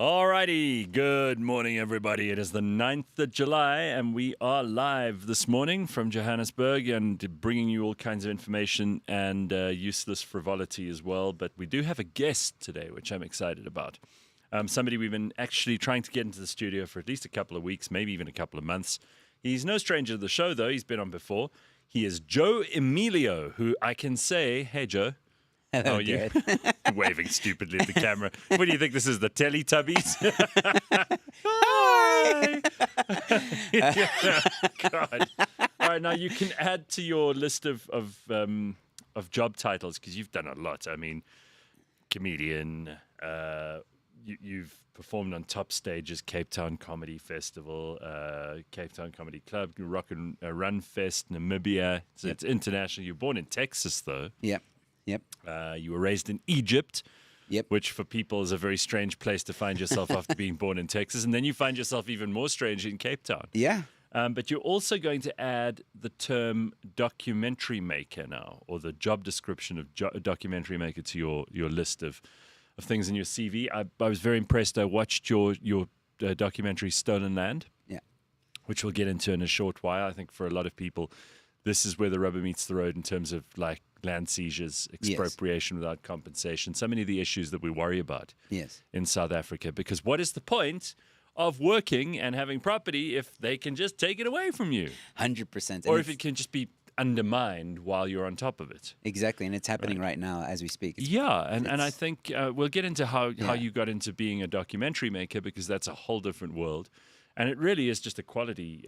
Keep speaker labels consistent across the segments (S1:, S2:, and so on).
S1: Alrighty, good morning everybody. It is the 9th of July and we are live this morning from Johannesburg and bringing you all kinds of information and useless frivolity as well. But we do have a guest today, which I'm excited about. Somebody we've been actually trying to get into the studio for at least a couple of weeks, maybe even a couple of months. He's no stranger to the show though, he's been on before. He is Joe Emilio, who I can say, hey Joe.
S2: Hello,
S1: How are you? Waving stupidly at the camera. What do you think this is, the Teletubbies? Hi! God. All right, now you can add to your list of job titles because you've done a lot. I mean, comedian. You've performed on top stages, Cape Town Comedy Festival, Cape Town Comedy Club, Rock and Run Fest, Namibia. So It's international. You're born in Texas, though.
S2: Yep.
S1: You were raised in Egypt,
S2: Yep.
S1: which for people is a very strange place to find yourself after being born in Texas. And then you find yourself even more strange in Cape Town.
S2: Yeah.
S1: But you're also going to add the term documentary maker now, or the job description of documentary maker to your list of things in your CV. I was very impressed. I watched your documentary Stolen Land, which we'll get into in a short while. I think for a lot of people, this is where the rubber meets the road in terms of like land seizures, expropriation without compensation, so many of the issues that we worry about in South Africa. Because what is the point of working and having property if they can just take it away from you?
S2: 100%.
S1: Or if it can just be undermined while you're on top of it.
S2: Exactly, and it's happening right now as we speak.
S1: And I think we'll get into how you got into being a documentary maker, because that's a whole different world. And it really is just a quality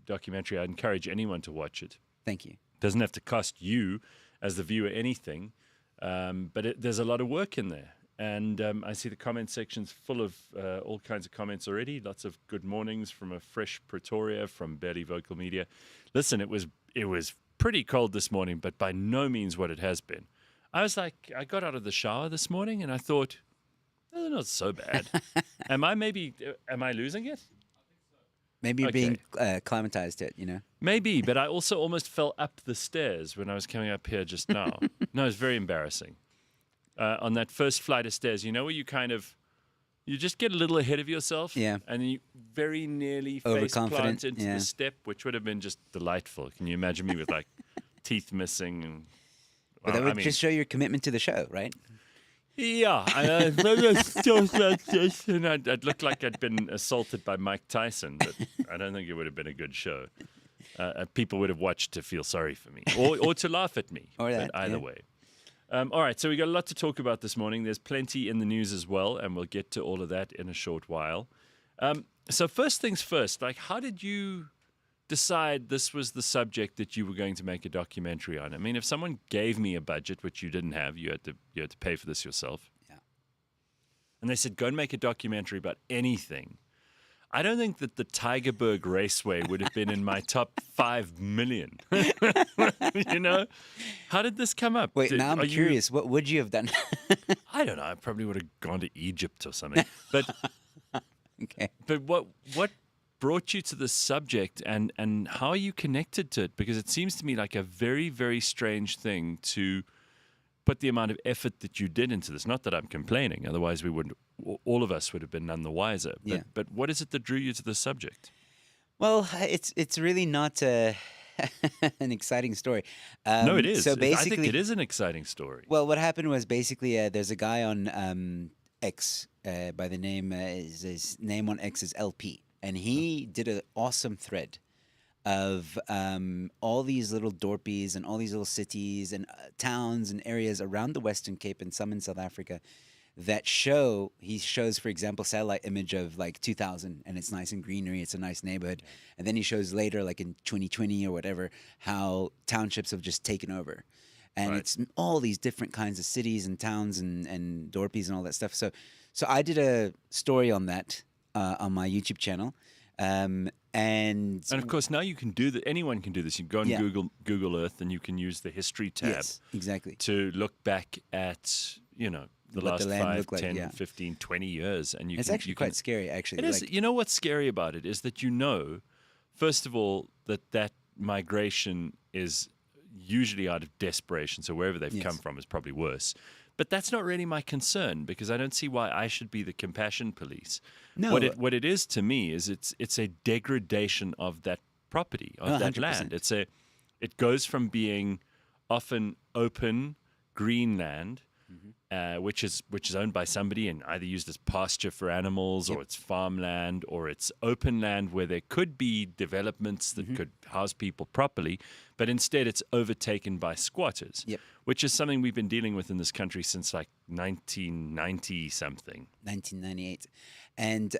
S1: documentary. I encourage anyone to watch it.
S2: Thank you.
S1: Doesn't have to cost you as the viewer anything, but there's a lot of work in there. And I see the comment section's full of all kinds of comments already. Lots of good mornings from a fresh Pretoria, from Barely Vocal Media. Listen, it was pretty cold this morning, but by no means what it has been. I got out of the shower this morning and I thought, oh, not so bad. Am I losing it?
S2: Maybe you're being climatized to it,
S1: Maybe, but I also almost fell up the stairs when I was coming up here just now. No, it was very embarrassing. On that first flight of stairs, where you you just get a little ahead of yourself.
S2: Yeah.
S1: And you very nearly face plant into the step, which would have been just delightful. Can you imagine me with like teeth missing? And,
S2: but that would just show your commitment to the show, right?
S1: Yeah, and I'd look like I'd been assaulted by Mike Tyson, but I don't think it would have been a good show. People would have watched to feel sorry for me or to laugh at me, but either way. All right, so we got a lot to talk about this morning. There's plenty in the news as well, and we'll get to all of that in a short while. So first things first, like how did you decide this was the subject that you were going to make a documentary on? I mean, if someone gave me a budget, which you didn't have, you had to pay for this yourself.
S2: Yeah.
S1: And they said, go and make a documentary about anything. I don't think that the Tigerberg Raceway would have been in my top 5 million. How did this come up?
S2: Wait, now I'm curious. What would you have done?
S1: I don't know. I probably would have gone to Egypt or something. But
S2: okay.
S1: But what brought you to this subject, and how are you connected to it? Because it seems to me like a very, very strange thing to put the amount of effort that you did into this. Not that I'm complaining, otherwise all of us would have been none the wiser. But what is it that drew you to the subject?
S2: Well, it's really not an exciting story.
S1: No, it is.
S2: So basically,
S1: I think it is an exciting story.
S2: Well, what happened was basically there's a guy on X by the name, his name on X is LP. And he did an awesome thread of all these little dorpies and all these little cities and towns and areas around the Western Cape and some in South Africa that he shows, for example, satellite image of like 2000 and it's nice and greenery, it's a nice neighborhood. And then he shows later, like in 2020 or whatever, how townships have just taken over. And it's all these different kinds of cities and towns and dorpies and all that stuff. So I did a story on that. On my YouTube channel, and
S1: of course now you can do that. Anyone can do this. You go and Google Earth, and you can use the history tab to look back at the last 5, 10, 15, 20 years, and
S2: it's actually quite scary. Actually,
S1: it is. You know what's scary about it is that first of all, that migration is usually out of desperation. So wherever they've come from is probably worse. But that's not really my concern because I don't see why I should be the compassion police.
S2: No.
S1: What it is to me is it's a degradation of that property, of that
S2: 100%.
S1: land. It goes from being often open green land, which is owned by somebody and either used as pasture for animals, or it's farmland, or it's open land where there could be developments that could house people properly, but instead it's overtaken by squatters, which is something we've been dealing with in this country since like 1990 something.
S2: 1998. And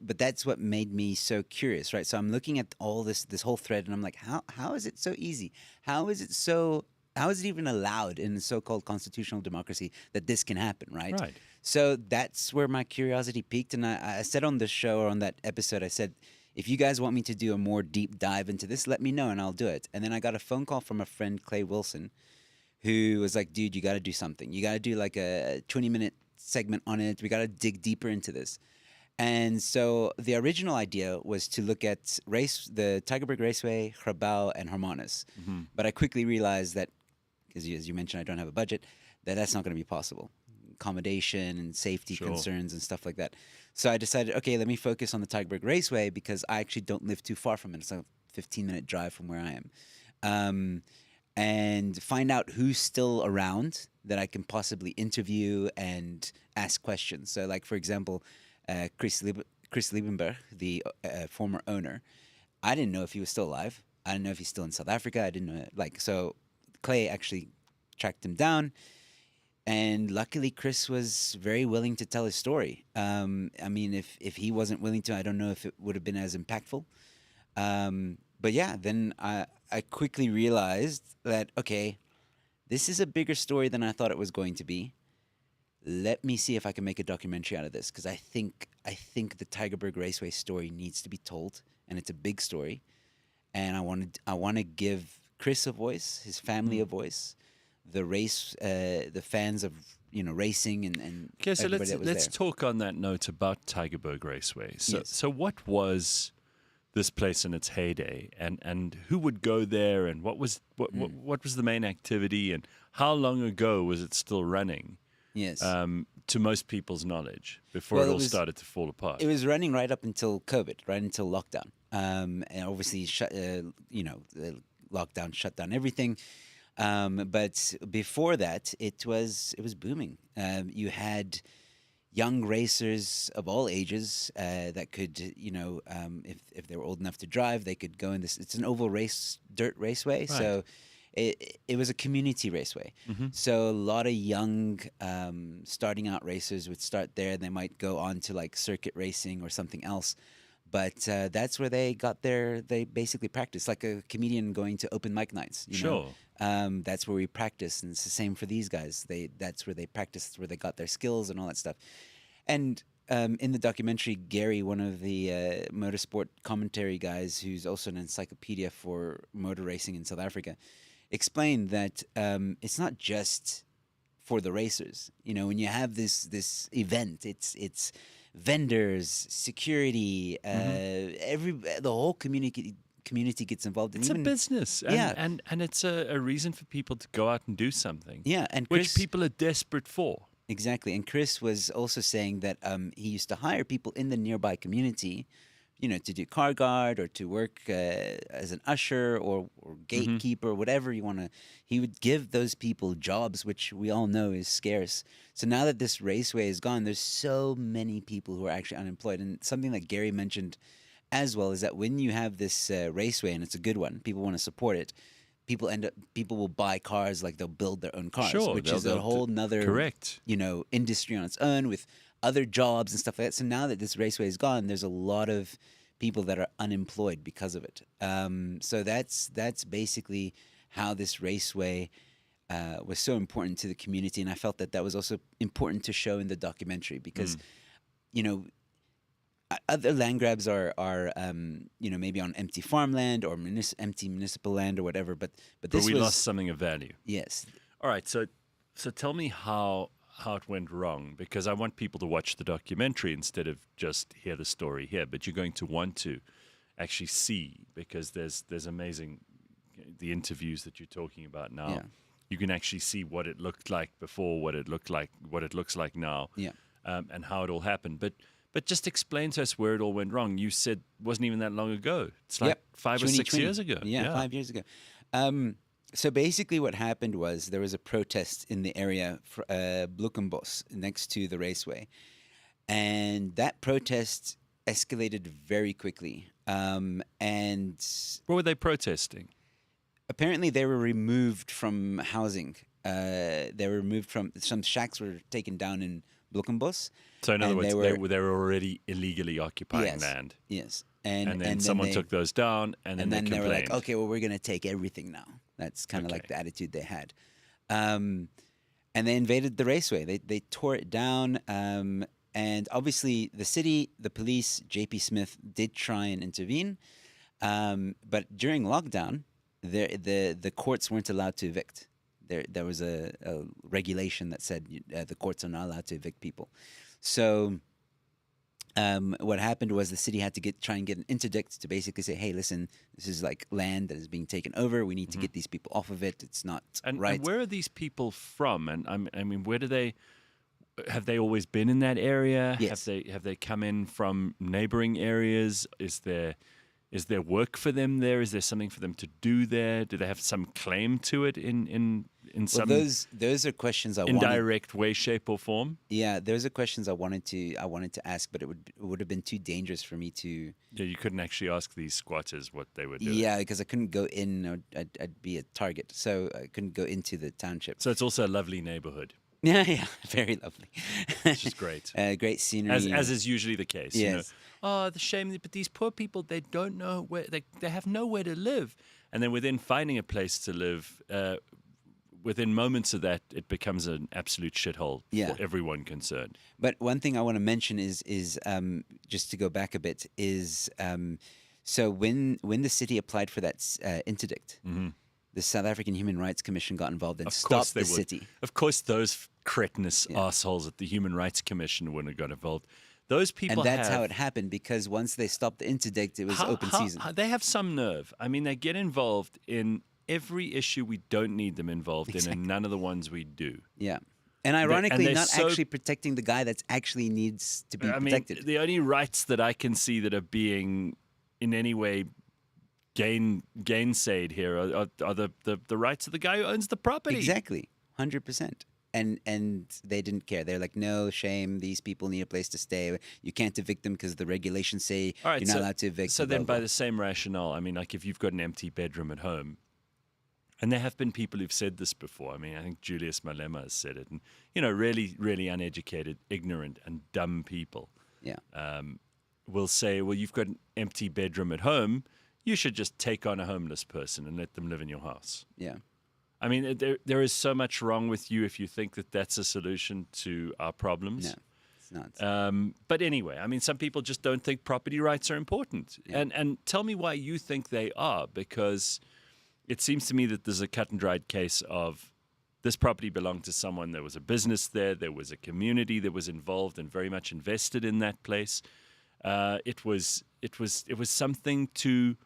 S2: but that's what made me so curious, right? So I'm looking at all this whole thread, and I'm like, how is it so easy? How is it even allowed in a so-called constitutional democracy that this can happen, right?
S1: Right.
S2: So that's where my curiosity peaked, and I said on the show, or on that episode, I said, if you guys want me to do a more deep dive into this, let me know and I'll do it. And then I got a phone call from a friend, Clay Wilson, who was like, dude, you got to do something. You got to do like a 20-minute segment on it. We got to dig deeper into this. And so the original idea was to look at the Tigerberg Raceway, Grabouw, and Hermanus. But I quickly realized that, because as you mentioned, I don't have a budget, that's not going to be possible. Accommodation and safety concerns and stuff like that. So I decided, okay, let me focus on the Tigerberg Raceway because I actually don't live too far from it. It's a 15-minute drive from where I am. And find out who's still around that I can possibly interview and ask questions. So like, for example, Chris Liebenberg, the former owner, I didn't know if he was still alive. I didn't know if he's still in South Africa. I didn't know, so Clay actually tracked him down. And luckily, Chris was very willing to tell his story. I mean, if he wasn't willing to, I don't know if it would have been as impactful. But yeah, then I quickly realized that, okay, this is a bigger story than I thought it was going to be. Let me see if I can make a documentary out of this, because I think the Tigerberg Raceway story needs to be told, and it's a big story. And I want to give Chris a voice, his family a voice, the fans of racing and
S1: okay. So
S2: everybody
S1: let's
S2: there.
S1: talk on that note about Tigerberg Raceway. So
S2: Yes.
S1: so what was this place in its heyday, and who would go there, and what was the main activity, and how long ago was it still running?
S2: Yes.
S1: To most people's knowledge, before
S2: Well,
S1: it all
S2: it was-
S1: started to fall apart.
S2: It was running right up until COVID, right until lockdown. And obviously, the lockdown shut down everything. But before that, it was booming. You had young racers of all ages that could, if they were old enough to drive, they could go in this. It's an oval dirt raceway, so it was a community raceway. So a lot of young starting out racers would start there, and they might go on to like circuit racing or something else. But that's where they basically practiced, like a comedian going to open mic nights.
S1: Sure.
S2: That's where we practice, and it's the same for these guys. That's where they practiced, where they got their skills and all that stuff. And in the documentary, Gary, one of the motorsport commentary guys, who's also an encyclopedia for motor racing in South Africa, explained that it's not just for the racers. When you have this event, it's vendors, security, the whole community gets involved.
S1: It's a business, and it's a reason for people to go out and do something.
S2: Yeah, and
S1: which
S2: Chris,
S1: people are desperate for.
S2: Exactly, and Chris was also saying that he used to hire people in the nearby community, to do car guard or to work as an usher or gatekeeper, whatever you want to. He would give those people jobs, which we all know is scarce. So now that this raceway is gone, there's so many people who are actually unemployed. And something that Gary mentioned as well is that when you have this raceway, and it's a good one, people want to support it. People will buy cars, like they'll build their own cars, which is a whole nother industry on its own with other jobs and stuff like that. So now that this raceway is gone, there's a lot of people that are unemployed because of it. So that's basically how this raceway was so important to the community, and I felt that was also important to show in the documentary because, other land grabs are maybe on empty farmland or empty municipal land or whatever, but this
S1: we
S2: was,
S1: lost something of value.
S2: Yes.
S1: All right, so tell me how it went wrong, because I want people to watch the documentary instead of just hear the story here. But you're going to want to actually see, because there's amazing the interviews that you're talking about now.
S2: Yeah.
S1: you can actually see what it looked like before, what it looks like now,
S2: Yeah.
S1: And how it all happened. But just explain to us where it all went wrong. You said it wasn't even that long ago. It's like
S2: Yep.
S1: 5 or 6
S2: 2020.
S1: years ago.
S2: Yeah, 5 years ago. So basically, what happened was there was a protest in the area, Blukenbos, next to the raceway, and that protest escalated very quickly. And
S1: What were they protesting?
S2: apparently, they were removed from housing. They were removed from some shacks were taken down in Blukenbos.
S1: So in other
S2: And
S1: words,
S2: they
S1: they were already illegally occupying
S2: Yes.
S1: land.
S2: Yes,
S1: And then someone took those down, and then
S2: they were
S1: complained.
S2: like, okay, well, we're going to take everything now. That's kind of like
S1: Okay.
S2: the attitude they had. And they invaded the raceway. They tore it down. And obviously, the city, the police, JP Smith did try and intervene. But during lockdown, the courts weren't allowed to evict. There was a regulation that said the courts are not allowed to evict people. So what happened was the city had to try and get an interdict to basically say, hey, listen, this is like land that is being taken over. We need to get these people off of it. It's not right.
S1: And where are these people from? And I mean, where do they? Have they always been in that area?
S2: Yes.
S1: Have they come in from neighboring areas? Is there work for them there? Is there something for them to do there? Do they have some claim to it in
S2: Well,
S1: some
S2: those are questions I wanted.
S1: indirect way, shape, or form?
S2: Yeah, those are questions I wanted to ask, but it would have been too dangerous for me to.
S1: Yeah, you couldn't actually ask these squatters what they were doing.
S2: Yeah, because I couldn't go in, or I'd be a target, so I couldn't go into the township.
S1: So it's also a lovely neighborhood,
S2: Yeah, very lovely.
S1: which is great.
S2: Great scenery.
S1: As is usually the case. You know,
S2: Yes.
S1: oh, the shame, but these poor people, they don't know where, they have nowhere to live. And then within finding a place to live, within moments of that, it becomes an absolute shithole
S2: Yeah.
S1: for everyone concerned.
S2: But one thing I want to mention is just to go back a bit is so when the city applied for that interdict, the South African Human Rights Commission got involved and
S1: Of course
S2: stopped
S1: they
S2: the
S1: would.
S2: city.
S1: Of course, those cretinous assholes at the Human Rights Commission wouldn't have got involved. Those people
S2: And that's
S1: have,
S2: how it happened, because once they stopped the interdict, it was open season.
S1: They have some nerve. I mean, they get involved in every issue we don't need them involved in, and none of the ones we do.
S2: Yeah. And ironically,
S1: they're
S2: not
S1: so-
S2: actually protecting the guy that actually needs to be protected.
S1: The only rights that I can see that are being in any way gainsayed here are the rights of the guy who owns the property.
S2: Exactly, 100%. And they didn't care. They're like, no, shame. These people need a place to stay. You can't evict them because the regulations say
S1: All right,
S2: you're not allowed to evict.
S1: So
S2: blah,
S1: then,
S2: blah,
S1: by the same rationale, I mean, like if you've got an empty bedroom at home, and there have been people who've said this before. I mean, I think Julius Malema has said it, and really, really uneducated, ignorant, and dumb people
S2: blah. Yeah.
S1: will say, well, you've got an empty bedroom at home. You should just take on a homeless person and let them live in your house.
S2: Yeah.
S1: I mean, there is so much wrong with you if you think that that's a solution to our problems.
S2: No, it's not.
S1: But anyway, I mean, some people just don't think property rights are important.
S2: Yeah.
S1: And tell me why you think they are, because it seems to me that there's a cut and dried case of this property belonged to someone. There was a business there was a community that was involved and very much invested in that place. It was something to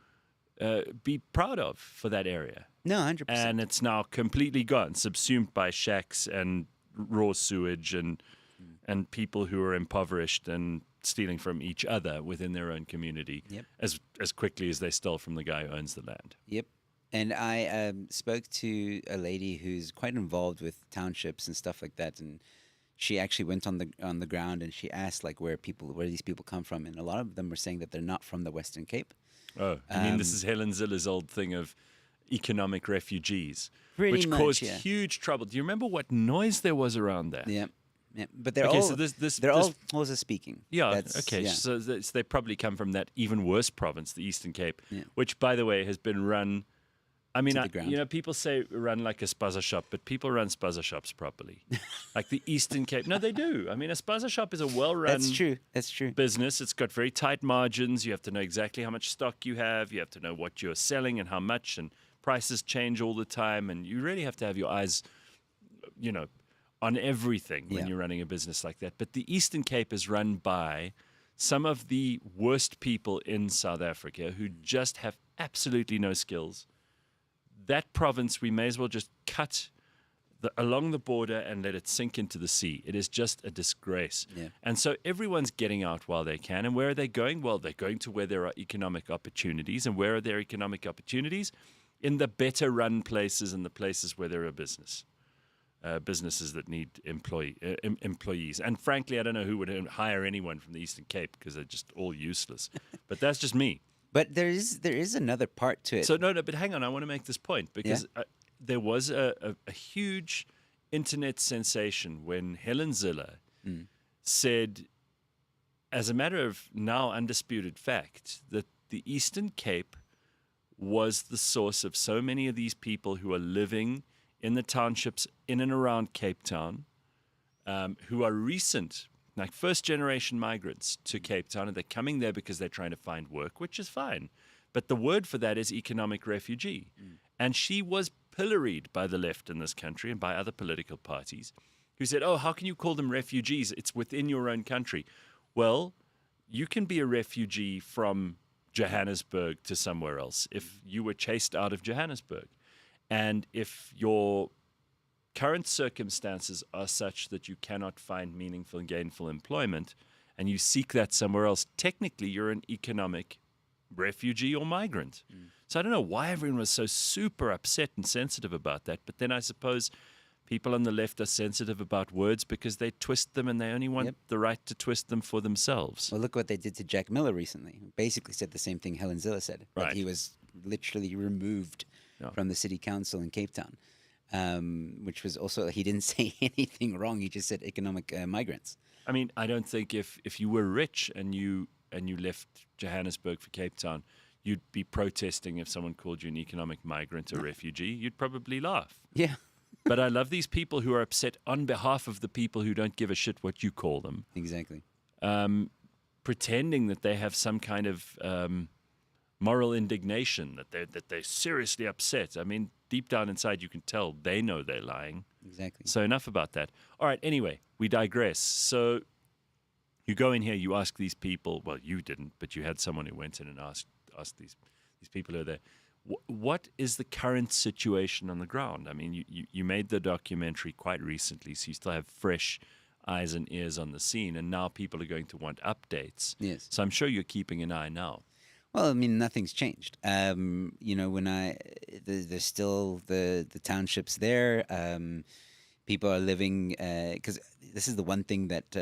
S1: be proud of for that area.
S2: No, 100%.
S1: And it's now completely gone, subsumed by shacks and raw sewage and people who are impoverished and stealing from each other within their own community.
S2: Yep.
S1: as quickly as they stole from the guy who owns the land.
S2: Yep. And I spoke to a lady who's quite involved with townships and stuff like that, and she actually went on the ground and she asked like where these people come from, and a lot of them were saying that they're not from the Western Cape.
S1: Oh, I mean, this is Helen Zille's old thing of economic refugees,
S2: Pretty
S1: which
S2: much,
S1: caused
S2: yeah.
S1: huge trouble. Do you remember what noise there was around that?
S2: Yeah. Yeah, but they're
S1: Okay,
S2: all
S1: so
S2: they're all Xhosa speaking.
S1: Yeah,
S2: That's-
S1: okay.
S2: yeah.
S1: So they probably come from that even worse province, the Eastern Cape,
S2: Yeah.
S1: which, by the way, has been run. I mean,
S2: To the ground.
S1: people say run like a spaza shop, but people run spaza shops properly. Like the Eastern Cape. No, they do. I mean, a spaza shop is a well-run
S2: That's true. That's true.
S1: business. It's got very tight margins. You have to know exactly how much stock you have. You have to know what you're selling and how much, and prices change all the time. And you really have to have your eyes, on everything when
S2: Yeah.
S1: you're running a business like that. But the Eastern Cape is run by some of the worst people in South Africa who just have absolutely no skills. That province, we may as well just cut along the border and let it sink into the sea. It is just a disgrace.
S2: Yeah.
S1: And so everyone's getting out while they can. And where are they going? Well, they're going to where there are economic opportunities. And where are there economic opportunities? In the better run places and the places where there are businesses that need employees. And frankly, I don't know who would hire anyone from the Eastern Cape because they're just all useless. But that's just me.
S2: But there is another part to it.
S1: So no, but hang on. I want to make this point because there was a huge internet sensation when Helen Ziller said, as a matter of now undisputed fact, that the Eastern Cape was the source of so many of these people who are living in the townships in and around Cape Town, who are recent, like first-generation migrants to Cape Town, and they're coming there because they're trying to find work, which is fine. But the word for that is economic refugee. And she was pilloried by the left in this country and by other political parties who said, oh, how can you call them refugees? It's within your own country. Well, you can be a refugee from Johannesburg to somewhere else if you were chased out of Johannesburg. And if your current circumstances are such that you cannot find meaningful and gainful employment and you seek that somewhere else, technically you're an economic refugee or migrant. So I don't know why everyone was so super upset and sensitive about that. But then I suppose people on the left are sensitive about words because they twist them and they only want the right to twist them for themselves.
S2: Well, look what they did to Jack Miller recently. Basically said the same thing Helen Ziller said. That
S1: Right.
S2: he was literally removed from the city council in Cape Town, which was also, he didn't say anything wrong. He just said economic migrants.
S1: I mean, I don't think if you were rich and you left Johannesburg for Cape Town, you'd be protesting if someone called you an economic migrant or refugee. You'd probably laugh.
S2: Yeah.
S1: But I love these people who are upset on behalf of the people who don't give a shit what you call them,
S2: Exactly.
S1: pretending that they have some kind of moral indignation, that they're seriously upset. I mean, deep down inside, you can tell they know they're lying.
S2: Exactly.
S1: So enough about that. All right, anyway, we digress. So you go in here, you ask these people, well, you didn't, but you had someone who went in and asked these people who are there, what is the current situation on the ground? I mean, you made the documentary quite recently, so you still have fresh eyes and ears on the scene, and now people are going to want updates.
S2: Yes.
S1: So I'm sure you're keeping an eye now.
S2: Well, I mean, nothing's changed. When there's still the townships there. People are living, because this is the one thing that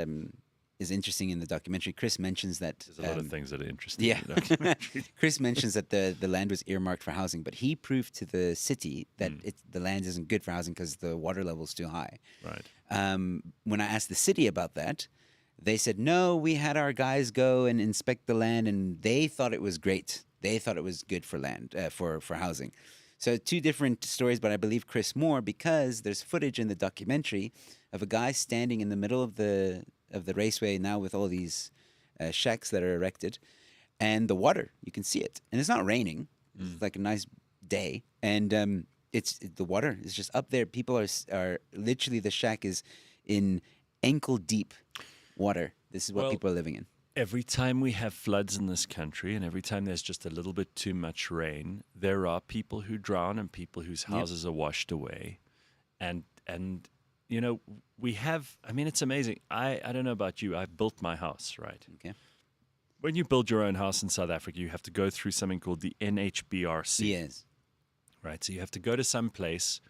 S2: is interesting in the documentary. Chris mentions that
S1: There's a lot of things that are interesting.
S2: Yeah,
S1: In the documentary.
S2: Chris mentions that the land was earmarked for housing, but he proved to the city that the land isn't good for housing because the water level is too high.
S1: Right.
S2: When I asked the city about that, they said, no, we had our guys go and inspect the land, and they thought it was great. They thought it was good for land, for housing. So two different stories, but I believe Chris more because there's footage in the documentary of a guy standing in the middle of the raceway now with all these shacks that are erected, and the water, you can see it. And it's not raining. It's like a nice day. And it's the water is just up there. People are literally, the shack is in ankle deep water. This is what people are living in.
S1: Every time we have floods in this country and every time there's just a little bit too much rain, there are people who drown and people whose houses are washed away. And you know, we have, I mean, it's amazing. I don't know about you. I've built my house, right?
S2: Okay.
S1: When you build your own house in South Africa, you have to go through something called the NHBRC.
S2: Yes.
S1: Right. So you have to go to some place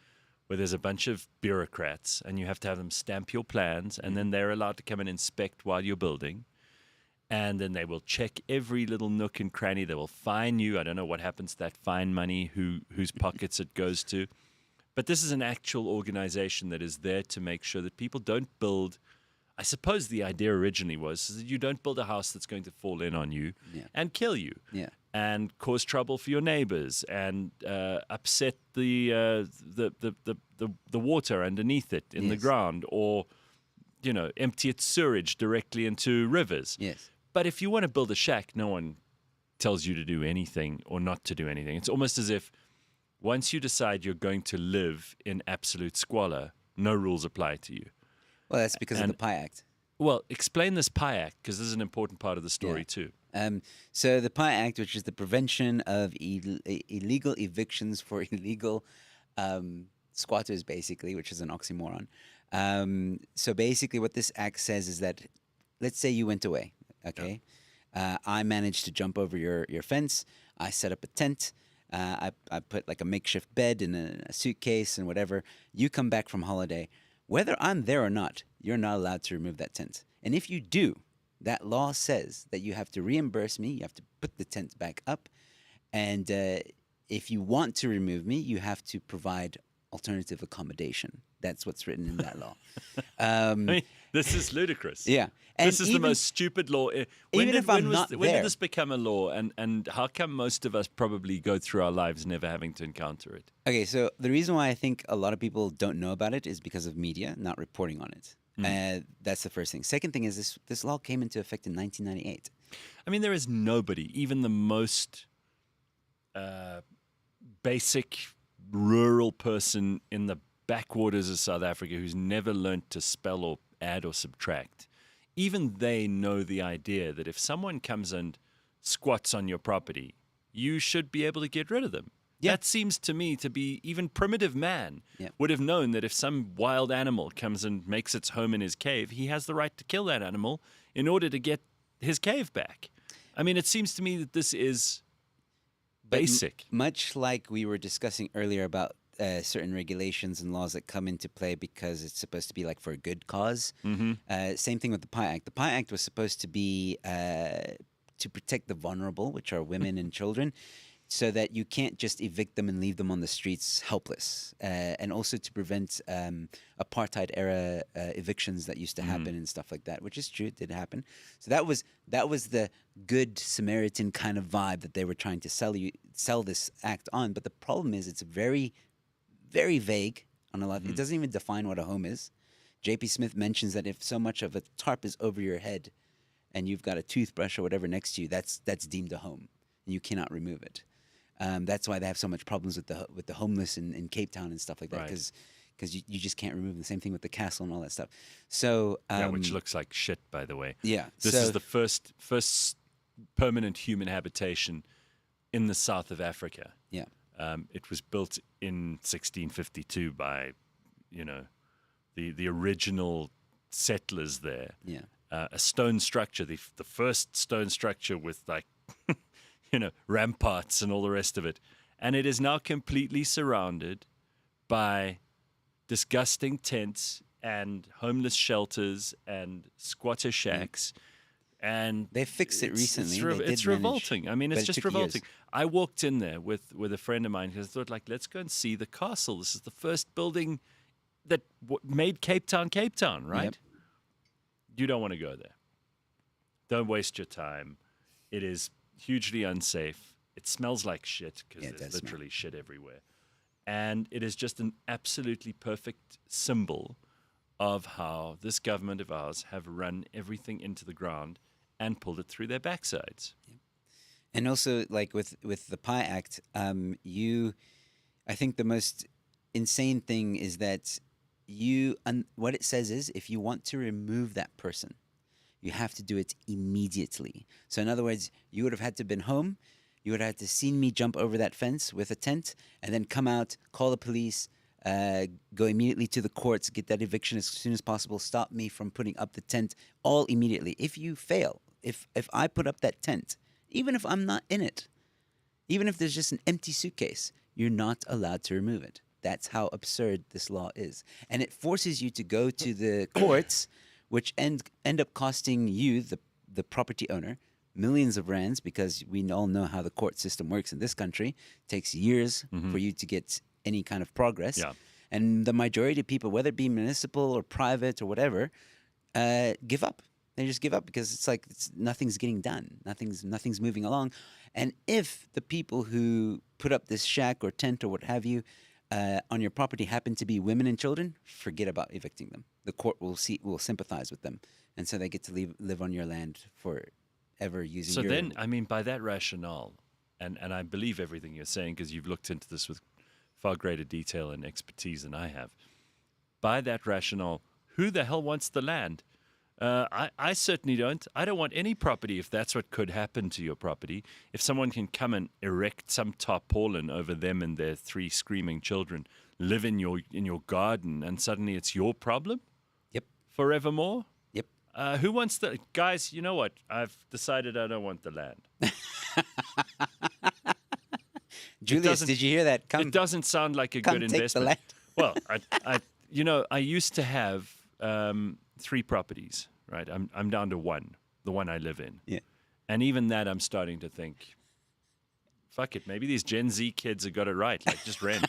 S1: where there's a bunch of bureaucrats and you have to have them stamp your plans, and then they're allowed to come and inspect while you're building. And then they will check every little nook and cranny. They will fine you. I don't know what happens to that fine money, whose pockets it goes to. But this is an actual organization that is there to make sure that people don't build. I suppose the idea originally was that you don't build a house that's going to fall in on you and kill you and cause trouble for your neighbors and upset the water underneath it in the ground, or, you know, empty its sewage directly into rivers.
S2: Yes.
S1: But if you want to build a shack, no one tells you to do anything or not to do anything. It's almost as if once you decide you're going to live in absolute squalor, no rules apply to you.
S2: Well, that's because of the PI Act.
S1: Well, explain this PI Act, because this is an important part of the story too.
S2: So the PI Act, which is the Prevention of Illegal Evictions for Illegal squatters, basically, which is an oxymoron. So basically, what this act says is that, let's say you went away, okay? I managed to jump over your fence. I set up a tent. I put like a makeshift bed in a suitcase and whatever. You come back from holiday. Whether I'm there or not, you're not allowed to remove that tent. And if you do, that law says that you have to reimburse me. You have to put the tent back up. And if you want to remove me, you have to provide alternative accommodation. That's what's written in that law.
S1: I mean, this is ludicrous.
S2: Yeah. And
S1: this is the most stupid law.
S2: When
S1: did this become a law? And how come most of us probably go through our lives never having to encounter it?
S2: Okay, so the reason why I think a lot of people don't know about it is because of media not reporting on it. That's the first thing. Second thing is this law came into effect in 1998.
S1: I mean, there is nobody, even the most basic rural person in the backwaters of South Africa who's never learned to spell or add or subtract. Even they know the idea that if someone comes and squats on your property, you should be able to get rid of them. Yeah. That seems to me to be even primitive man would have known that if some wild animal comes and makes its home in his cave, he has the right to kill that animal in order to get his cave back. I mean, it seems to me that this is basic.
S2: Much like we were discussing earlier about certain regulations and laws that come into play because it's supposed to be like for a good cause. Same thing with the PI Act. The PI Act was supposed to be to protect the vulnerable, which are women and children, so that you can't just evict them and leave them on the streets helpless, and also to prevent apartheid-era evictions that used to happen and stuff like that, which is true, it did happen. So that was the good Samaritan kind of vibe that they were trying to sell this act on. But the problem is it's very, very vague on a lot. It doesn't even define what a home is. J.P. Smith mentions that if so much of a tarp is over your head and you've got a toothbrush or whatever next to you, that's deemed a home, and you cannot remove it. That's why they have so much problems with the homeless in Cape Town and stuff like that, because you just can't remove them. The same thing with the castle and all that stuff. So
S1: which looks like shit, by the way.
S2: Yeah,
S1: this is the first permanent human habitation in the south of Africa.
S2: Yeah,
S1: it was built in 1652 by, the original settlers there.
S2: Yeah,
S1: a stone structure, the first stone structure with like. Ramparts and all the rest of it. And it is now completely surrounded by disgusting tents and homeless shelters and squatter shacks. And
S2: they fixed it recently.
S1: It's revolting. I mean, it's just revolting.
S2: Years.
S1: I walked in there with a friend of mine because I thought, let's go and see the castle. This is the first building that made Cape Town, right?
S2: Yep.
S1: You don't want to go there. Don't waste your time. It is hugely unsafe. It smells like shit because there's literally shit everywhere. And it is just an absolutely perfect symbol of how this government of ours have run everything into the ground and pulled it through their backsides.
S2: Yeah. And also, like with the PI Act, I think the most insane thing is that what it says is if you want to remove that person, you have to do it immediately. So in other words, you would have had to been home. You would have had to seen me jump over that fence with a tent and then come out, call the police, go immediately to the courts, get that eviction as soon as possible, stop me from putting up the tent, all immediately. If you fail, if I put up that tent, even if I'm not in it, even if there's just an empty suitcase, you're not allowed to remove it. That's how absurd this law is. And it forces you to go to the courts, which end up costing you, the property owner, millions of rands, because we all know how the court system works in this country. It takes years for you to get any kind of progress. Yeah. And the majority of people, whether it be municipal or private or whatever, give up. They just give up because it's like nothing's getting done. Nothing's moving along. And if the people who put up this shack or tent or what have you on your property happen to be women and children, forget about evicting them. The court will sympathize with them, and so they get to live on your land forever using.
S1: So then, I mean, by that rationale, and I believe everything you're saying because you've looked into this with far greater detail and expertise than I have. By that rationale, who the hell wants the land? I certainly don't. I don't want any property if that's what could happen to your property. If someone can come and erect some tarpaulin over them and their 3 screaming children, live in your garden, and suddenly it's your problem
S2: Yep.
S1: forevermore.
S2: Yep.
S1: Who wants the guys? You know what? I've decided I don't want the land.
S2: Julius, did you hear that?
S1: It doesn't sound like a good
S2: take the
S1: investment.
S2: land.
S1: Well, I used to have 3 properties. Right, I'm down to 1, the one I live in.
S2: Yeah.
S1: And even that, I'm starting to think, fuck it, maybe these Gen Z kids have got it right. Like, just rent.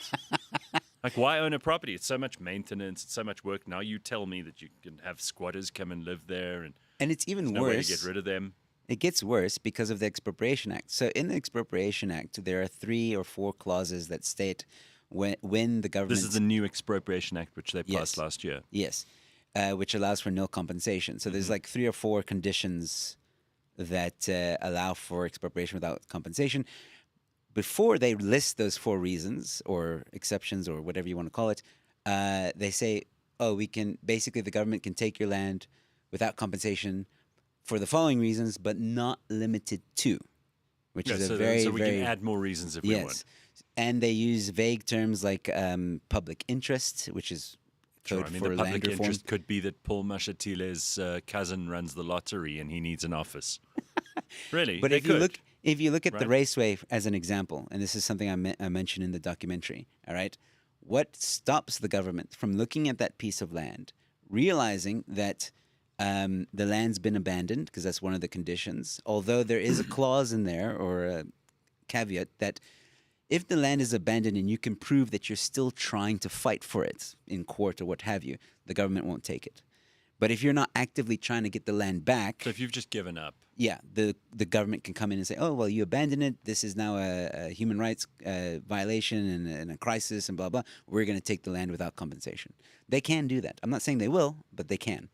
S1: Like, why own a property? It's so much maintenance. It's so much work. Now you tell me that you can have squatters come and live there, and
S2: it's even
S1: there's no way
S2: worse.
S1: to get rid of them.
S2: It gets worse because of the Expropriation Act. So in the Expropriation Act, there are 3 or 4 clauses that state when the government...
S1: This is the new Expropriation Act, which they
S2: Yes.
S1: passed last year.
S2: Yes, which allows for nil compensation. So there's like 3 or 4 conditions that allow for expropriation without compensation. Before they list those 4 reasons or exceptions or whatever you want to call it, they say, oh, basically the government can take your land without compensation for the following reasons, but not limited to, which is a very,
S1: so we
S2: very...
S1: can add more reasons if we want.
S2: Yes. And they use vague terms like public interest, which is code
S1: Sure, I mean,
S2: for
S1: the
S2: land
S1: public
S2: reform.
S1: interest could be that Paul Mashatile's cousin runs the lottery and he needs an office. Really?
S2: But
S1: They
S2: if you look at the
S1: right?
S2: raceway as an example, and this is something I mentioned in the documentary, all right, what stops the government from looking at that piece of land, realizing that the land's been abandoned, because that's one of the conditions, although there is a clause in there or a caveat that if the land is abandoned and you can prove that you're still trying to fight for it in court or what have you, the government won't take it. But if you're not actively trying to get the land back,
S1: So if you've just given up,
S2: yeah, the government can come in and say, oh, well, you abandoned it. This is now a human rights violation and a crisis and blah, blah. We're going to take the land without compensation. They can do that. I'm not saying they will, but they can.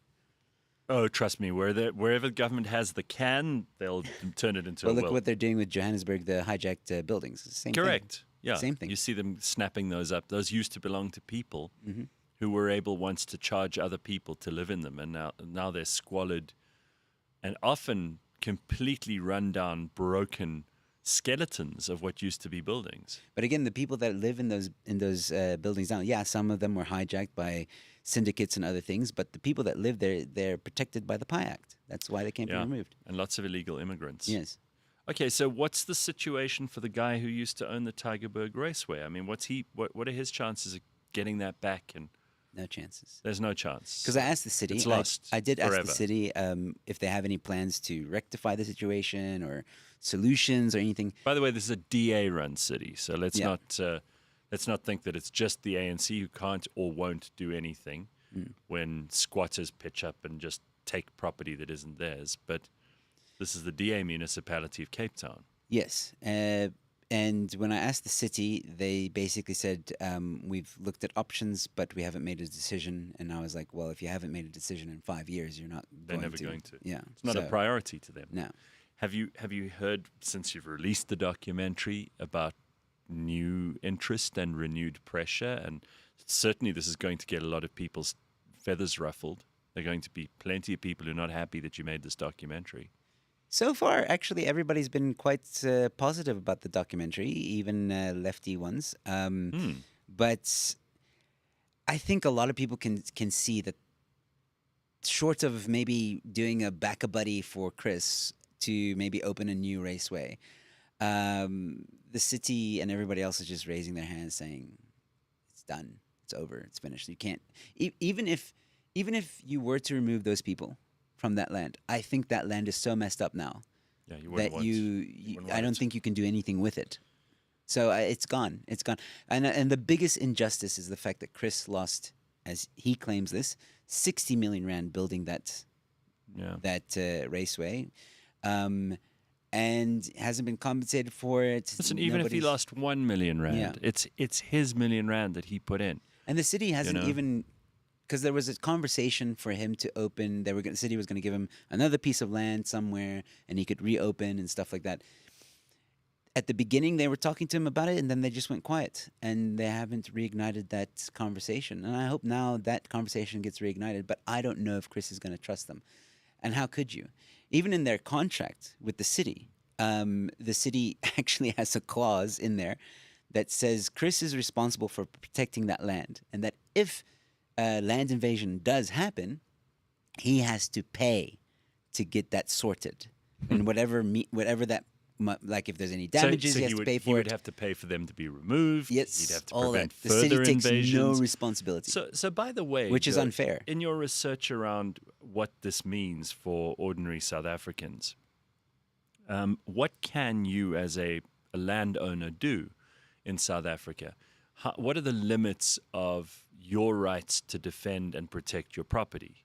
S1: oh, trust me, wherever the government has the can, they'll turn it into
S2: Well,
S1: a
S2: look
S1: will.
S2: what they're doing with Johannesburg, the hijacked buildings. It's the same thing.
S1: Correct. Yeah.
S2: Same thing.
S1: You see them snapping those up. Those used to belong to people
S2: Mm-hmm.
S1: who were able once to charge other people to live in them, and now they're squalid and often completely run down, broken skeletons of what used to be buildings.
S2: But again, the people that live in those buildings now, yeah, some of them were hijacked by syndicates and other things, but the people that live there, they're protected by the PI Act. That's why they can't be removed.
S1: And lots of illegal immigrants.
S2: Yes.
S1: Okay, so what's the situation for the guy who used to own the Tigerberg Raceway? I mean, what are his chances of getting that back? And
S2: No chances.
S1: there's no chance.
S2: Because I asked the city,
S1: It's lost
S2: I did ask
S1: forever.
S2: the city if they have any plans to rectify the situation or solutions or anything.
S1: By the way, this is a DA-run city, so let's
S2: Yeah.
S1: not think that it's just the ANC who can't or won't do anything when squatters pitch up and just take property that isn't theirs. But this is the DA municipality of Cape Town.
S2: Yes. And when I asked the city, they basically said, we've looked at options, but we haven't made a decision. And I was like, well, if you haven't made a decision in 5 years, you're not
S1: They're
S2: going
S1: never
S2: to.
S1: going to.
S2: Yeah.
S1: It's not a
S2: So,
S1: priority to them.
S2: No.
S1: Have you heard, since you've released the documentary, about new interest and renewed pressure? And certainly this is going to get a lot of people's feathers ruffled. There are going to be plenty of people who are not happy that you made this documentary.
S2: So far, actually, everybody's been quite positive about the documentary, even lefty ones. But I think a lot of people can see that, short of maybe doing a back-a-buddy for Chris to maybe open a new raceway, the city and everybody else is just raising their hands saying, it's done, it's over, it's finished. You can't, even if you were to remove those people from that land, I think that land is so messed up now
S1: Yeah, you wouldn't
S2: that
S1: want,
S2: I don't think you can do anything with it. So it's gone. It's gone. And the biggest injustice is the fact that Chris lost, as he claims this, 60 million rand building that raceway, and hasn't been compensated for it.
S1: Listen, even if he lost 1 million rand, it's his £1 million that he put in.
S2: And the city hasn't
S1: know?
S2: even, because there was a conversation for him to open. The city was going to give him another piece of land somewhere, and he could reopen and stuff like that. At the beginning, they were talking to him about it, and then they just went quiet, and they haven't reignited that conversation. And I hope now that conversation gets reignited, but I don't know if Chris is going to trust them. And how could you? Even in their contract with the city actually has a clause in there that says Chris is responsible for protecting that land, and that if land invasion does happen, he has to pay to get that sorted, and whatever that like if there's any damages,
S1: so
S2: he has to pay
S1: he
S2: for
S1: would
S2: it.
S1: have to pay for them to be removed.
S2: Yes,
S1: He'd have to
S2: all
S1: prevent
S2: that. The city
S1: further
S2: takes
S1: invasions.
S2: no responsibility,
S1: So by the way,
S2: which is
S1: Joe,
S2: unfair.
S1: in your research around what this means for ordinary South Africans, what can you as a landowner do in South Africa? What are the limits of your rights to defend and protect your property?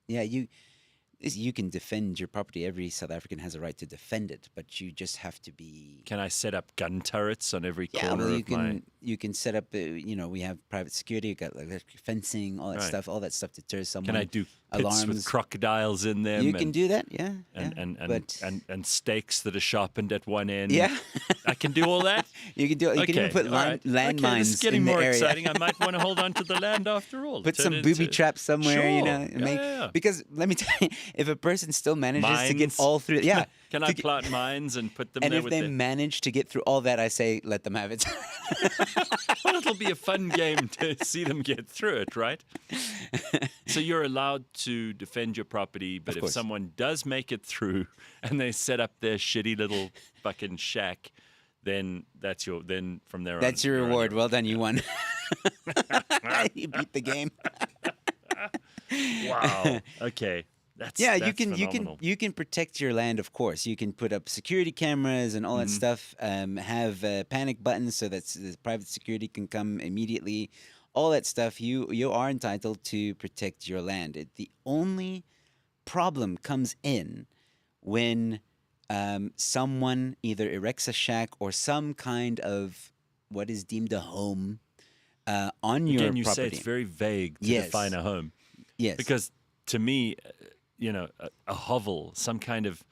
S2: Yeah, you can defend your property. Every South African has a right to defend it, but you just have to be.
S1: Can I set up gun turrets on every
S2: Yeah,
S1: corner
S2: well,
S1: of my?
S2: you can set up. We have private security. You got like fencing, all that
S1: Right.
S2: stuff. All that stuff deters someone.
S1: Can I do pits
S2: alarms
S1: with crocodiles in them?
S2: You can do that. Yeah,
S1: and stakes that are sharpened at one end.
S2: Yeah.
S1: I can do all that.
S2: You can do it. You can even put
S1: all right.
S2: landmines
S1: Okay, this is getting
S2: in the
S1: more
S2: area.
S1: exciting. I might want to hold on to the land after all.
S2: Put
S1: Turn
S2: some
S1: it
S2: booby
S1: into-
S2: traps somewhere,
S1: Sure.
S2: and
S1: Yeah.
S2: because let me tell you, if a person still manages to get
S1: Mines.
S2: all through, yeah,
S1: Can
S2: to
S1: I
S2: get-
S1: plant mines and put them
S2: and
S1: there
S2: if
S1: with
S2: they
S1: them?
S2: manage to get through all that, I say let them have it.
S1: Well, it'll be a fun game to see them get through it, right? So you're allowed to defend your property, but
S2: Of
S1: if
S2: course.
S1: someone does make it through and they set up their shitty little fucking shack, then then from there on.
S2: That's your
S1: you're on
S2: reward.
S1: your-
S2: Well done, you won. You beat the game.
S1: Wow. Okay. That's phenomenal.
S2: you can protect your land. Of course, you can put up security cameras and all that stuff. Have panic buttons so that the private security can come immediately. All that stuff. You are entitled to protect your land. The only problem comes in when someone either erects a shack or some kind of what is deemed a home on your
S1: Again, you
S2: property.
S1: say it's very vague to
S2: Yes.
S1: define a home.
S2: Yes,
S1: Because to me, a hovel, some kind of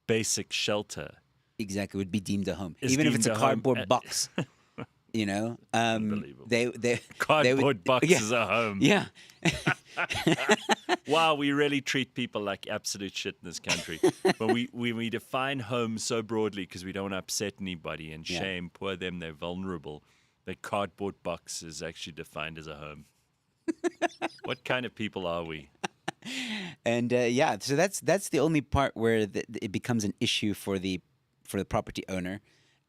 S1: basic shelter.
S2: exactly would be deemed a home,
S1: Is
S2: even if it's a
S1: deemed a home.
S2: cardboard box.
S1: Unbelievable.
S2: They
S1: Cardboard box
S2: yeah.
S1: is a home.
S2: Yeah,
S1: Wow, we really treat people like absolute shit in this country. But we define home so broadly because we don't want to upset anybody and
S2: Yeah.
S1: shame poor them, they're vulnerable. The cardboard box is actually defined as a home. What kind of people are we?
S2: and so that's the only part where it becomes an issue for the property owner,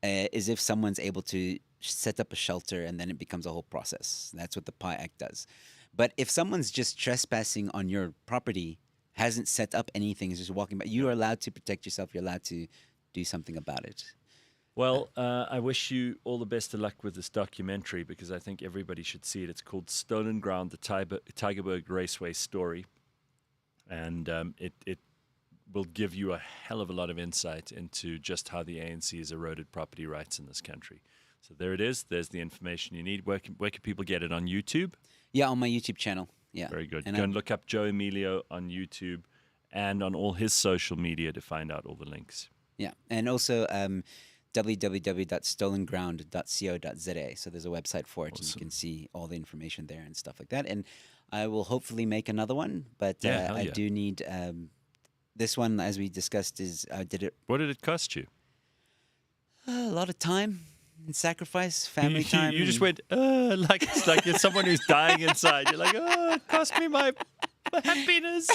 S2: is if someone's able to set up a shelter, and then it becomes a whole process. That's what the PI Act does. But if someone's just trespassing on your property, hasn't set up anything, is just walking by, you are allowed to protect yourself. You're allowed to do something about it.
S1: Well, I wish you all the best of luck with this documentary because I think everybody should see it. It's called Stolen Ground, the Tigerberg Raceway story. And it will give you a hell of a lot of insight into just how the ANC has eroded property rights in this country. So there it is. There's the information you need. Where can people get it? On YouTube?
S2: Yeah, on my YouTube channel. Yeah,
S1: Very good.
S2: And
S1: Go and look up Joe Emilio on YouTube and on all his social media to find out all the links.
S2: yeah, and also www.stolenground.co.za. So there's a website for it, and you can see all the information there and stuff like that. And I will hopefully make another one, but
S1: Yeah, hell
S2: I
S1: yeah.
S2: do need this one, as we discussed, is I did it
S1: What did it cost you?
S2: a lot of time and sacrifice, family time.
S1: You just
S2: and-
S1: went, like it's like you're someone who's dying inside. You're like, it cost me my happiness,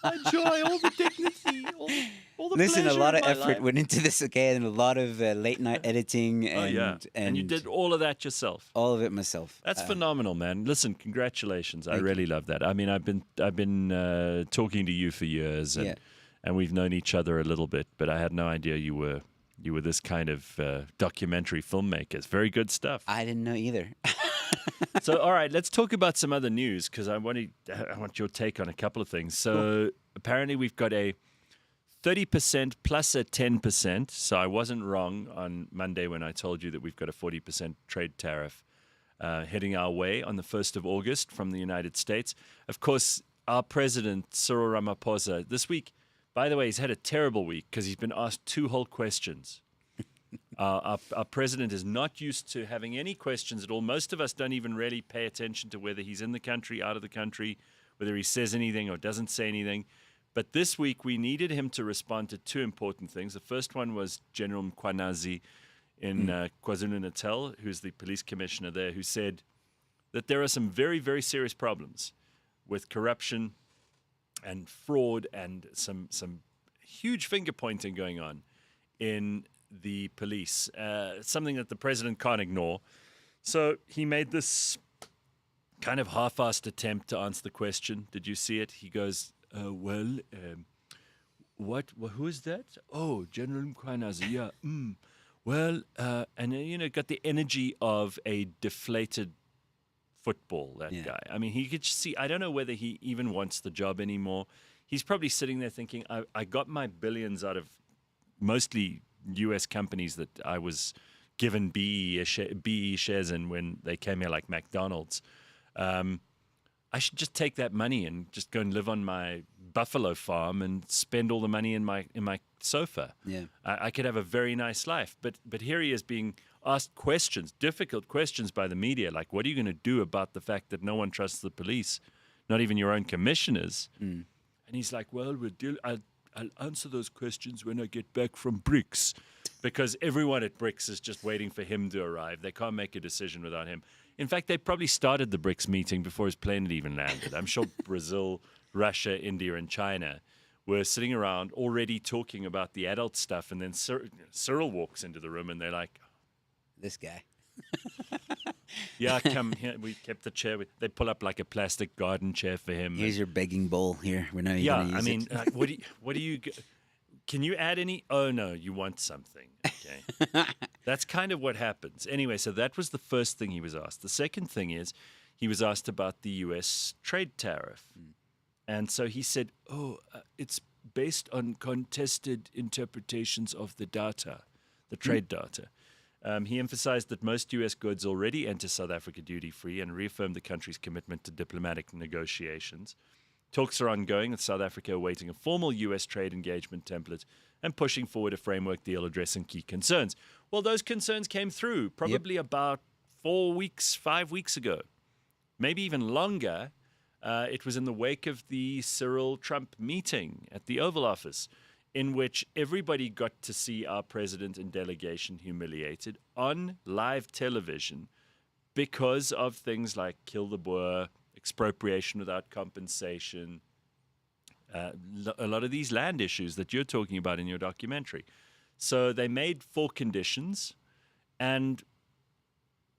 S1: my joy, all the dignity, all the
S2: Listen, a
S1: pleasure
S2: lot
S1: in
S2: of
S1: my
S2: effort
S1: life.
S2: went into this, okay, and a lot of late night editing, and
S1: Oh yeah, and you did all of that yourself.
S2: all of it myself.
S1: That's phenomenal, man. Listen, congratulations. I
S2: Thank
S1: really love that. I mean, I've been talking to you for years, and
S2: Yeah.
S1: and we've known each other a little bit, but I had no idea you were this kind of documentary filmmaker. It's very good stuff.
S2: I didn't know either.
S1: So, all right, let's talk about some other news because I want your take on a couple of things. So, apparently, we've got a 30% plus a 10%. So, I wasn't wrong on Monday when I told you that we've got a 40% trade tariff heading our way on the 1st of August from the United States. Of course, our president, Cyril Ramaphosa, this week, by the way, he's had a terrible week because he's been asked 2 whole questions. Our president is not used to having any questions at all. Most of us don't even really pay attention to whether he's in the country, out of the country, whether he says anything or doesn't say anything. But this week, we needed him to respond to 2 important things. The first one was General Mkwanazi in KwaZulu-Natal, who's the police commissioner there, who said that there are some very, very serious problems with corruption and fraud and some huge finger pointing going on in the police, something that the president can't ignore. So he made this kind of half-assed attempt to answer the question. Did you see it? He goes, who is that? Oh, General Mkhwanazi, yeah. Well, and got the energy of a deflated football, that guy. I mean, he could see, I don't know whether he even wants the job anymore. He's probably sitting there thinking, I got my billions out of mostly U.S. companies that I was given BE shares in when they came here, like McDonald's. I should just take that money and just go and live on my buffalo farm and spend all the money in my sofa.
S2: Yeah,
S1: I could have a very nice life. But here he is being asked questions, difficult questions by the media, like, what are you going to do about the fact that no one trusts the police, not even your own commissioners? And he's like, well, I'll answer those questions when I get back from BRICS, because everyone at BRICS is just waiting for him to arrive. They can't make a decision without him. In fact, they probably started the BRICS meeting before his plane had even landed. I'm sure Brazil, Russia, India, and China were sitting around already talking about the adult stuff, and then Cyril walks into the room, and they're like,
S2: this guy.
S1: yeah, come here. We kept the chair. They pull up like a plastic garden chair for him.
S2: Here's your begging bowl here. We're not even going to use it.
S1: Like, what do you, can you add any? Oh, no, you want something. Okay. That's kind of what happens. Anyway, so that was the first thing he was asked. The second thing is he was asked about the U.S. trade tariff. And so he said, it's based on contested interpretations of the data, the trade data. He emphasized that most U.S. goods already enter South Africa duty-free and reaffirmed the country's commitment to diplomatic negotiations. Talks are ongoing, with South Africa awaiting a formal U.S. trade engagement template and pushing forward a framework deal addressing key concerns. Well, those concerns came through probably about 5 weeks ago, maybe even longer. It was in the wake of the Cyril-Trump meeting at the Oval Office, in which everybody got to see our president and delegation humiliated on live television because of things like kill the Boer, expropriation without compensation, a lot of these land issues that you're talking about in your documentary. So they made 4 conditions, and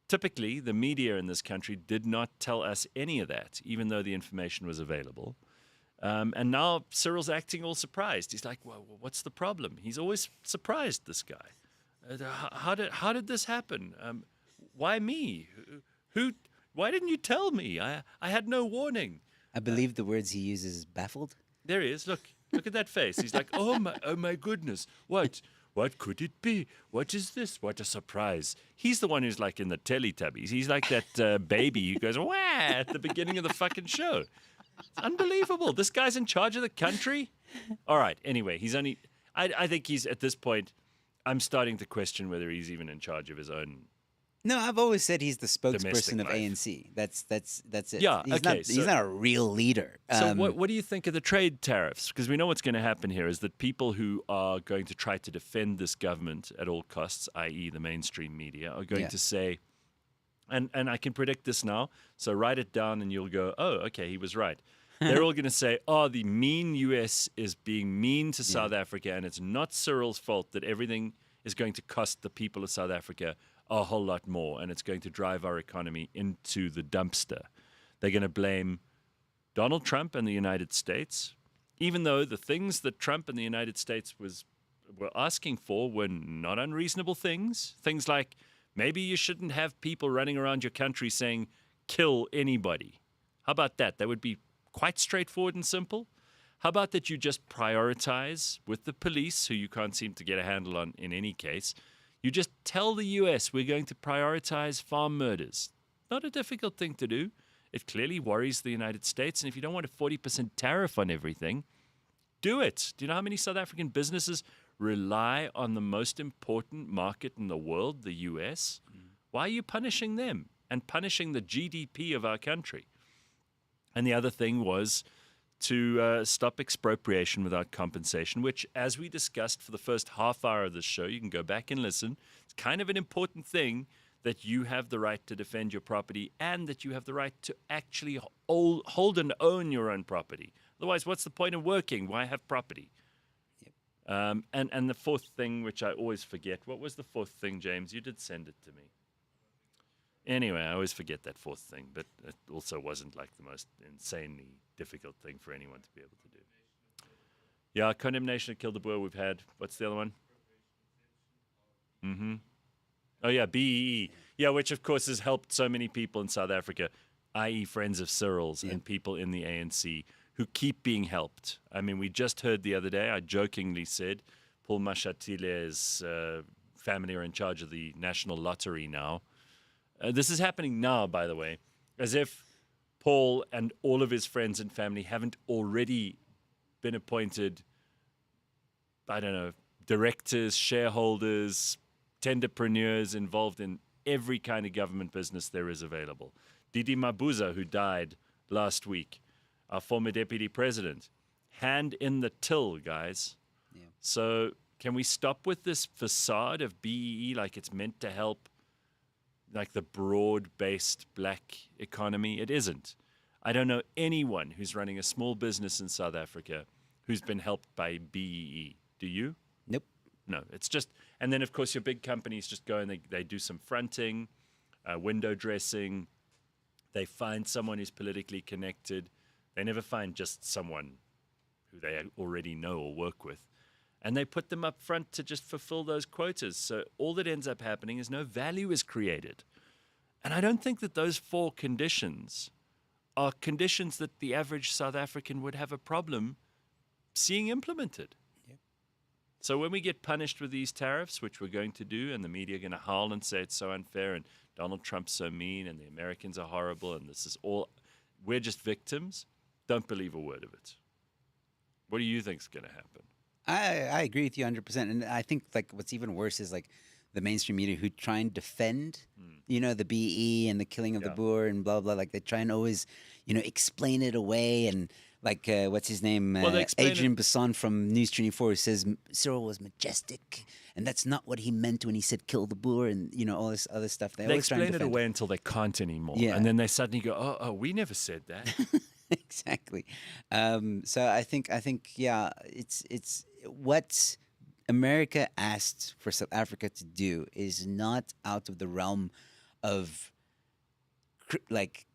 S1: typically the media in this country did not tell us any of that, even though the information was available. And now Cyril's acting all surprised. He's like, well, what's the problem? He's always surprised, this guy. How did this happen? Why me? Why didn't you tell me? I had no warning.
S2: I believe the words he uses is baffled.
S1: There he is. Look at that face. He's like, oh my goodness. What could it be? What is this? What a surprise. He's the one who's like in the Teletubbies. He's like that baby who goes, wah, at the beginning of the fucking show. It's unbelievable. This guy's in charge of the country? All right. Anyway, I think he's, at this point, I'm starting to question whether he's even in charge of his own.
S2: No, I've always said he's the spokesperson of
S1: life.
S2: ANC. That's it.
S1: Yeah,
S2: he's not a real leader.
S1: So what do you think of the trade tariffs? Because we know what's going to happen here is that people who are going to try to defend this government at all costs, i.e. the mainstream media, are going to say, and I can predict this now, so write it down and you'll go, oh, okay, he was right. They're all going to say, the mean U.S. is being mean to South Africa, and it's not Cyril's fault that everything is going to cost the people of South Africa a whole lot more, and it's going to drive our economy into the dumpster. They're going to blame Donald Trump and the United States, even though the things that Trump and the United States were asking for were not unreasonable things. Things like, maybe you shouldn't have people running around your country saying, kill anybody. How about that? That would be quite straightforward and simple. How about that you just prioritize with the police, who you can't seem to get a handle on in any case. You just tell the U.S. we're going to prioritize farm murders. Not a difficult thing to do. It clearly worries the United States. And if you don't want a 40% tariff on everything, do it. Do you know how many South African businesses rely on the most important market in the world, the U.S.? Why are you punishing them and punishing the GDP of our country? And the other thing was to stop expropriation without compensation, which, as we discussed for the first half hour of the show, you can go back and listen. It's kind of an important thing that you have the right to defend your property and that you have the right to actually hold and own your own property. Otherwise, what's the point of working? Why have property? Yep. And the fourth thing, which I always forget, what was the fourth thing, James? You did send it to me. Anyway, I always forget that fourth thing, but it also wasn't like the most insanely difficult thing for anyone to be able to do. Yeah, condemnation of kill the Boer we've had. What's the other one? Mm-hmm. Oh, yeah, BEE. Yeah, which, of course, has helped so many people in South Africa, i.e. friends of Cyril's and people in the ANC who keep being helped. I mean, we just heard the other day, I jokingly said, Paul Mashatile's family are in charge of the National Lottery now. This is happening now, by the way, as if Paul and all of his friends and family haven't already been appointed, I don't know, directors, shareholders, tenderpreneurs involved in every kind of government business there is available. Didi Mabuza, who died last week, our former deputy president, hand in the till, guys. Yeah. So can we stop with this facade of BEE like it's meant to help like the broad-based black economy? It isn't. I don't know anyone who's running a small business in South Africa who's been helped by BEE. Do you?
S2: Nope.
S1: No, it's just, and then of course your big companies just go and they do some fronting, window dressing. They find someone who's politically connected. They never find just someone who they already know or work with. And they put them up front to just fulfill those quotas. So all that ends up happening is no value is created. And I don't think that those four conditions are conditions that the average South African would have a problem seeing implemented. Yep. So when we get punished with these tariffs, which we're going to do, and the media are going to howl and say it's so unfair, and Donald Trump's so mean, and the Americans are horrible, and this is all, we're just victims, don't believe a word of it. What do you think is going to happen?
S2: I agree with you 100%. And I think like what's even worse is like the mainstream media who try and defend, the BE and the killing of the Boer and blah, blah. Like they try and always, explain it away. And like, what's his name? Adrian Basson from News 24 says Cyril was majestic. And that's not what he meant when he said kill the Boer and, all this other stuff. They always
S1: explain it away until they can't anymore. Yeah. And then they suddenly go, oh, we never said that.
S2: Exactly. So I think, yeah, it's what America asked for South Africa to do is not out of the realm of like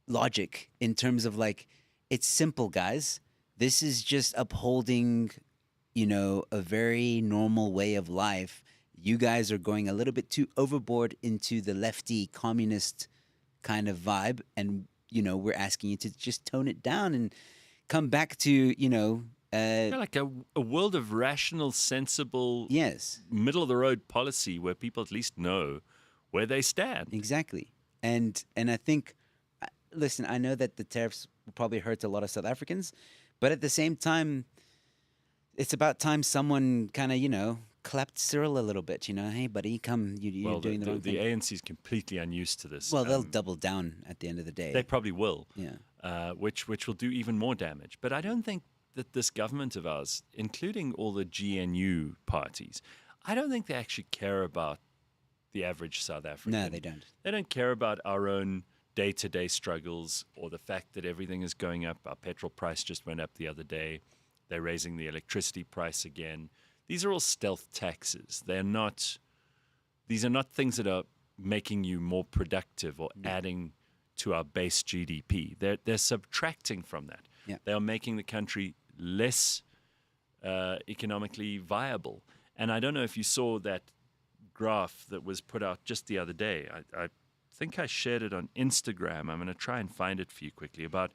S2: logic in terms of like, it's simple, guys. This is just upholding, a very normal way of life. You guys are going a little bit too overboard into the lefty communist kind of vibe. And, we're asking you to just tone it down and come back to,
S1: like a world of rational, sensible, middle of the road policy where people at least know where they stand.
S2: Exactly. And I think, listen, I know that the tariffs will probably hurt a lot of South Africans, but at the same time, it's about time someone kind of, clapped Cyril a little bit, hey, buddy, come, you're doing the wrong thing.
S1: The ANC is completely unused to this.
S2: Well, they'll double down at the end of the day.
S1: They probably will, which will do even more damage. But I don't think that this government of ours, including all the GNU parties, I don't think they actually care about the average South African.
S2: No, they don't.
S1: They don't care about our own day-to-day struggles or the fact that everything is going up. Our petrol price just went up the other day. They're raising the electricity price again. These are all stealth taxes. These are not things that are making you more productive or adding to our base GDP. They're subtracting from that. Yeah. They are making the country less economically viable. And I don't know if you saw that graph that was put out just the other day. I think I shared it on Instagram. I'm going to try and find it for you quickly, about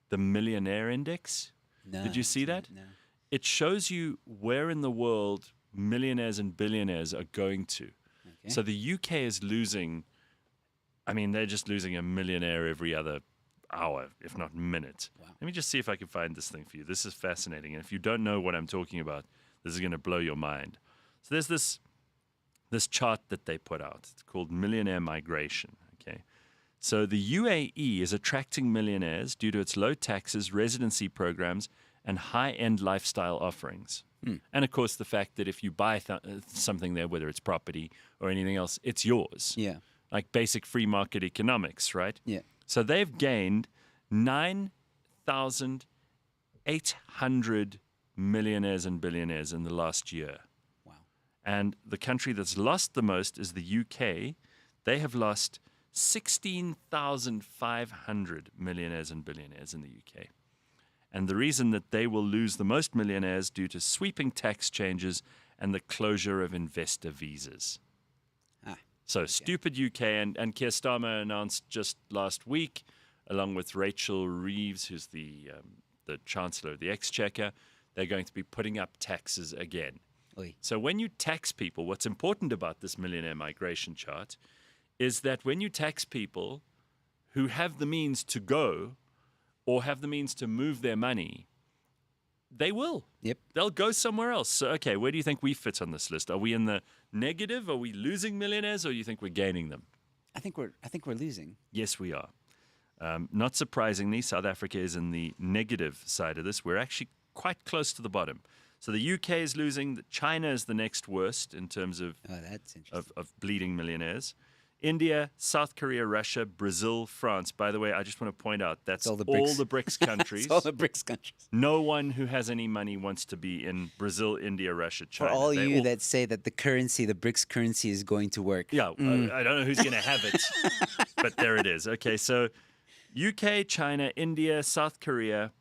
S1: the Millionaire index.
S2: No,
S1: did you see that?
S2: No.
S1: It shows you where in the world millionaires and billionaires are going to. Okay. So the UK is losing, they're just losing a millionaire every other hour, if not minute. Wow. Let me just see if I can find this thing for you. This is fascinating. And if you don't know what I'm talking about, this is going to blow your mind. So there's this chart that they put out. It's called Millionaire Migration. Okay. So the UAE is attracting millionaires due to its low taxes, residency programs, and high-end lifestyle offerings. And, of course, the fact that if you buy something there, whether it's property or anything else, it's yours.
S2: Yeah.
S1: Like basic free market economics, right?
S2: Yeah.
S1: So they've gained 9,800 millionaires and billionaires in the last year.
S2: Wow.
S1: And the country that's lost the most is the UK. They have lost 16,500 millionaires and billionaires in the UK. And the reason that they will lose the most millionaires due to sweeping tax changes and the closure of investor visas. So stupid UK, and Keir Starmer announced just last week, along with Rachel Reeves, who's the Chancellor of the Exchequer, they're going to be putting up taxes again.
S2: Oy.
S1: So when you tax people, what's important about this millionaire migration chart is that when you tax people who have the means to go or have the means to move their money, they will.
S2: Yep.
S1: They'll go somewhere else. So, okay, where do you think we fit on this list? Are we in the negative? Are we losing millionaires, or do you think we're gaining them?
S2: I think we're losing.
S1: Yes, we are. Not surprisingly, South Africa is in the negative side of this. We're actually quite close to the bottom. So the UK is losing. China is the next worst in terms of,
S2: That's interesting.
S1: of bleeding millionaires. India, South Korea, Russia, Brazil, France. By the way, I just want to point out that's all the BRICS countries.
S2: It's all the BRICS countries.
S1: No one who has any money wants to be in Brazil, India, Russia, China.
S2: For all you that say that the BRICS currency is going to work.
S1: Yeah, I don't know who's going to have it, but there it is. Okay, so UK, China, India, South Korea,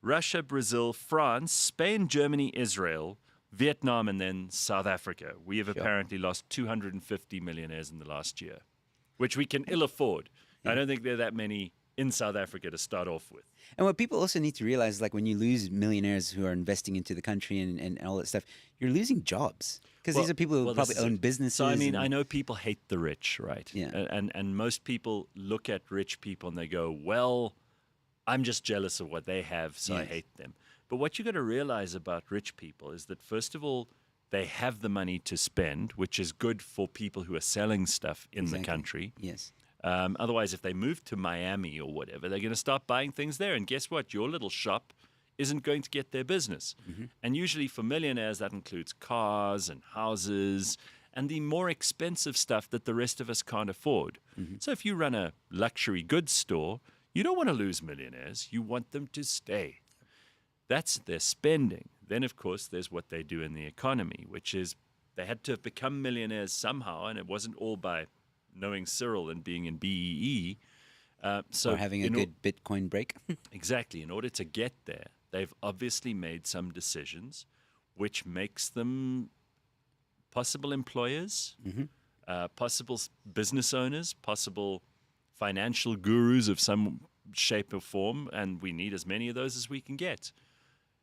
S1: Russia, Brazil, France, Spain, Germany, Israel, Vietnam, and then South Africa. We have apparently lost 250 millionaires in the last year, which we can ill afford. I don't think there are that many in South Africa to start off with.
S2: And what people also need to realize is, like, when you lose millionaires who are investing into the country and all that stuff, you're losing jobs. Because these are people who probably own businesses.
S1: So, I mean, I know people hate the rich, right?
S2: Yeah.
S1: And most people look at rich people and they go, well, I'm just jealous of what they have, so I hate them. But what you got to realize about rich people is that, first of all, they have the money to spend, which is good for people who are selling stuff in the country.
S2: Yes.
S1: Otherwise, if they move to Miami or whatever, they're going to start buying things there. And guess what? Your little shop isn't going to get their business. And usually for millionaires, that includes cars and houses and the more expensive stuff that the rest of us can't afford. So if you run a luxury goods store, you don't want to lose millionaires. You want them to stay. That's their spending. Then, of course, there's what they do in the economy, which is they had to have become millionaires somehow, and it wasn't all by knowing Cyril and being in BEE.
S2: Or having a good Bitcoin break.
S1: Exactly. In order to get there, they've obviously made some decisions which makes them possible employers, possible business owners, possible financial gurus of some shape or form, and we need as many of those as we can get.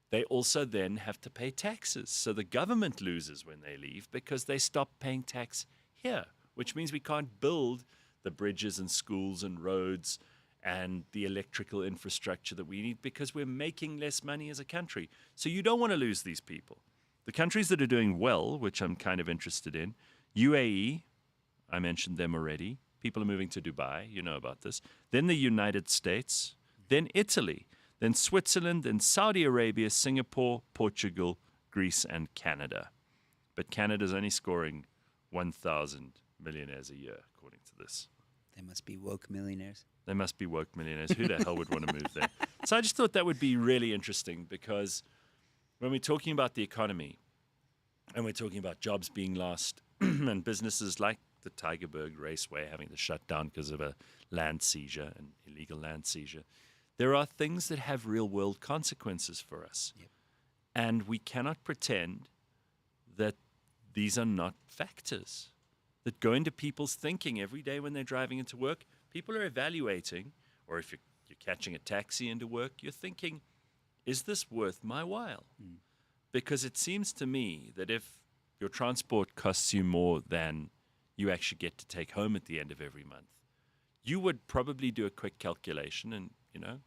S1: They also then have to pay taxes. So the government loses when they leave because they stop paying tax here, which means we can't build the bridges and schools and roads and the electrical infrastructure that we need because we're making less money as a country. So you don't want to lose these people. The countries that are doing well, which I'm kind of interested in, UAE, I mentioned them already. People are moving to Dubai, you know about this. Then the United States, then Italy, then Switzerland, then Saudi Arabia, Singapore, Portugal, Greece, and Canada. But Canada's only scoring 1,000 millionaires a year, according to this.
S2: They must be woke millionaires.
S1: They must be woke millionaires. Who the hell would want to move there? So I just thought that would be really interesting because when we're talking about the economy and we're talking about jobs being lost and businesses like the Tigerberg Raceway having to shut down because of a land seizure, an illegal land seizure, there are things that have real-world consequences for us.
S2: Yep.
S1: And we cannot pretend that these are not factors that go into people's thinking every day when they're driving into work. People are evaluating, or if you're catching a taxi into work, you're thinking, is this worth my while? Because it seems to me that if your transport costs you more than you actually get to take home at the end of every month, you would probably do a quick calculation, and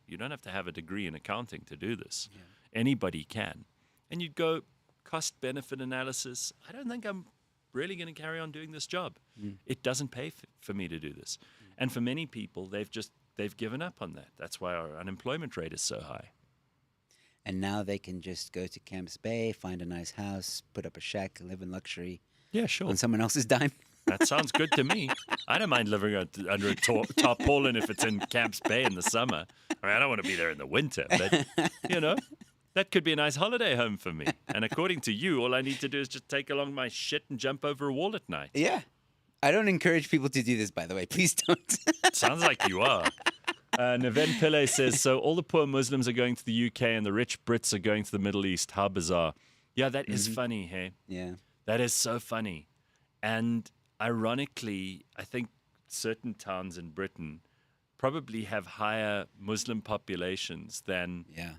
S1: you don't have to have a degree in accounting to do this. Anybody can. And you'd go, cost-benefit analysis, I don't think I'm really going to carry on doing this job. It doesn't pay for me to do this. And for many people, they've given up on that. That's why our unemployment rate is so high.
S2: And now they can just go to Camps Bay, find a nice house, put up a shack, live in luxury
S1: Yeah, sure.
S2: on someone else's dime.
S1: That sounds good to me. I don't mind living under a tarpaulin if it's in Camps Bay in the summer. I mean, I don't want to be there in the winter, but, that could be a nice holiday home for me. And according to you, all I need to do is just take along my shit and jump over a wall at night.
S2: Yeah. I don't encourage people to do this, by the way. Please don't.
S1: Sounds like you are. Neven Pillay says, so all the poor Muslims are going to the UK and the rich Brits are going to the Middle East. How bizarre. Yeah, that is funny, hey?
S2: Yeah.
S1: That is so funny. And ironically, I think certain towns in Britain probably have higher Muslim populations than...
S2: Yeah.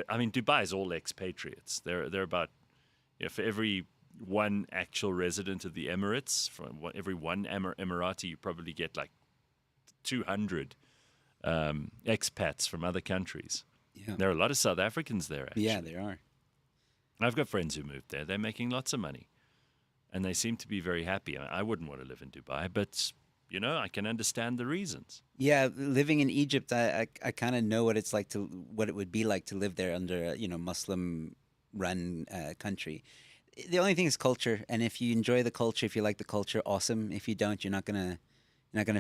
S1: I mean, Dubai is all expatriates. They're about, for every one actual resident of the Emirates, every one Emirati, you probably get like 200 expats from other countries.
S2: Yeah.
S1: There are a lot of South Africans there, actually.
S2: Yeah, there are.
S1: I've got friends who moved there. They're making lots of money. And they seem to be very happy. I wouldn't want to live in Dubai, but, I can understand the reasons.
S2: Yeah, living in Egypt, I kind of know what what it would be like to live there under a, Muslim-run country. The only thing is culture, and if you enjoy the culture, if you like the culture, awesome. If you don't, you're not gonna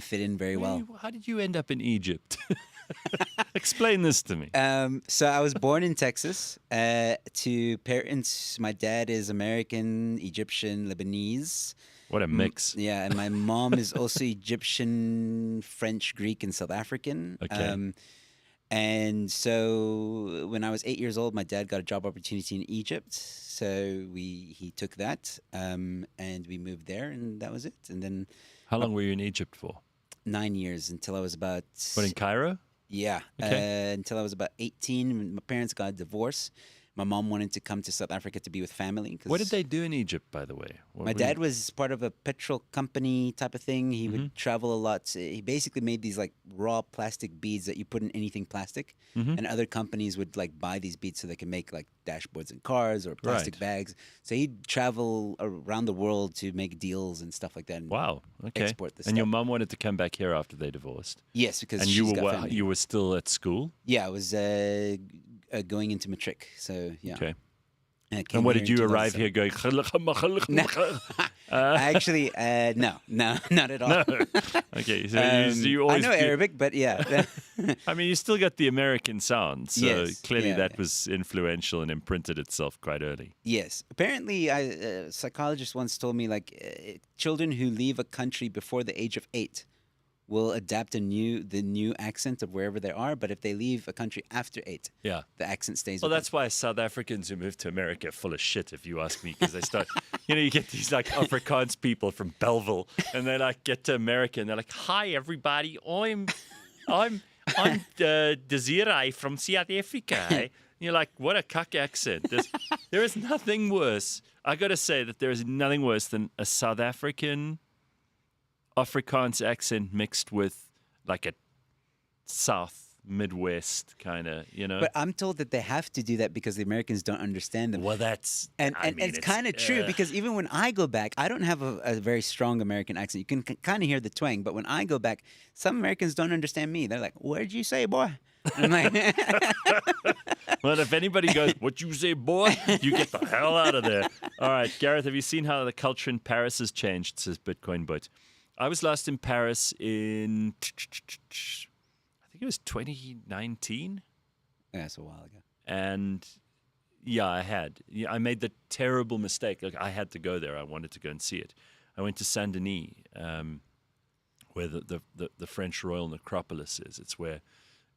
S2: fit in very well.
S1: How did you end up in Egypt? Explain this to me.
S2: So I was born in Texas to parents. My dad is American, Egyptian, Lebanese.
S1: What a mix.
S2: Yeah, and my mom is also Egyptian, French, Greek, and South African.
S1: Okay.
S2: And so when I was 8 years old, my dad got a job opportunity in Egypt. So he took that, and we moved there, and that was it. And then
S1: How long were you in Egypt for?
S2: 9 years until I was about...
S1: What, in Cairo?
S2: Yeah,
S1: Okay.
S2: until I was about 18. When my parents got a divorce. My mom wanted to come to South Africa to be with family.
S1: What did they do in Egypt, by the way?
S2: My dad was part of a petrol company type of thing. He would travel a lot. He basically made these like raw plastic beads that you put in anything plastic. And other companies would like buy these beads so they can make like dashboards in cars or plastic bags. So he'd travel around the world to make deals and stuff like that. And
S1: Wow. Okay.
S2: export the
S1: And your
S2: stuff.
S1: mom wanted to come back here after they divorced.
S2: Yes, because
S1: And
S2: she's got family.
S1: you were still at school?
S2: Yeah, I was going into matric. So yeah.
S1: Okay.
S2: And I came
S1: And what
S2: here
S1: did
S2: in
S1: you arrive
S2: 2007.
S1: here going?
S2: Actually, no, not at all.
S1: No. Okay. So you always
S2: I know Arabic, but yeah.
S1: I mean, you still got the American sound, so
S2: Yes,
S1: clearly
S2: yeah.
S1: that was influential and imprinted itself quite early.
S2: Yes. Apparently, a psychologist once told me children who leave a country before the age of 8 will adapt the new accent of wherever they are, but if they leave a country after 8,
S1: Yeah.
S2: the accent stays.
S1: Well,
S2: with
S1: that's why South Africans who move to America are full of shit, if you ask me, because they start, you get these like Afrikaans people from Belleville, and they like get to America and they're like, "Hi, everybody, I'm Desiree from South Africa." And you're like, what a cuck accent. There is nothing worse. I got to say that there is nothing worse than a South African Afrikaans accent mixed with like a South Midwest kind of,
S2: But I'm told that they have to do that because the Americans don't understand them.
S1: Well, that's
S2: And it's kind of true because even when I go back, I don't have a very strong American accent. You can kind of hear the twang, but when I go back, some Americans don't understand me. They're like, "What did you say, boy?" And I'm like,
S1: Well, if anybody goes, "What you say, boy?" you get the hell out of there. All right, Gareth, have you seen how the culture in Paris has changed, says Bitcoin Boat. I was last in Paris in, I think it was 2019.
S2: Yeah, that's a while ago.
S1: And yeah, I had. Yeah, I made the terrible mistake. Like, I had to go there. I wanted to go and see it. I went to Saint Denis, where the French royal necropolis is. It's where,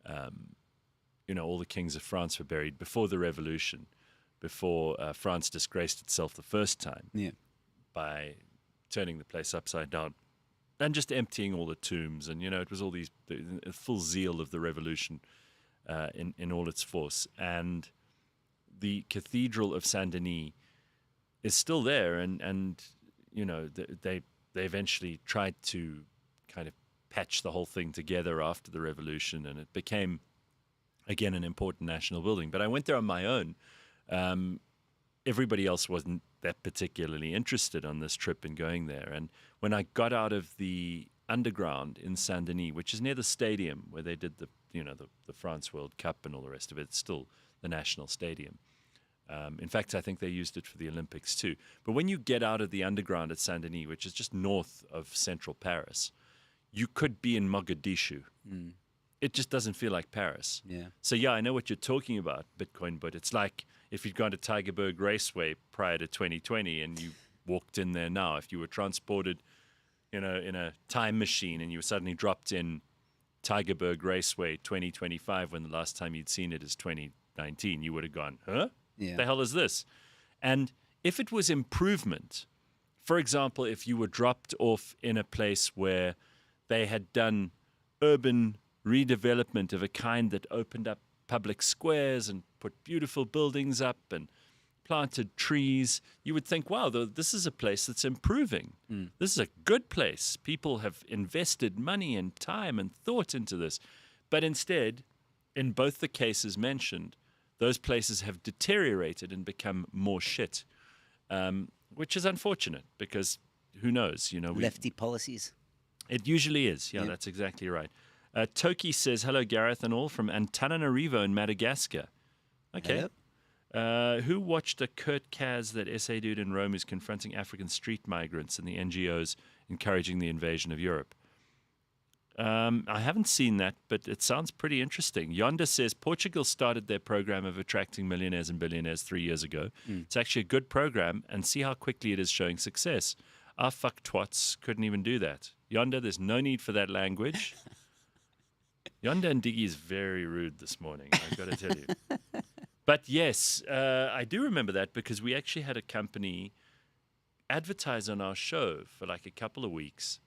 S1: all the kings of France were buried before the revolution, before France disgraced itself the first time by turning the place upside down and just emptying all the tombs. And, it was all the full zeal of the revolution in all its force. And the Cathedral of Saint Denis is still there. And they eventually tried to kind of patch the whole thing together after the revolution. And it became, again, an important national building. But I went there on my own. Everybody else wasn't that particularly interested on this trip in going there. And when I got out of the underground in Saint Denis, which is near the stadium where they did the France World Cup and all the rest of it. It's still the national stadium. In fact, I think they used it for the Olympics too. But when you get out of the underground at Saint Denis, which is just north of central Paris, you could be in Mogadishu. It just doesn't feel like Paris.
S2: Yeah.
S1: So yeah, I know what you're talking about, Bitcoin, but it's like if you'd gone to Tigerberg Raceway prior to 2020 and you walked in there now, if you were transported, in a time machine and you were suddenly dropped in Tigerberg Raceway 2025 when the last time you'd seen it is 2019, you would have gone, huh?
S2: Yeah.
S1: The hell is this? And if it was improvement, for example, if you were dropped off in a place where they had done urban redevelopment of a kind that opened up public squares and put beautiful buildings up and planted trees, you would think, wow, this is a place that's improving. This is a good place. People have invested money and time and thought into this. But instead, in both the cases mentioned, those places have deteriorated and become more shit, which is unfortunate because who knows?
S2: Lefty policies.
S1: It usually is. Yeah, that's exactly right. Toki says, hello, Gareth and all from Antananarivo in Madagascar. Okay.
S2: Hello.
S1: Who watched a Kurt Kaz, that essay dude in Rome who's confronting African street migrants and the NGOs encouraging the invasion of Europe? I haven't seen that, but it sounds pretty interesting. Yonder says Portugal started their program of attracting millionaires and billionaires 3 years ago. It's actually a good program, and see how quickly it is showing success. Our fuck twats couldn't even do that. Yonder, there's no need for that language. Yonder and Diggy is very rude this morning, I've got to tell you. But yes, I do remember that because we actually had a company advertise on our show for like a couple of weeks.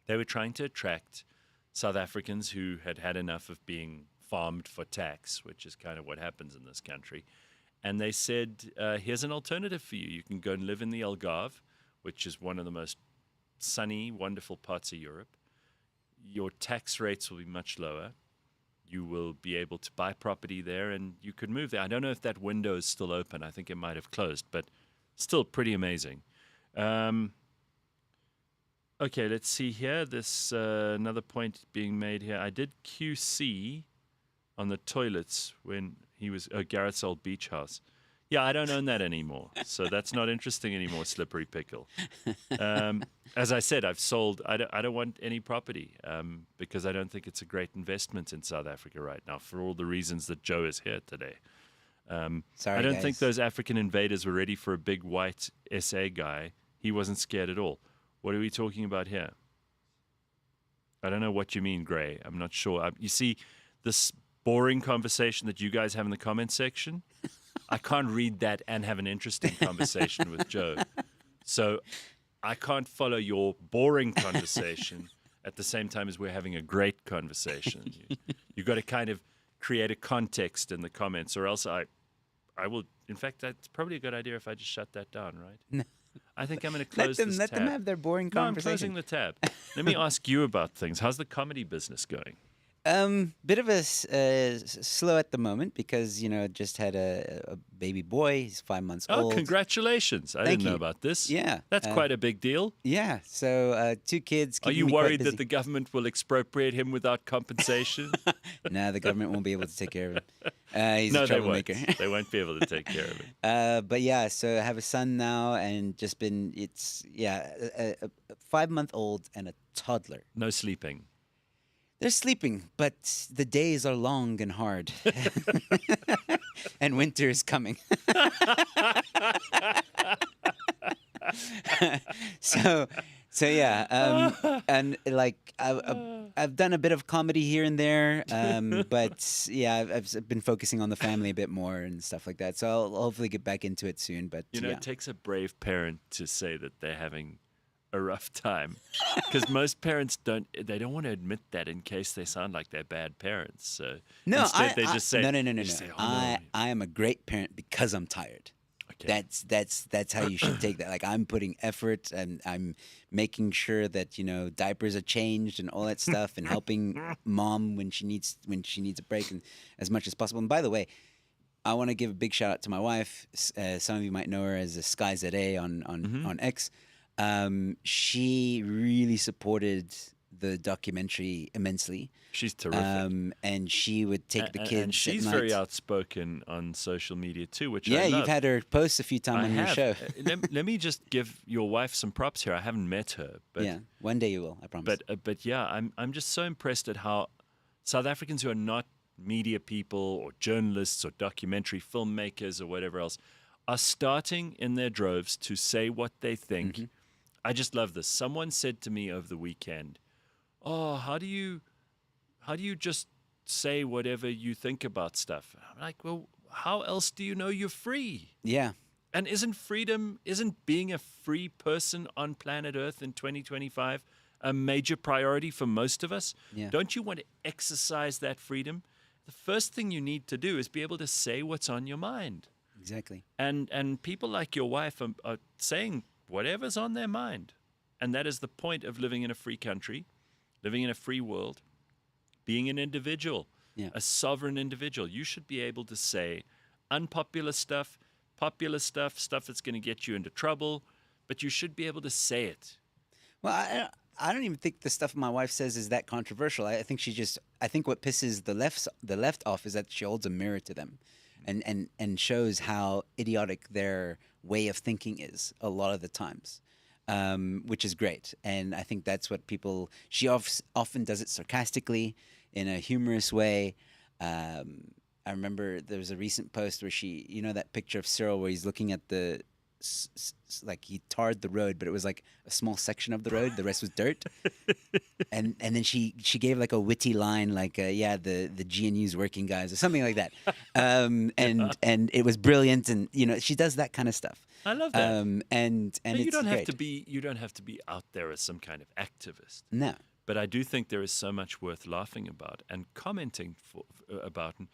S1: They were trying to attract South Africans who had had enough of being farmed for tax, which is kind of what happens in this country. And they said, here's an alternative for you. You can go and live in the Algarve, which is one of the most sunny, wonderful parts of Europe. Your tax rates will be much lower. You will be able to buy property there and you could move there. I don't know if that window is still open. I think it might have closed, but still pretty amazing. Okay, let's see here. This another point being made here. I did QC on the toilets when he was Gareth's old beach house. Yeah, I don't own that anymore, so that's not interesting anymore. Slippery pickle. As I said, I've sold. I don't want any property because I don't think it's a great investment in South Africa right now for all the reasons that Joe is here today.
S2: Sorry,
S1: I don't
S2: guys.
S1: think those African invaders were ready for a big white SA guy. He wasn't scared at all. What are we talking about here? I don't know what you mean, Gray. I'm not sure. You see, this boring conversation that you guys have in the comment section, I can't read that and have an interesting conversation with Joe. So I can't follow your boring conversation at the same time as we're having a great conversation. You've got to kind of create a context in the comments, or else I will. In fact, that's probably a good idea if I just shut that down, right?
S2: No.
S1: I think I'm going to close this tab.
S2: Let them have their boring
S1: No, I'm
S2: conversation.
S1: closing the tab. Let me ask you about things. How's the comedy business going?
S2: Bit of a slow at the moment because just had a baby boy. He's 5 months
S1: Oh,
S2: old.
S1: congratulations! I
S2: Thank
S1: didn't know
S2: you.
S1: about this.
S2: Yeah,
S1: That's quite a big deal.
S2: Yeah, so 2 kids.
S1: Are
S2: keeping
S1: you
S2: me quite
S1: worried that
S2: busy.
S1: the government will expropriate him without compensation?
S2: No, the government won't be able to take care of him. He's
S1: No,
S2: a
S1: they won't.
S2: troublemaker.
S1: They won't be able to take care of it.
S2: But yeah, so I have a son now, and just been a 5-month-old and a toddler.
S1: No sleeping.
S2: They're sleeping, but the days are long and hard, and winter is coming. So yeah, and like I've done a bit of comedy here and there, but yeah, I've been focusing on the family a bit more and stuff like that. So I'll hopefully get back into it soon. But
S1: You know,
S2: yeah.
S1: it takes a brave parent to say that they're having a rough time, because most parents don't want to admit that in case they sound like they're bad parents. So
S2: No,
S1: instead they just say,
S2: no.
S1: they just say, "Oh, no."
S2: I am a great parent because I'm tired.
S1: Okay.
S2: That's how you should take that. Like, I'm putting effort and I'm making sure that diapers are changed and all that stuff, and helping mom when she needs a break and as much as possible. And by the way, I want to give a big shout out to my wife. Some of you might know her as Sky ZA on X. She really supported the documentary immensely.
S1: She's terrific.
S2: And she would take the kids.
S1: And she's
S2: at night.
S1: very outspoken on social media too, which
S2: Yeah,
S1: I love.
S2: you've had her post a few times on your show.
S1: Let me just give your wife some props here. I haven't met her, but
S2: yeah, one day you will, I promise.
S1: But yeah, I'm just so impressed at how South Africans who are not media people or journalists or documentary filmmakers or whatever else are starting in their droves to say what they think.
S2: Mm-hmm.
S1: I just love this. Someone said to me over the weekend, "Oh, how do you just say whatever you think about stuff?" I'm like, "Well, how else do you know you're free?"
S2: Yeah.
S1: And isn't being a free person on planet Earth in 2025 a major priority for most of us?
S2: Yeah.
S1: Don't you want to exercise that freedom? The first thing you need to do is be able to say what's on your mind.
S2: Exactly.
S1: And people like your wife are saying whatever's on their mind. And that is the point of living in a free country, living in a free world, being an individual, a sovereign individual. You should be able to say unpopular stuff, popular stuff, stuff that's going to get you into trouble, but you should be able to say it.
S2: Well, I don't even think the stuff my wife says is that controversial. I think I think what pisses the left off is that she holds a mirror to them, and shows how idiotic their way of thinking is a lot of the times, which is great. And I think that's what people. She often does it sarcastically, in a humorous way. I remember there was a recent post where she, that picture of Cyril where he's looking at the. Like he tarred the road, but it was like a small section of the road. The rest was dirt. and then she gave like a witty line, like the GNU's working guys or something like that. And it was brilliant. And she does that kind of stuff.
S1: I love that.
S2: And
S1: you don't have
S2: great.
S1: you don't have to be out there as some kind of activist.
S2: No.
S1: But I do think there is so much worth laughing about and commenting about. And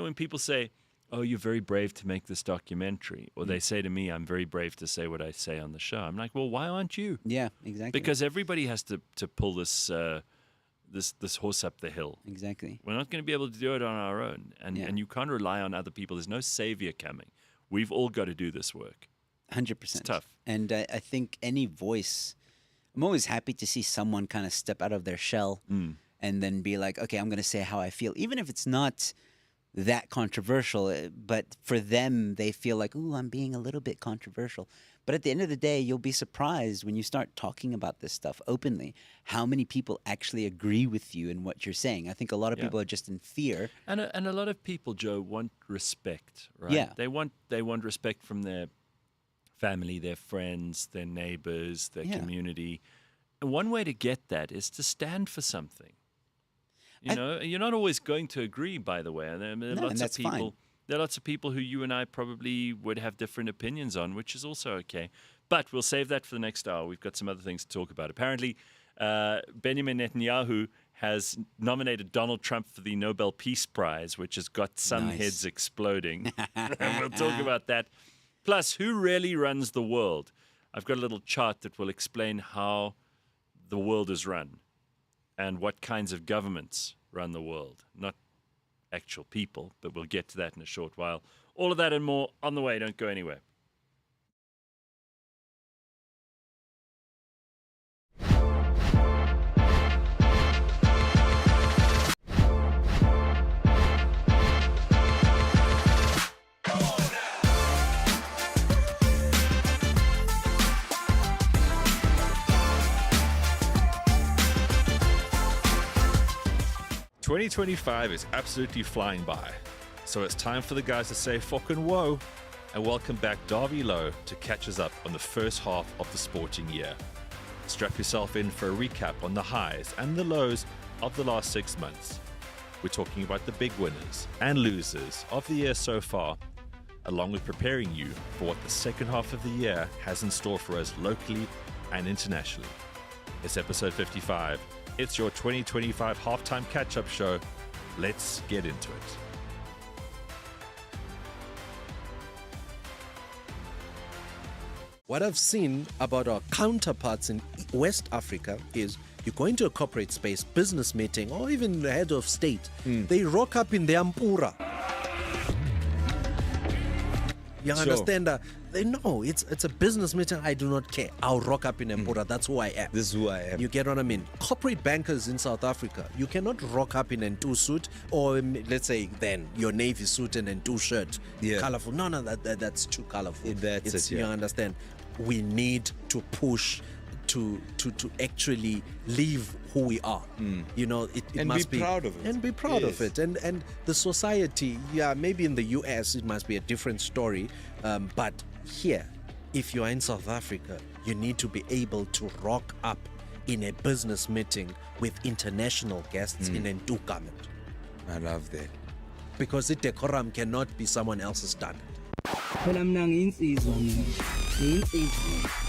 S1: when people say, "Oh, you're very brave to make this documentary," or they say to me, "I'm very brave to say what I say on the show," I'm like, "Well, why aren't you?"
S2: Yeah, exactly.
S1: Because everybody has to pull this this horse up the hill.
S2: Exactly.
S1: We're not going to be able to do it on our own, and you can't rely on other people. There's no savior coming. We've all got to do this work.
S2: 100%.
S1: It's tough.
S2: And I think any voice, I'm always happy to see someone kind of step out of their shell and then be like, okay, I'm going to say how I feel, even if it's not that controversial, but for them, they feel like, ooh, I'm being a little bit controversial. But at the end of the day, you'll be surprised when you start talking about this stuff openly, how many people actually agree with you in what you're saying. I think a lot of people are just in fear.
S1: And a lot of people, Joe, want respect, right?
S2: Yeah.
S1: They want respect from their family, their friends, their neighbors, their community. And one way to get that is to stand for something. You're not always going to agree, by the way. And there are lots of people.
S2: Fine.
S1: There are lots of people who you and I probably would have different opinions on, which is also okay. But we'll save that for the next hour. We've got some other things to talk about. Apparently, Benjamin Netanyahu has nominated Donald Trump for the Nobel Peace Prize, which has got some heads exploding. And we'll talk about that. Plus, who really runs the world? I've got a little chart that will explain how the world is run and what kinds of governments run the world. Not actual people, but we'll get to that in a short while. All of that and more on the way. Don't go anywhere. "2025 is absolutely flying by, so it's time for the guys to say fucking whoa and welcome back Darby Lowe to catch us up on the first half of the sporting year. Strap yourself in for a recap on the highs and the lows of the last 6 months. We're talking about the big winners and losers of the year so far, along with preparing you for what the second half of the year has in store for us locally and internationally. It's episode 55. It's your 2025 halftime catch-up show. Let's get into it.
S3: What I've seen about our counterparts in West Africa is you go into a corporate space, business meeting, or even the head of state, they rock up in their mpura. You understand? They know it's a business meeting. I do not care. I'll rock up in a Buddha. That's who I am.
S2: This is who I am.
S3: You get what I mean? Corporate bankers in South Africa, you cannot rock up in a two suit or let's say then your navy suit and a two shirt.
S2: Yeah.
S3: Colorful. No, that's too colorful.
S2: That's it,
S3: You
S2: yeah.
S3: understand? We need to push to actually live who we are. You know, it
S2: And
S3: must
S2: be proud of it.
S3: And be proud of
S2: Yes.
S3: it. And the society, yeah, maybe in the US it must be a different story. But here, if you are in South Africa, you need to be able to rock up in a business meeting with international guests in a do garment.
S2: I love that.
S3: Because the decorum cannot be someone else's standard.
S4: phela mina ngiyinsizwa mina ngiyinsizwa.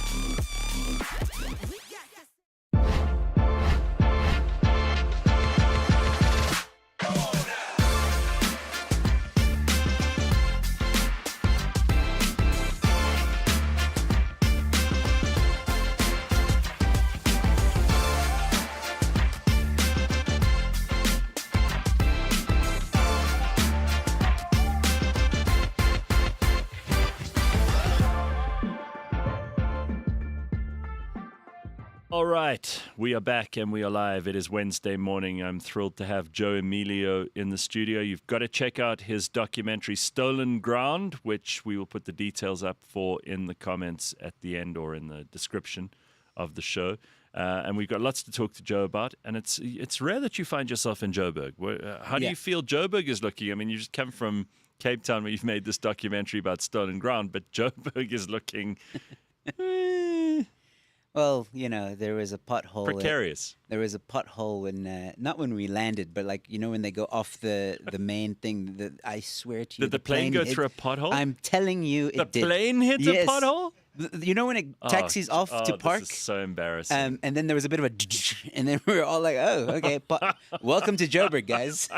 S1: All right, we are back and we are live. It is Wednesday morning. I'm thrilled to have Joe Emilio in the studio. You've got to check out his documentary, Stolen Ground, which we will put the details up for in the comments at the end or in the description of the show. And we've got lots to talk to Joe about. And it's rare that you find yourself in Joburg. How do
S2: Yeah.
S1: you feel Joburg is looking? I mean, you just come from Cape Town where you've made this documentary about Stolen Ground, but Joburg is looking
S2: Well, you know, there was a pothole.
S1: precarious.
S2: There was a pothole when, not when we landed, but like, you know, when they go off the main thing. I swear to you.
S1: Did the plane go
S2: hit-
S1: through a pothole?
S2: I'm telling you,
S1: The
S2: it did.
S1: plane hit
S2: Yes.
S1: a pothole?
S2: You know when it taxis off to park?
S1: This is so embarrassing.
S2: And then there was a bit of a, and then we were all like, "Oh, okay, welcome to Joburg, guys."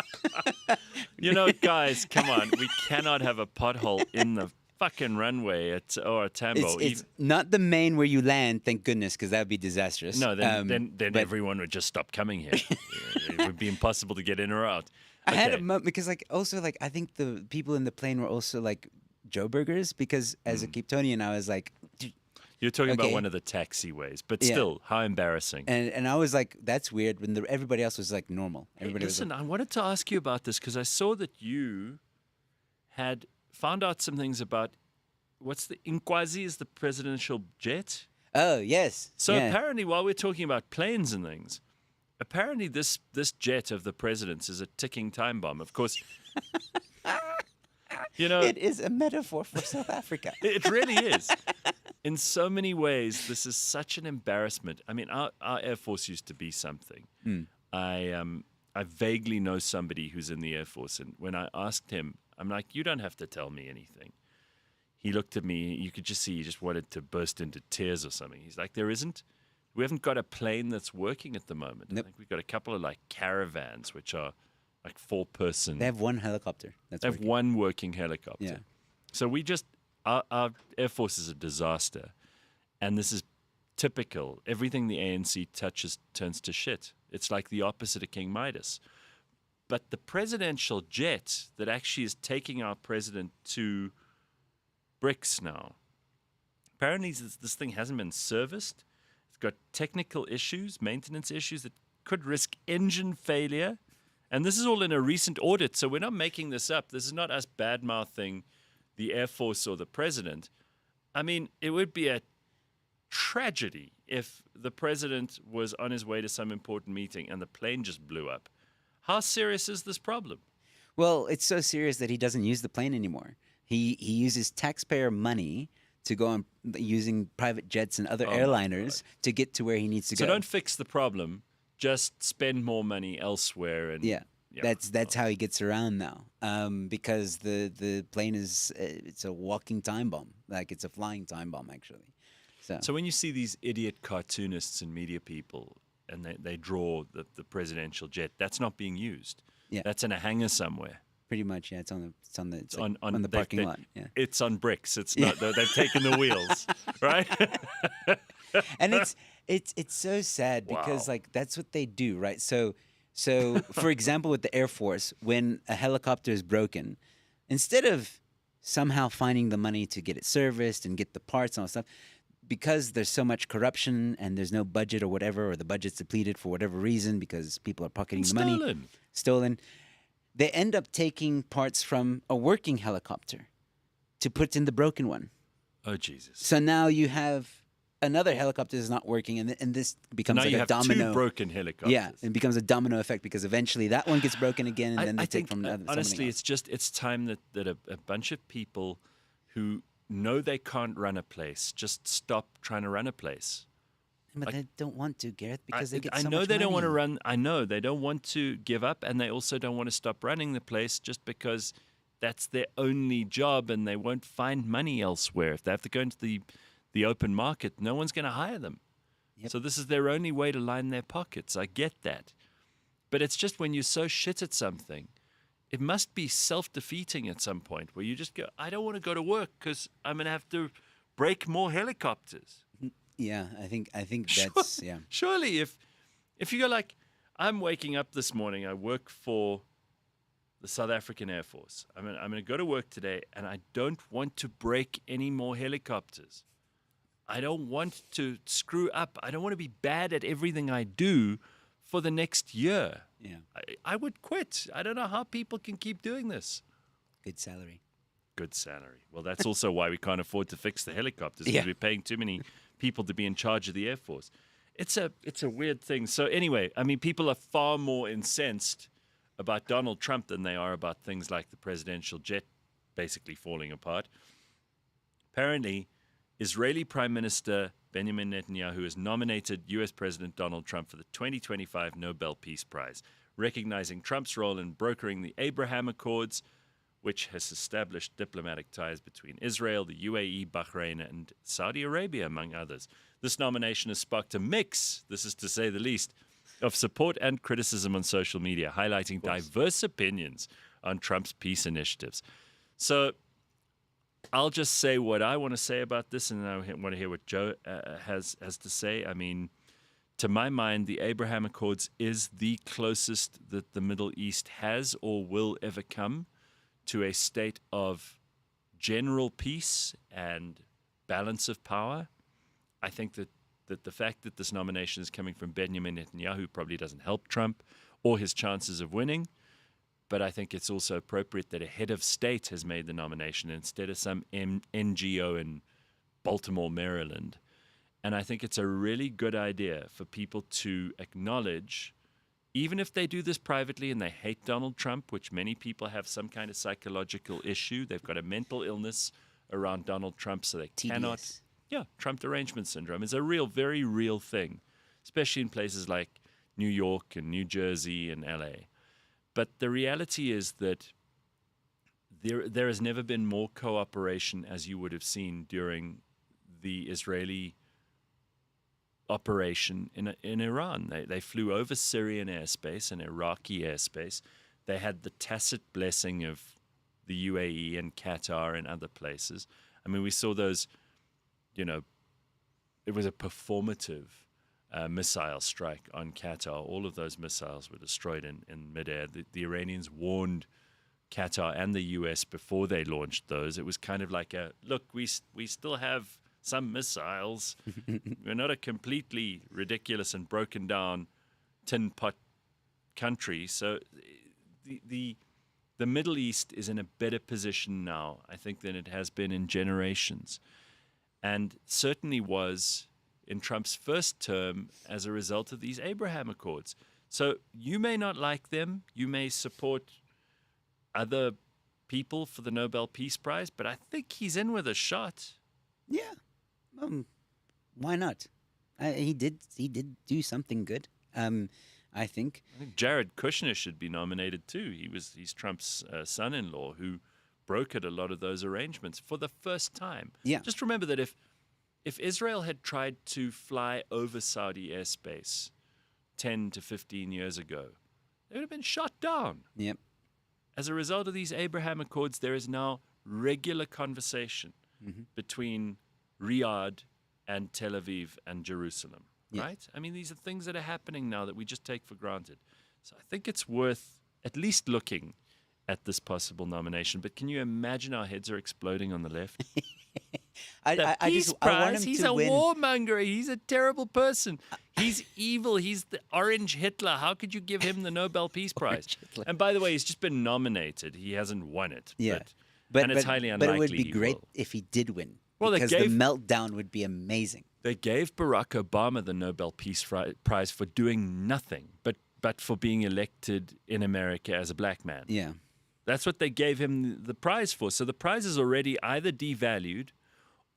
S1: You know, guys, come on. We cannot have a pothole in the fucking runway or a Tambo.
S2: It's not the main where you land, thank goodness, because that would be disastrous.
S1: No, then
S2: but
S1: everyone would just stop coming here. It would be impossible to get in or out.
S2: I had a
S1: Okay.
S2: moment because, like, also, like, I think the people in the plane were also like Joburgers because as a Cape Townian, I was like,
S1: You're talking about
S2: Okay.
S1: one of the taxiways, but
S2: Yeah.
S1: still, how embarrassing.
S2: and I was like, that's weird when everybody else was like normal.
S1: Hey,
S2: Everybody was
S1: listen,
S2: like,
S1: I wanted to ask you about this because I saw that you had found out some things about what's the Inkwazi is the presidential jet.
S2: oh yes.
S1: So
S2: yeah.
S1: apparently, while we're talking about planes and things, apparently this jet of the president's is a ticking time bomb. Of course, you know,
S2: It is a metaphor for South Africa.
S1: it really is. In so many ways, this is such an embarrassment. I mean, our Air Force used to be something. I vaguely know somebody who's in the Air Force, and when I asked him, I'm like, you don't have to tell me anything. He looked at me. You could just see he just wanted to burst into tears or something. He's like, we haven't got a plane that's working at the moment.
S2: Nope.
S1: I think we've got a couple of like caravans, which are like 4-person.
S2: They have one helicopter. That's
S1: They have
S2: working.
S1: one working helicopter.
S2: Yeah.
S1: So we just, our Air Force is a disaster. And this is typical. Everything the ANC touches turns to shit. It's like the opposite of King Midas. But the presidential jet that actually is taking our president to BRICS now, apparently this thing hasn't been serviced. It's got technical issues, maintenance issues that could risk engine failure. And this is all in a recent audit, so we're not making this up. This is not us bad-mouthing the Air Force or the president. I mean, it would be a tragedy if the president was on his way to some important meeting and the plane just blew up. How serious is this problem?
S2: Well, it's so serious that he doesn't use the plane anymore. He uses taxpayer money to go on using private jets and other
S1: Oh my
S2: airliners to get to where he needs to
S1: So
S2: go.
S1: don't fix the problem, just spend more money elsewhere. And
S2: Yeah, that's how he gets around now. Because the plane is it's a walking time bomb, like it's a flying time bomb actually.
S1: So when you see these idiot cartoonists and media people and they draw the presidential jet, that's not being used.
S2: Yeah.
S1: That's in a hangar somewhere.
S2: pretty much, yeah, it's on the
S1: On
S2: the parking lot. Yeah,
S1: It's on bricks. It's not. They've taken the wheels, right?
S2: and it's so sad because
S1: Wow.
S2: like that's what they do, right? So for example, with the Air Force, when a helicopter is broken, instead of somehow finding the money to get it serviced and get the parts and all that stuff. Because there's so much corruption and there's no budget or whatever, or the budget's depleted for whatever reason because people are pocketing the money. Stolen. They end up taking parts from a working helicopter to put in the broken one.
S1: Oh, Jesus.
S2: So now you have another helicopter that's not working, and this becomes
S1: Now
S2: like
S1: you
S2: a
S1: have
S2: domino.
S1: two broken helicopters.
S2: Yeah, it becomes a domino effect because eventually that one gets broken again, and then they
S1: I
S2: take
S1: think,
S2: from another.
S1: honestly, it's time that a bunch of people who know they can't run a place just stop trying to run a place.
S2: But they don't want to, Gareth, because they get
S1: I
S2: so
S1: know
S2: much
S1: they don't want to
S2: money.
S1: run. I know they don't want to give up, and they also don't want to stop running the place just because that's their only job, and they won't find money elsewhere. If they have to go into the open market, no one's going to hire them.
S2: Yep.
S1: So this is their only way to line their pockets. I get that, but it's just when you're so shit at something, it must be self-defeating at some point where you just go, I don't want to go to work because I'm going to have to break more helicopters.
S2: Yeah, I think that's yeah.
S1: Surely if you go like, I'm waking up this morning, I work for the South African Air Force. I'm going to go to work today, and I don't want to break any more helicopters. I don't want to screw up. I don't want to be bad at everything I do for the next year.
S2: Yeah,
S1: I would quit. I don't know how people can keep doing this.
S2: good salary.
S1: Good salary. Well, that's also why we can't afford to fix the helicopters, because
S2: Yeah.
S1: we're paying too many people to be in charge of the Air Force. It's a weird thing. So anyway, I mean, people are far more incensed about Donald Trump than they are about things like the presidential jet basically falling apart. Apparently, Israeli Prime Minister Benjamin Netanyahu has nominated U.S. President Donald Trump for the 2025 Nobel Peace Prize, recognizing Trump's role in brokering the Abraham Accords, which has established diplomatic ties between Israel, the UAE, Bahrain, and Saudi Arabia, among others. This nomination has sparked a mix, this is to say the least, of support and criticism on social media, highlighting diverse opinions on Trump's peace initiatives. So I'll just say what I want to say about this, and then I want to hear what Joe has to say. I mean, to my mind, the Abraham Accords is the closest that the Middle East has or will ever come to a state of general peace and balance of power. I think that the fact that this nomination is coming from Benjamin Netanyahu probably doesn't help Trump or his chances of winning. But I think it's also appropriate that a head of state has made the nomination instead of some NGO in Baltimore, Maryland. And I think it's a really good idea for people to acknowledge, even if they do this privately and they hate Donald Trump, which many people have some kind of psychological issue, they've got a mental illness around Donald Trump, so they cannot.
S2: TDS.
S1: Yeah, Trump derangement syndrome is a real, very real thing, especially in places like New York and New Jersey and LA. But the reality is that there has never been more cooperation, as you would have seen during the Israeli operation in Iran. They flew over Syrian airspace and Iraqi airspace. They had the tacit blessing of the UAE and Qatar and other places. I mean, we saw those, it was a performative missile strike on Qatar. All of those missiles were destroyed in midair. The Iranians warned Qatar and the US before they launched those. It was kind of like look, we still have some missiles. We're not a completely ridiculous and broken down tin pot country. So the Middle East is in a better position now, I think, than it has been in generations. And certainly was in Trump's first term as a result of these Abraham Accords. So you may not like them. You may support other people for the Nobel Peace Prize, but I think he's in with a shot.
S2: Yeah, why not? He did do something good. I think.
S1: I think Jared Kushner should be nominated too. He's Trump's son-in-law who brokered a lot of those arrangements for the first time.
S2: Yeah.
S1: Just remember that if Israel had tried to fly over Saudi airspace 10 to 15 years ago, they would have been shot down.
S2: Yep.
S1: As a result of these Abraham Accords, there is now regular conversation between Riyadh and Tel Aviv and Jerusalem, right? I mean, these are things that are happening now that we just take for granted. So I think it's worth at least looking at this possible nomination. But can you imagine our heads are exploding on the left?
S2: I
S1: The Peace
S2: I want
S1: Prize,
S2: him
S1: he's
S2: to
S1: a
S2: win.
S1: warmonger. He's a terrible person. He's evil. He's the orange Hitler. How could you give him the Nobel Peace Prize?
S2: Hitler.
S1: And by the way, he's just been nominated. He hasn't won it.
S2: Yeah.
S1: And it's highly unlikely
S2: But it would be
S1: he
S2: great
S1: will.
S2: if he did win.
S1: Well, they
S2: because
S1: gave-
S2: the meltdown would be amazing.
S1: They gave Barack Obama the Nobel Peace Prize for doing nothing, but for being elected in America as a black man.
S2: Yeah.
S1: That's what they gave him the prize for. So the prize is already either devalued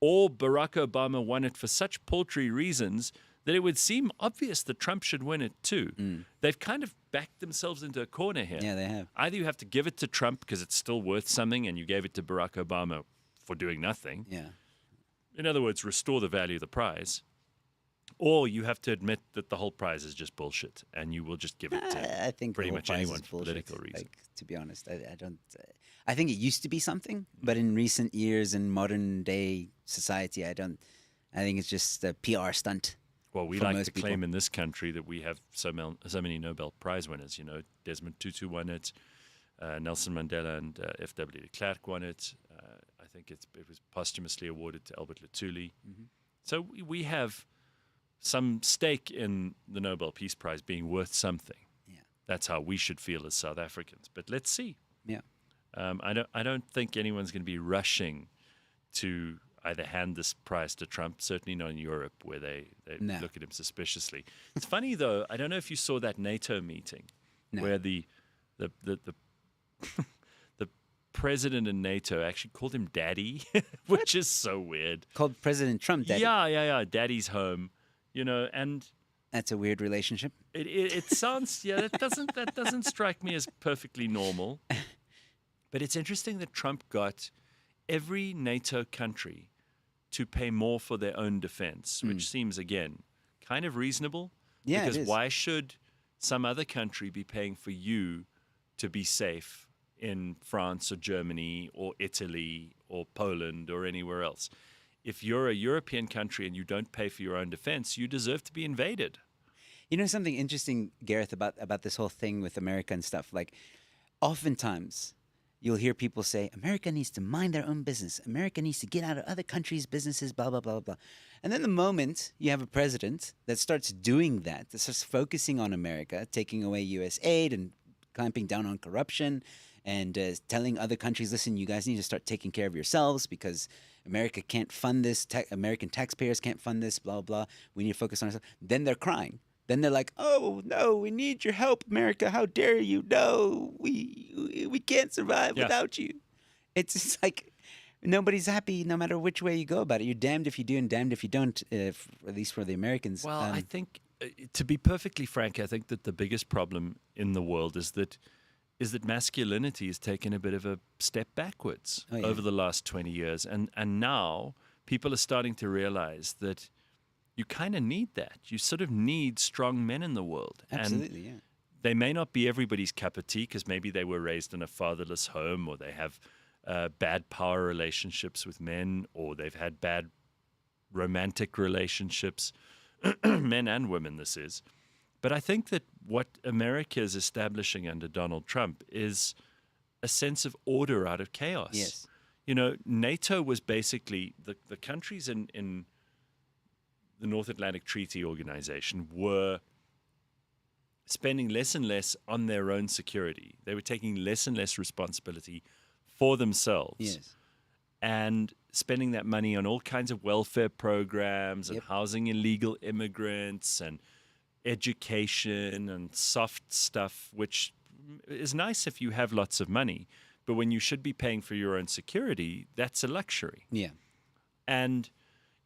S1: or Barack Obama won it for such paltry reasons that it would seem obvious that Trump should win it too. They've kind of backed themselves into a corner here.
S2: Yeah, they have.
S1: Either you have to give it to Trump because it's still worth something and you gave it to Barack Obama for doing nothing.
S2: Yeah.
S1: In other words, restore the value of the prize. Or you have to admit that the whole prize is just bullshit and you will just give it to
S2: I think
S1: pretty
S2: the whole
S1: much
S2: prize
S1: anyone
S2: is
S1: for
S2: bullshit.
S1: political reasons.
S2: Like, to be honest, I don't. I think it used to be something, but in recent years, in modern day society, I don't. I think it's just a PR stunt.
S1: Well, we
S2: for
S1: like
S2: most
S1: to
S2: people.
S1: claim in this country that we have so many Nobel Prize winners. You know, Desmond Tutu won it, Nelson Mandela and F.W. de Klerk won it. I think it was posthumously awarded to Albert Luthuli. So we have some stake in the Nobel Peace Prize being worth something.
S2: Yeah.
S1: That's how we should feel as South Africans. But let's see.
S2: Yeah.
S1: I don't think anyone's going to be rushing to either hand this prize to Trump, certainly not in Europe, where they
S2: No.
S1: look at him suspiciously. It's funny, though, I don't know if you saw that NATO meeting
S2: No.
S1: where the the president of NATO actually called him daddy, which is so weird.
S2: Called President Trump. Daddy.
S1: Yeah, daddy's home, you know, and
S2: That's a weird relationship.
S1: it sounds, that doesn't strike me as perfectly normal. But it's interesting that Trump got every NATO country to pay more for their own defense, which seems, again, kind of reasonable.
S2: Yeah, it
S1: Because
S2: is.
S1: why should some other country be paying for you to be safe in France or Germany or Italy or Poland or anywhere else? If you're a European country and you don't pay for your own defense, you deserve to be invaded.
S2: You know something interesting, Gareth, about this whole thing with America and stuff? Like, oftentimes you'll hear people say, America needs to mind their own business. America needs to get out of other countries' businesses, blah, blah, blah, blah. And then the moment you have a president that starts doing that starts focusing on America, taking away U.S. aid and clamping down on corruption and telling other countries, listen, you guys need to start taking care of yourselves because America can't fund this, American taxpayers can't fund this, blah, blah. We need to focus on ourselves. Then they're crying. Then they're like, oh, no, we need your help, America. How dare you? No, we can't survive
S1: Yeah.
S2: without you. It's just like nobody's happy no matter which way you go about it. You're damned if you do and damned if you don't, at least for the Americans.
S1: Well, I think, to be perfectly frank, I think that the biggest problem in the world is that masculinity has taken a bit of a step backwards
S2: Oh, yeah.
S1: over the last 20 years. And now people are starting to realize that you kind of need that. You sort of need strong men in the world.
S2: Absolutely,
S1: And
S2: yeah.
S1: they may not be everybody's cup of tea because maybe they were raised in a fatherless home or they have bad power relationships with men or they've had bad romantic relationships, men and women this is. But I think that what America is establishing under Donald Trump is a sense of order out of chaos.
S2: Yes.
S1: You know, NATO was basically the countries in the North Atlantic Treaty Organization were spending less and less on their own security. They were taking less and less responsibility for themselves.
S2: Yes.
S1: And spending that money on all kinds of welfare programs and
S2: Yep.
S1: housing illegal immigrants and education and soft stuff, which is nice if you have lots of money. But when you should be paying for your own security, that's a luxury.
S2: Yeah.
S1: And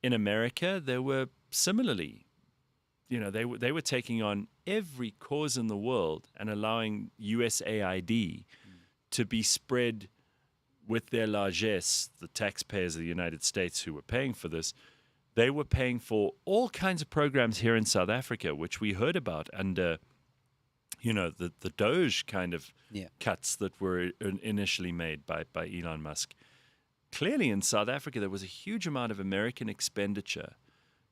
S1: in America, there were similarly, you know, they were taking on every cause in the world and allowing USAID to be spread with their largesse, the taxpayers of the United States who were paying for this. They were paying for all kinds of programs here in South Africa, which we heard about under, you know, the Doge kind of
S2: Yeah.
S1: cuts that were initially made by Elon Musk. Clearly in South Africa, there was a huge amount of American expenditure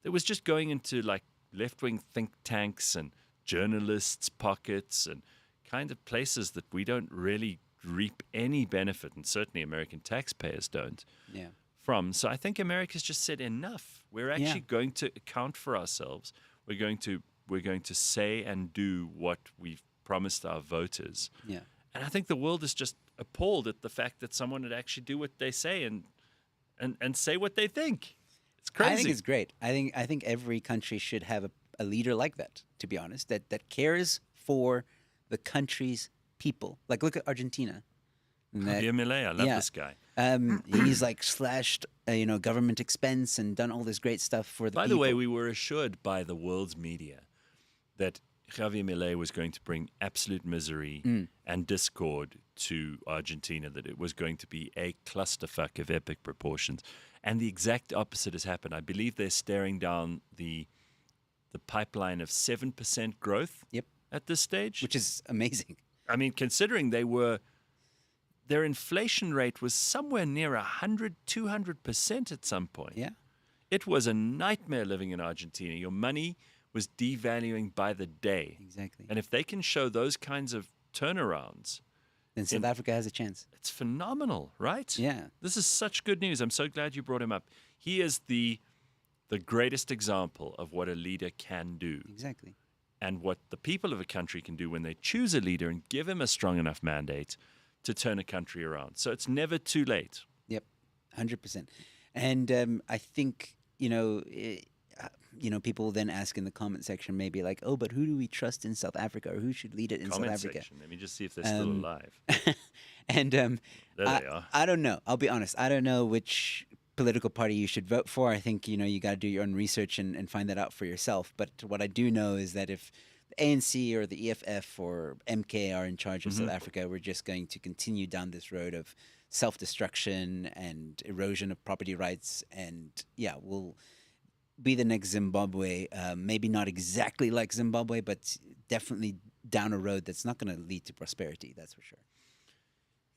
S1: that was just going into like left-wing think tanks and journalists' pockets and kind of places that we don't really reap any benefit, and certainly American taxpayers don't,
S2: Yeah.
S1: from. So I think America's just said enough. We're actually going to account for ourselves. We're going to say and do what we've promised our voters.
S2: Yeah.
S1: And I think the world is just appalled at the fact that someone would actually do what they say and say what they think. It's crazy.
S2: I think it's great. I think every country should have a leader like that, to be honest, that cares for the country's people. Like, look at Argentina.
S1: Javier Milei, I love this guy.
S2: He's like slashed, government expense and done all this great stuff for the
S1: By
S2: people.
S1: the way, we were assured by the world's media that Javier Milei was going to bring absolute misery and discord to Argentina, that it was going to be a clusterfuck of epic proportions. And the exact opposite has happened. I believe they're staring down the pipeline of 7% growth at this stage.
S2: Which is amazing.
S1: I mean, considering their inflation rate was somewhere near 100, 200% at some point.
S2: Yeah.
S1: It was a nightmare living in Argentina. Your money was devaluing by the day.
S2: Exactly.
S1: And if they can show those kinds of turnarounds,
S2: Then South Africa has a chance.
S1: it's phenomenal, right?
S2: Yeah.
S1: This is such good news. I'm so glad you brought him up. He is the greatest example of what a leader can do
S2: Exactly.
S1: and what the people of a country can do when they choose a leader and give him a strong enough mandate to turn a country around. So it's never too late.
S2: Yep, 100%. And I think, people then ask in the comment section maybe like, oh, but who do we trust in South Africa, or who should lead it in
S1: Comment
S2: South Africa?
S1: section. Let me just see if they're still alive.
S2: And
S1: There they are.
S2: I don't know. I'll be honest. I don't know which political party you should vote for. I think, you got to do your own research and find that out for yourself. But what I do know is that if the ANC or the EFF or MK are in charge of South Africa, we're just going to continue down this road of self-destruction and erosion of property rights. And we'll be the next Zimbabwe. Maybe not exactly like Zimbabwe, but definitely down a road that's not going to lead to prosperity. That's for sure.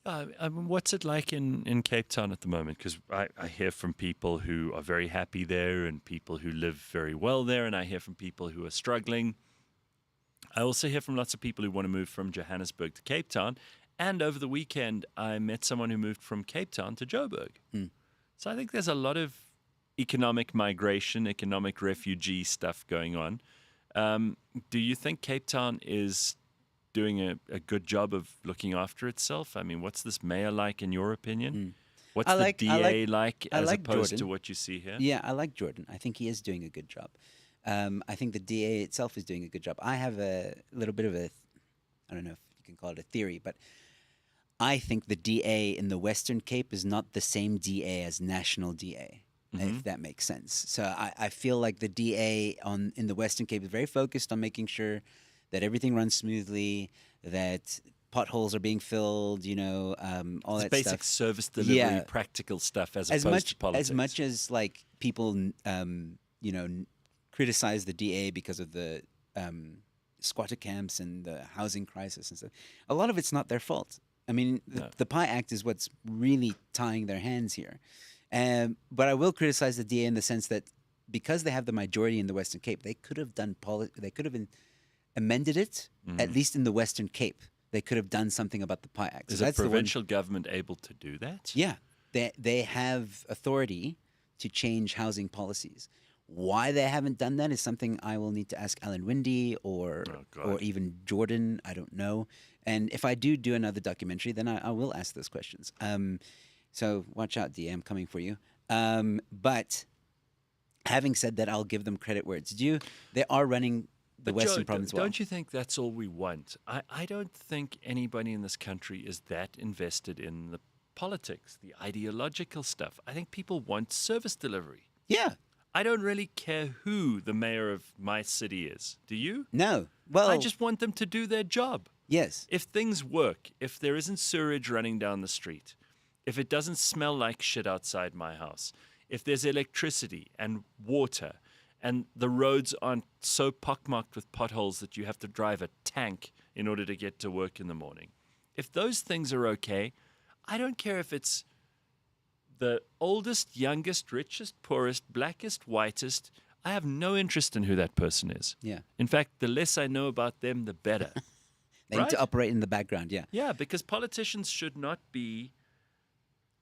S1: I mean, what's it like in Cape Town at the moment? Because I hear from people who are very happy there and people who live very well there, and I hear from people who are struggling. I also hear from lots of people who want to move from Johannesburg to Cape Town. And over the weekend, I met someone who moved from Cape Town to Joburg. So I think there's a lot of economic migration, economic refugee stuff going on. Do you think Cape Town is doing a good job of looking after itself? I mean, what's this mayor like in your opinion? What's the DA like as opposed
S2: Jordan.
S1: to what you see here?
S2: Yeah, I like Jordan. I think he is doing a good job. I think the DA itself is doing a good job. I have a little bit of I don't know if you can call it a theory, but I think the DA in the Western Cape is not the same DA as national DA, if that makes sense. So I feel like the DA in the Western Cape is very focused on making sure that everything runs smoothly, that potholes are being filled, all that
S1: basic
S2: stuff.
S1: service delivery, practical stuff as opposed to politics.
S2: As much as like people, criticize the DA because of the squatter camps and the housing crisis and stuff, a lot of it's not their fault. I mean, the PI Act is what's really tying their hands here. But I will criticize the DA in the sense that because they have the majority in the Western Cape, they could have done amended it, at least in the Western Cape. They could have done something about the PI Act.
S1: Is the provincial government able to do that?
S2: Yeah. They have authority to change housing policies. Why they haven't done that is something I will need to ask Alan Windy or even Jordan. I don't know. And if I do another documentary, then I will ask those questions. So watch out, DA, I'm coming for you. But having said that, I'll give them credit where it's due. They are running the Western province well.
S1: Don't you think that's all we want? I don't think anybody in this country is that invested in the politics, the ideological stuff. I think people want service delivery.
S2: Yeah.
S1: I don't really care who the mayor of my city is. Do you?
S2: No. Well,
S1: I just want them to do their job.
S2: Yes.
S1: If things work, if there isn't sewage running down the street, if it doesn't smell like shit outside my house, if there's electricity and water, and the roads aren't so pockmarked with potholes that you have to drive a tank in order to get to work in the morning. If those things are okay, I don't care if it's the oldest, youngest, richest, poorest, blackest, whitest. I have no interest in who that person is.
S2: Yeah.
S1: In fact, the less I know about them, the better.
S2: They need to
S1: Right.
S2: operate in the background. Yeah,
S1: Yeah, because politicians should not be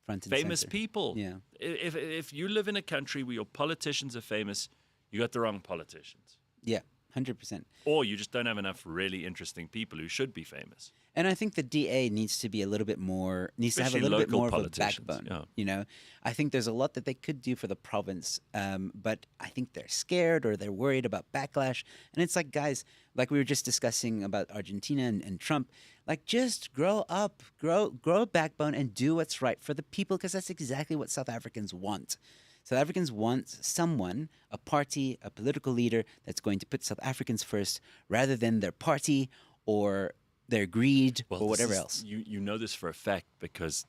S2: front and
S1: famous
S2: center.
S1: people.
S2: Yeah.
S1: If you live in a country where your politicians are famous, you got the wrong politicians.
S2: Yeah, 100%.
S1: Or you just don't have enough really interesting people who should be famous.
S2: And I think the DA needs to be a little bit more, needs to have a
S1: Especially
S2: little bit
S1: local
S2: more of a
S1: politicians,
S2: backbone.
S1: yeah.
S2: You know, I think there's a lot that they could do for the province, but I think they're scared or they're worried about backlash. And it's like, guys, like we were just discussing about Argentina and Trump, like just grow up, grow a backbone and do what's right for the people, because that's exactly what South Africans want. South Africans want someone, a party, a political leader that's going to put South Africans first rather than their party or their greed or
S1: this
S2: whatever
S1: is-
S2: else.
S1: You know this for a fact because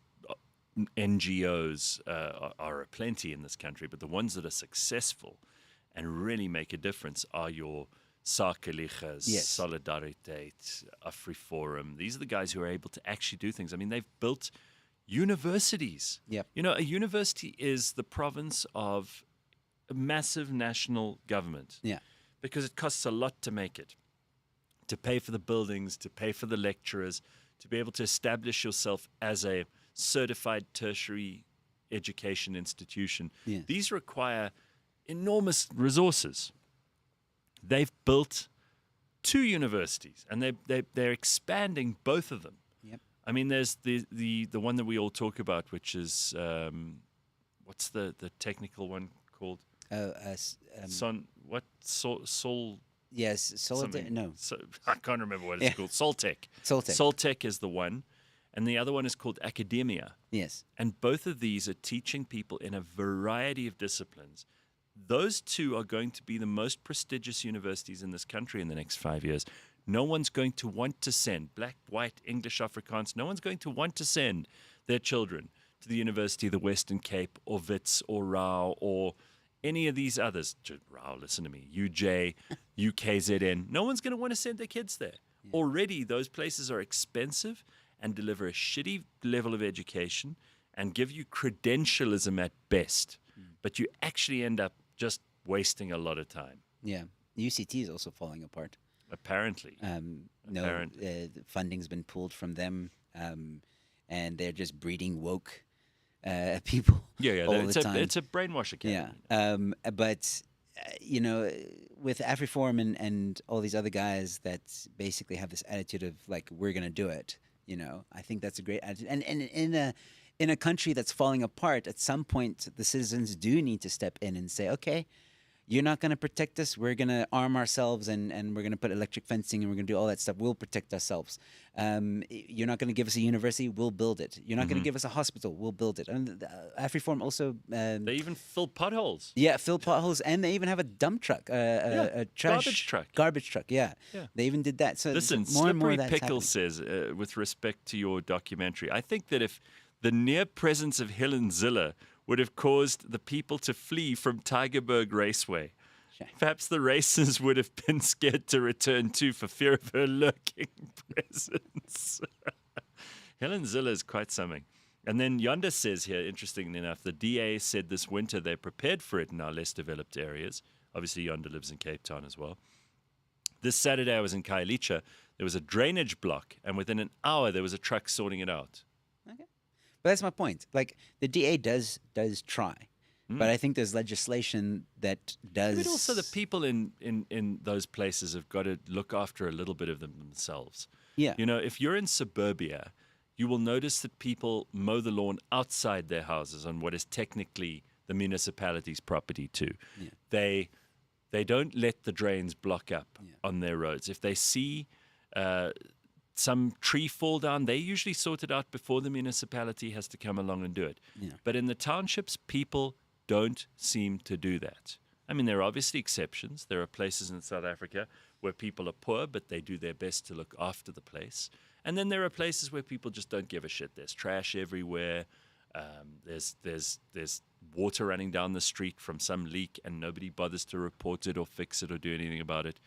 S1: NGOs are aplenty in this country, but the ones that are successful and really make a difference are your Sakeligas,
S2: Yes.
S1: Solidariteit, AfriForum. These are the guys who are able to actually do things. I mean, they've built universities.
S2: Yep.
S1: You know, a university is the province of a massive national government.
S2: Yeah.
S1: Because it costs a lot to make it, to pay for the buildings, to pay for the lecturers, to be able to establish yourself as a certified tertiary education institution.
S2: Yes.
S1: These require enormous resources. They've built 2 universities, and they're expanding both of them.
S2: Yep.
S1: I mean, there's the one that we all talk about, which is what's the technical one called? Sol
S2: Yes,
S1: something.
S2: no.
S1: So, I can't remember what it's
S2: Yeah.
S1: called. Soltech.
S2: Soltech.
S1: Soltech is the one, and the other one is called Academia.
S2: Yes.
S1: And both of these are teaching people in a variety of disciplines. Those 2 are going to be the most prestigious universities in this country in the next 5 years. No one's going to want to send black, white, English, Afrikaans. No one's going to want to send their children to the University of the Western Cape or Wits or Rao or any of these others. Rao, listen to me. UJ, UKZN. No one's going to want to send their kids there. Yeah. Already, those places are expensive and deliver a shitty level of education and give you credentialism at best. But you actually end up just wasting a lot of time.
S2: Yeah. UCT is also falling apart.
S1: Apparently.
S2: The funding's been pulled from them, and they're just breeding woke people.
S1: Yeah,
S2: all the time.
S1: It's a brainwash academy.
S2: Yeah, but you know, with AfriForum and all these other guys that basically have this attitude of like, we're gonna do it. You know, I think that's a great attitude. And in a country that's falling apart, at some point the citizens do need to step in and say, okay, you're not going to protect us. We're going to arm ourselves and we're going to put electric fencing and we're going to do all that stuff. We'll protect ourselves. You're not going to give us a university. We'll build it. You're not going to give us a hospital. We'll build it. And AfriForum also...
S1: they even fill potholes.
S2: Yeah, fill potholes. And they even have a dump truck, a trash... Garbage truck, yeah. They even did that. So
S1: listen,
S2: more and more
S1: Slippery
S2: that's
S1: Pickle
S2: happening.
S1: says, with respect to your documentary, I think that if the near presence of Helen Ziller would have caused the people to flee from Tigerberg Raceway, perhaps the racers would have been scared to return too for fear of her lurking presence. Helen Ziller is quite something. And then Yonda says here, interestingly enough, the DA said this winter they're prepared for it in our less developed areas. Obviously, Yonda lives in Cape Town as well. This Saturday, I was in Khayelitsha. There was a drainage block, and within an hour, there was a truck sorting it out.
S2: Okay. But that's my point. Like, the DA does try. But I think there's legislation that does...
S1: But also the people in those places have got to look after a little bit of them themselves.
S2: Yeah.
S1: You know, if you're in suburbia, you will notice that people mow the lawn outside their houses on what is technically the municipality's property too. Yeah. They don't let the drains block up on their roads. If they see some tree fall down, they usually sort it out before the municipality has to come along and do it.
S2: Yeah.
S1: But in the townships, people don't seem to do that. I mean, there are obviously exceptions. There are places in South Africa where people are poor, but they do their best to look after the place. And then there are places where people just don't give a shit. There's trash everywhere. There's water running down the street from some leak, and nobody bothers to report it or fix it or do anything about it.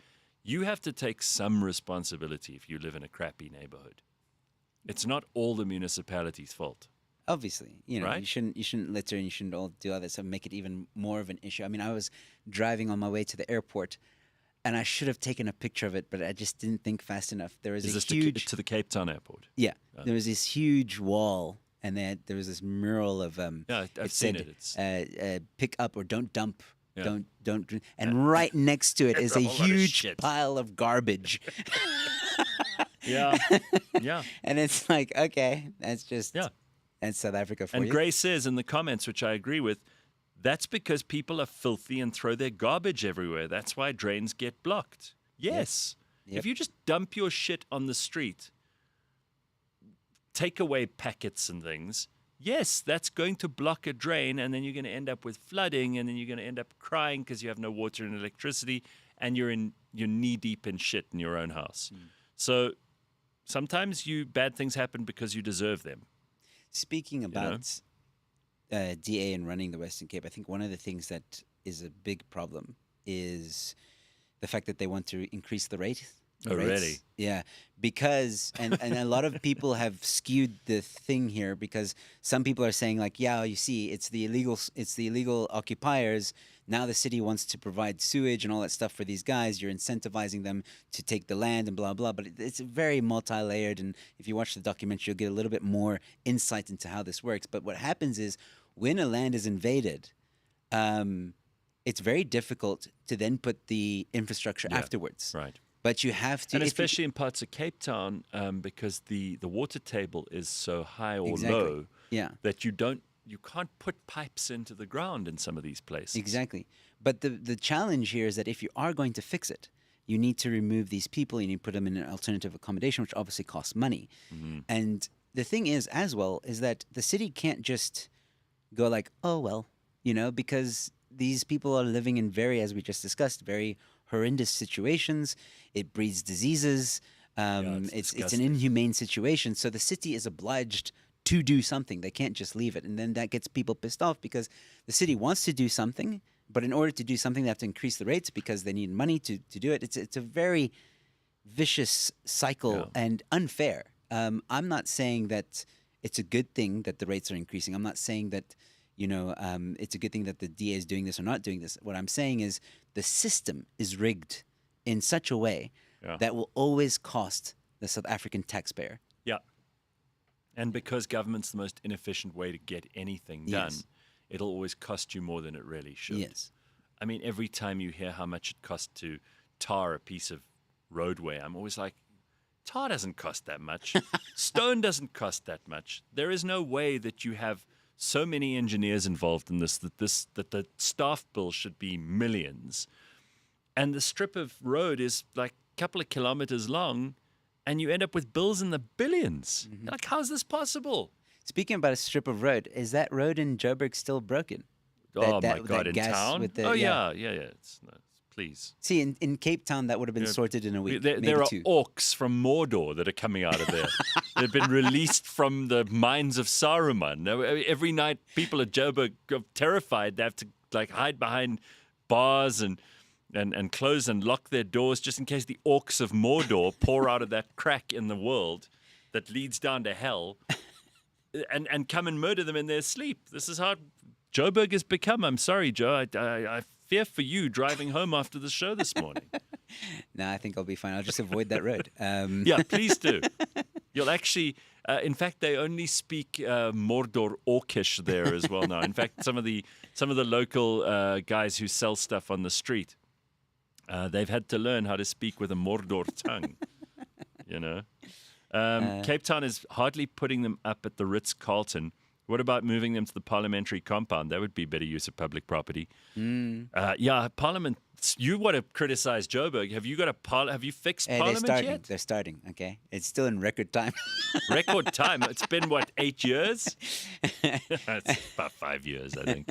S1: You have to take some responsibility if you live in a crappy neighborhood. It's not all the municipality's fault.
S2: Obviously, you know,
S1: Right?
S2: you shouldn't litter and you shouldn't all do all this and make it even more of an issue. I mean, I was driving on my way to the airport, and I should have taken a picture of it, but I just didn't think fast enough. There was
S1: Is
S2: a
S1: this
S2: huge
S1: to the Cape Town airport?
S2: yeah. There was this huge wall, and then there was this mural of
S1: Yeah, I've
S2: it
S1: seen
S2: said,
S1: it. It's
S2: pick up or don't dump.
S1: Yeah.
S2: Don't drink. And right next to it is a
S1: a whole lot of
S2: huge
S1: shit.
S2: pile of garbage.
S1: yeah, yeah.
S2: And it's like, okay, that's just
S1: Yeah.
S2: that's South Africa for
S1: And
S2: you.
S1: Gray says in the comments, which I agree with, that's because people are filthy and throw their garbage everywhere. That's why drains get blocked. Yes.
S2: Yep.
S1: If you just dump your shit on the street, take away packets and things, yes, that's going to block a drain, and then you're going to end up with flooding, and then you're going to end up crying because you have no water and electricity, and you're knee deep in shit in your own house. So sometimes bad things happen because you deserve them.
S2: Speaking about DA and running the Western Cape, I think one of the things that is a big problem is the fact that they want to increase the rate.
S1: Oh,
S2: rates.
S1: really?
S2: Yeah, because and a lot of people have skewed the thing here because some people are saying like, yeah, you see, it's the illegal occupiers. Now the city wants to provide sewage and all that stuff for these guys. You're incentivizing them to take the land and blah blah. But it's very multi-layered, and if you watch the documentary, you'll get a little bit more insight into how this works. But what happens is when a land is invaded, it's very difficult to then put the infrastructure afterwards.
S1: Right.
S2: But you have to,
S1: And especially in parts of Cape Town, because the water table is so high or
S2: Exactly.
S1: low
S2: Yeah.
S1: that you can't put pipes into the ground in some of these places.
S2: Exactly. But the challenge here is that if you are going to fix it, you need to remove these people. You need to put them in an alternative accommodation, which obviously costs money. And the thing is, as well, is that the city can't just go like, oh, well, because these people are living in as we just discussed, very horrendous situations. It breeds diseases. It's an
S1: disgusting.
S2: inhumane situation. So the city is obliged to do something. They can't just leave it. And then that gets people pissed off because the city wants to do something, but in order to do something, they have to increase the rates because they need money to do it. It's a very vicious cycle and unfair. I'm not saying that it's a good thing that the rates are increasing. I'm not saying that, it's a good thing that the DA is doing this or not doing this. What I'm saying is the system is rigged in such a way that will always cost the South African taxpayer.
S1: Yeah. And because government's the most inefficient way to get anything done,
S2: Yes.
S1: it'll always cost you more than it really should.
S2: Yes.
S1: I mean, every time you hear how much it costs to tar a piece of roadway, I'm always like, tar doesn't cost that much. Stone doesn't cost that much. There is no way that you have so many engineers involved in that the staff bill should be millions. And the strip of road is like a couple of kilometers long, and you end up with bills in the billions. You're like, how is this possible?
S2: Speaking about a strip of road, is that road in Joburg still broken?
S1: Oh,
S2: That-
S1: my God,
S2: that
S1: in
S2: gas
S1: town?
S2: with the-
S1: Oh,
S2: yeah.
S1: yeah. Please.
S2: See, in Cape Town, that would have been sorted in a week.
S1: There
S2: maybe
S1: are
S2: two.
S1: orcs from Mordor that are coming out of there. They've been released from the mines of Saruman. Every night, people at Joburg are terrified. They have to hide behind bars and close and lock their doors just in case the orcs of Mordor pour out of that crack in the world that leads down to hell and come and murder them in their sleep. This is how Joburg has become. I'm sorry, Joe. I fear for you driving home after the show this morning.
S2: No, I think I'll be fine. I'll just avoid that road.
S1: Yeah, please do. You'll actually, in fact, they only speak Mordor Orcish there as well now. In fact, some of the local guys who sell stuff on the street, they've had to learn how to speak with a Mordor tongue. Cape Town is hardly putting them up at the Ritz-Carlton. What about moving them to the parliamentary compound? That would be better use of public property. Parliament. You want to criticize Joburg? Have you got have you fixed Parliament yet?
S2: They're starting. Okay, it's still in record time.
S1: Record time. It's been 8 years? It's about 5 years, I think.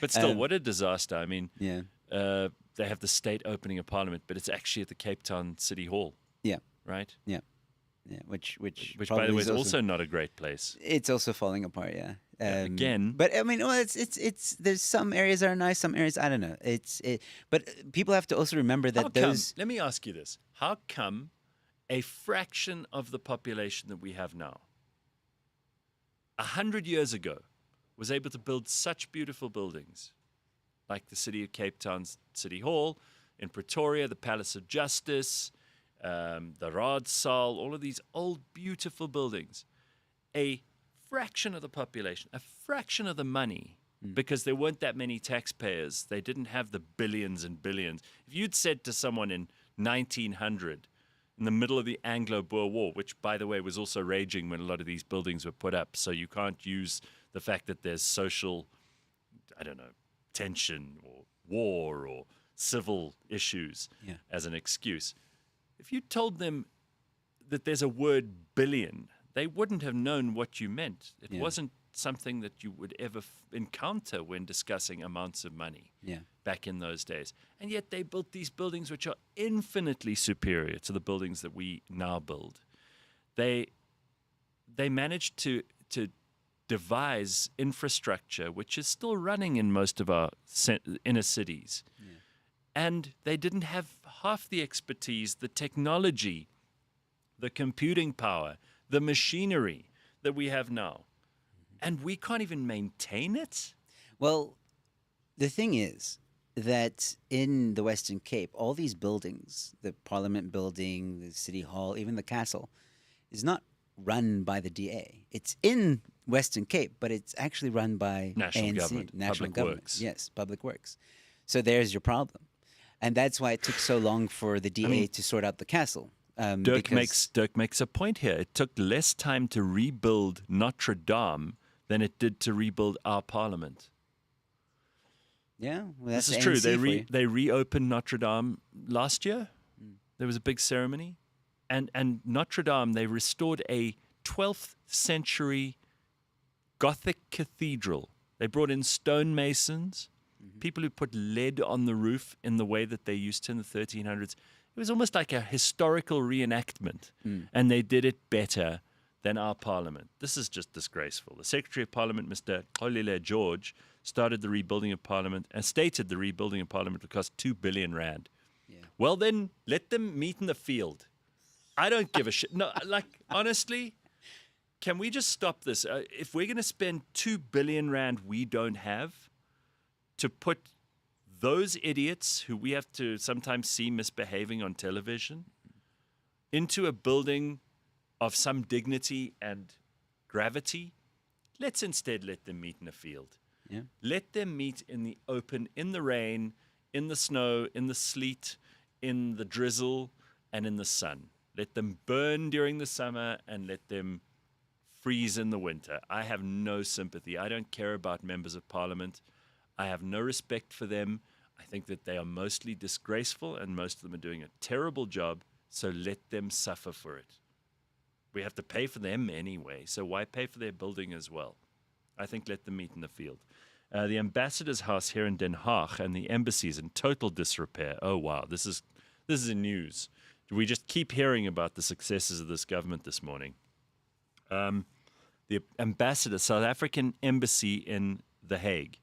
S1: But still, what a disaster. I mean,
S2: Yeah.
S1: they have the state opening a parliament, but it's actually at the Cape Town City Hall,
S2: Yeah.
S1: right?
S2: Yeah. Yeah. Which
S1: Which, by
S2: probably
S1: the way, is also not a great place.
S2: it's also falling apart. Yeah.
S1: Again.
S2: But I mean, well, it's there's some areas that are nice, some areas I don't know. But people have to also remember that
S1: Let me ask you this: how come a fraction of the population that we have now, 100 years ago, was able to build such beautiful buildings, like the city of Cape Town's City Hall, in Pretoria, the Palace of Justice, the Raadsaal, all of these old, beautiful buildings. A fraction of the population, a fraction of the money, because there weren't that many taxpayers. They didn't have the billions and billions. If you'd said to someone in 1900, in the middle of the Anglo-Boer War, which, by the way, was also raging when a lot of these buildings were put up, so you can't use the fact that there's social, I don't know, tension or war or civil issues as an excuse. If you told them that there's a word billion, they wouldn't have known what you meant. It wasn't something that you would ever encounter when discussing amounts of money back in those days. And yet they built these buildings which are infinitely superior to the buildings that we now build. They managed to devise infrastructure which is still running in most of our inner cities. And they didn't have half the expertise, the technology, the computing power, the machinery that we have now. And we can't even maintain it?
S2: Well, the thing is that in the Western Cape, all these buildings, the Parliament building, the City Hall, even the castle, is not run by the DA. It's in Western Cape, but it's actually run by
S1: National
S2: ANC,
S1: government,
S2: National
S1: Public
S2: government.
S1: Works.
S2: Yes, Public Works. So there's your problem. And that's why it took so long for the DA to sort out the castle.
S1: Dirk makes a point here. It took less time to rebuild Notre Dame than it did to rebuild our parliament.
S2: Yeah, well, that's
S1: This is
S2: the
S1: true.
S2: ANC for you.
S1: They reopened Notre Dame last year. There was a big ceremony. And Notre Dame, they restored a 12th century Gothic cathedral. They brought in stonemasons, people who put lead on the roof in the way that they used to in the 1300s. It was almost like a historical reenactment, and they did it better than our parliament. This is just disgraceful. The Secretary of Parliament, Mr. Xolile George, started the rebuilding of Parliament and stated the rebuilding of Parliament would cost 2 billion rand. Well, then let them meet in the field. I don't give a shit. No, like, honestly, can we just stop this? If we're going to spend 2 billion rand we don't have to put those idiots who we have to sometimes see misbehaving on television into a building of some dignity and gravity, let's instead let them meet in a field. Let them meet in the open, in the rain, in the snow, in the sleet, in the drizzle, and in the sun. Let them burn during the summer and let them freeze in the winter. I have no sympathy. I don't care about members of parliament. I have no respect for them. I think that they are mostly disgraceful and most of them are doing a terrible job, so let them suffer for it. We have to pay for them anyway, so why pay for their building as well? I think let them meet in the field. The ambassador's house here in Den Haag and the embassy is in total disrepair. Oh, wow, this is news. We just keep hearing about the successes of this government this morning. The ambassador, South African embassy in The Hague,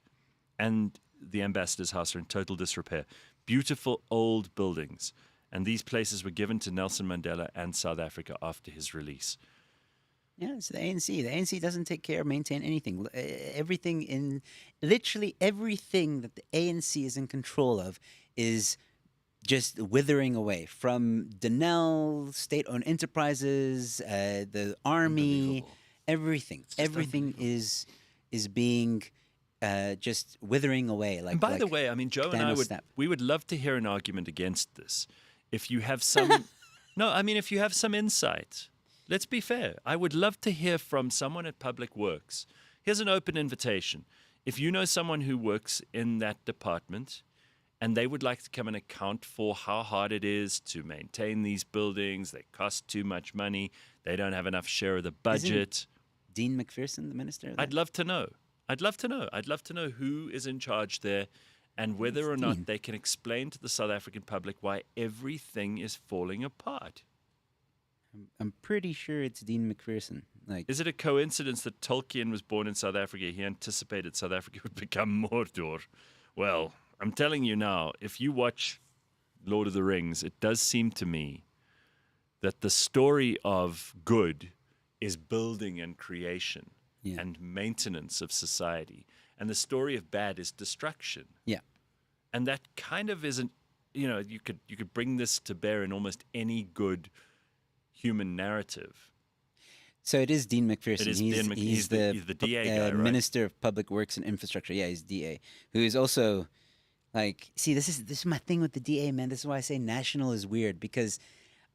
S1: and the ambassador's house are in total disrepair. Beautiful old buildings. And these places were given to Nelson Mandela and South Africa after his release.
S2: Yeah, it's the ANC. The ANC doesn't take care, maintain anything. Literally everything that the ANC is in control of is just withering away. From Denel, state-owned enterprises, the army, everything is being just withering away.
S1: And by the way, I mean, Joe and I would love to hear an argument against this. If you have some, if you have some insight, let's be fair. I would love to hear from someone at Public Works. Here's an open invitation. If you know someone who works in that department and they would like to come and account for how hard it is to maintain these buildings, they cost too much money, they don't have enough share of the budget.
S2: Isn't Dean McPherson the minister?
S1: I'd love to know. I'd love to know who is in charge there and whether or not they can explain to the South African public why everything is falling apart.
S2: I'm pretty sure it's Dean McPherson.
S1: Is it a coincidence that Tolkien was born in South Africa? He anticipated South Africa would become Mordor. Well, I'm telling you now, if you watch Lord of the Rings, it does seem to me that the story of good is building and creation and maintenance of society. And the story of bad is destruction.
S2: Yeah.
S1: And that kind of isn't you could bring this to bear in almost any good human narrative.
S2: So it is Dean McPherson.
S1: It is
S2: he's
S1: the DA guy, right?
S2: Minister of Public Works and Infrastructure. Yeah, he's DA, who is also like. See, this is my thing with the DA, man. This is why I say national is weird, because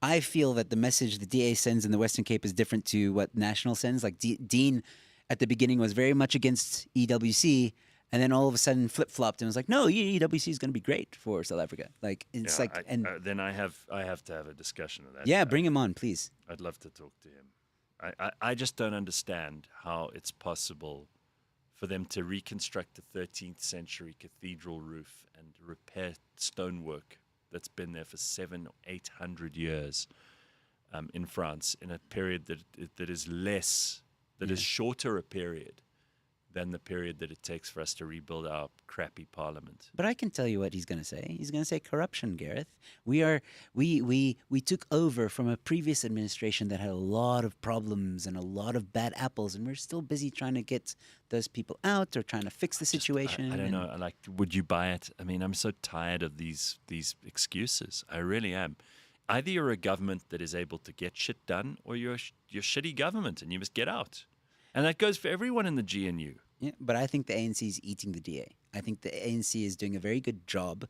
S2: I feel that the message the DA sends in the Western Cape is different to what national sends. Like Dean, at the beginning, was very much against EWC. And then all of a sudden flip-flopped and was like, no, EWC is going to be great for South Africa. Like, it's
S1: then I have to have a discussion of that.
S2: Yeah, bring him on, please.
S1: I'd love to talk to him. I just don't understand how it's possible for them to reconstruct a 13th century cathedral roof and repair stonework that's been there for 700 or 800 years in France in a period that is shorter a period than the period that it takes for us to rebuild our crappy parliament.
S2: But I can tell you what he's going to say. He's going to say corruption, Gareth. We took over from a previous administration that had a lot of problems and a lot of bad apples, and we're still busy trying to get those people out or trying to fix the situation.
S1: I don't know. Like, would you buy it? I mean, I'm so tired of these excuses. I really am. Either you're a government that is able to get shit done, or you're shitty government and you must get out. And that goes for everyone in the GNU.
S2: Yeah, but I think the ANC is eating the DA. I think the ANC is doing a very good job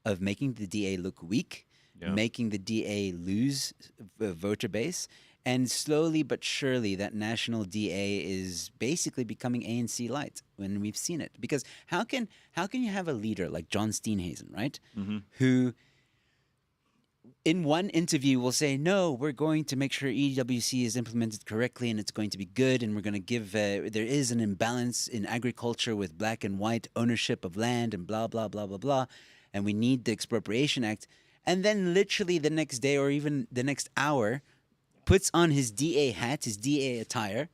S2: of making the DA look weak, making the DA lose voter base, and slowly but surely that national DA is basically becoming ANC light when we've seen it. Because how can you have a leader like John Steenhuisen, right, who in one interview will say, no, we're going to make sure EWC is implemented correctly and it's going to be good, and we're going to give, there is an imbalance in agriculture with black and white ownership of land and blah, blah, blah, blah, blah, and we need the Expropriation Act. And then literally the next day or even the next hour puts on his DA hat, his DA attire,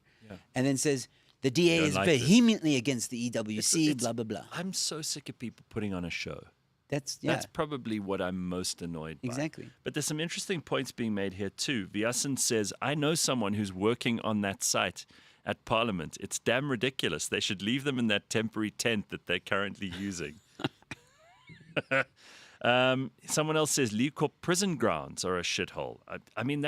S2: and then says, the DA is vehemently against the EWC, blah, blah, blah.
S1: I'm so sick of people putting on a show.
S2: That's
S1: probably what I'm most annoyed by.
S2: Exactly.
S1: But there's some interesting points being made here too. Vyasan says, I know someone who's working on that site at Parliament. It's damn ridiculous. They should leave them in that temporary tent that they're currently using. Someone else says, Leeuwkop prison grounds are a shithole. I mean,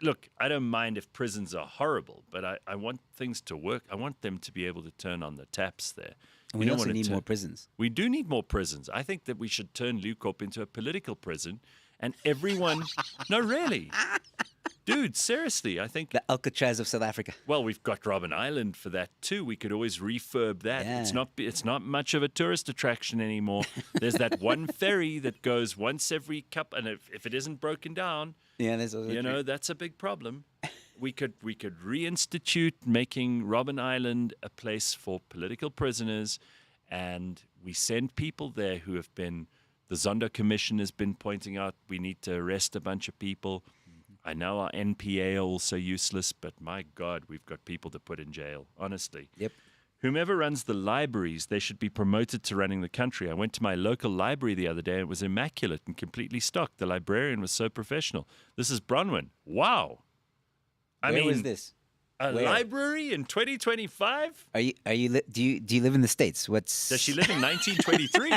S1: look, I don't mind if prisons are horrible, but I want things to work. I want them to be able to turn on the taps there.
S2: And we also need more prisons.
S1: We do need more prisons. I think that we should turn Leeuwkop into a political prison, and everyone... No, really. Dude, seriously, I think...
S2: The Alcatraz of South Africa.
S1: Well, we've got Robben Island for that too. We could always refurb that.
S2: Yeah.
S1: It's not much of a tourist attraction anymore. There's that one ferry that goes once every and if it isn't broken down,
S2: that's also
S1: that's a big problem. We could reinstitute making Robben Island a place for political prisoners, and we send people there who have been... The Zondo Commission has been pointing out we need to arrest a bunch of people. I know our NPA are also useless, but my God, we've got people to put in jail, honestly.
S2: Yep.
S1: Whomever runs the libraries, they should be promoted to running the country. I went to my local library the other day, and it was immaculate and completely stocked. The librarian was so professional. This is Bronwyn. Wow.
S2: Where was this?
S1: A library in 2025?
S2: Do you live in the States?
S1: Does she live in 1923?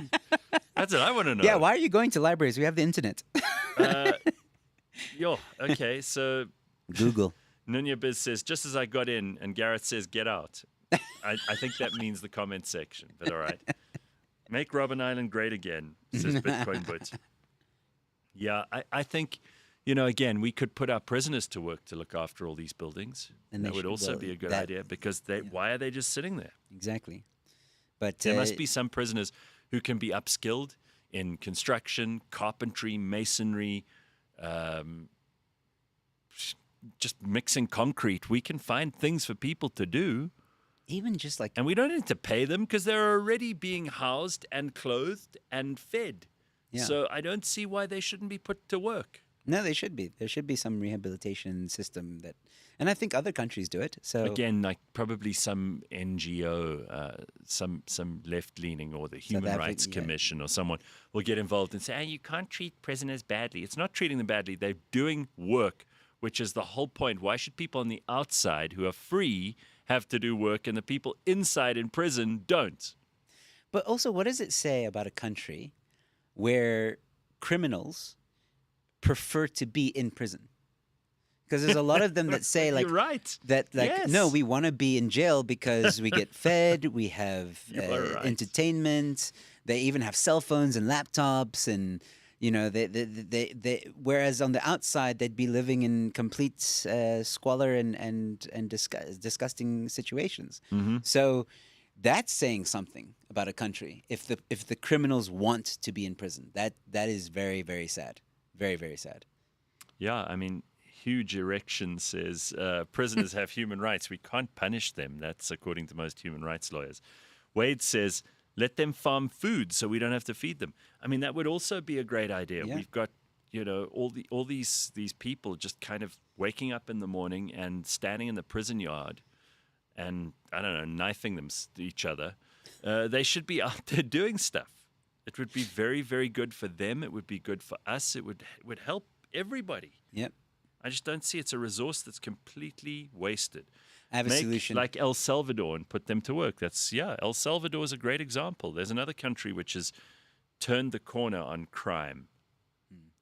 S1: That's what I want to know.
S2: Yeah, why are you going to libraries? We have the internet.
S1: Okay, so
S2: Google.
S1: Nunya Biz says, just as I got in, and Gareth says, get out. I think that means the comment section, but all right. Make Robben Island great again, says Bitcoin But. Yeah, I think... again, we could put our prisoners to work to look after all these buildings. And that would also be a good idea, because why are they just sitting there?
S2: Exactly. But
S1: there must be some prisoners who can be upskilled in construction, carpentry, masonry, just mixing concrete. We can find things for people to do.
S2: Even just like...
S1: And we don't need to pay them because they're already being housed and clothed and fed. Yeah. So I don't see why they shouldn't be put to work.
S2: No, they should be. There should be some rehabilitation system that, and I think other countries do it. So
S1: again, like probably some NGO, some left-leaning, or the Human Rights Commission, or someone will get involved and say, "Hey, you can't treat prisoners badly." It's not treating them badly. They're doing work, which is the whole point. Why should people on the outside who are free have to do work, and the people inside in prison don't?
S2: But also, what does it say about a country where criminals prefer to be in prison. Because there's a lot of them that say like
S1: You're right.
S2: that like
S1: Yes.
S2: no, we want to be in jail because we get fed, we have
S1: You are right.
S2: entertainment. They even have cell phones and laptops, and they whereas on the outside they'd be living in complete squalor and disgusting situations.
S1: Mm-hmm.
S2: So that's saying something about a country. If the criminals want to be in prison, that is very, very sad. Very, very sad.
S1: Yeah, I mean, Huge Erection says prisoners have human rights. We can't punish them. That's according to most human rights lawyers. Wade says, let them farm food so we don't have to feed them. I mean, that would also be a great idea.
S2: Yeah.
S1: We've got, all these people just kind of waking up in the morning and standing in the prison yard and, I don't know, knifing each other. They should be out there doing stuff. It would be very, very good for them. It would be good for us. It would help everybody.
S2: Yep.
S1: I just don't see it's a resource that's completely wasted.
S2: I have a
S1: Make
S2: solution.
S1: like El Salvador and put them to work. El Salvador is a great example. There's another country which has turned the corner on crime.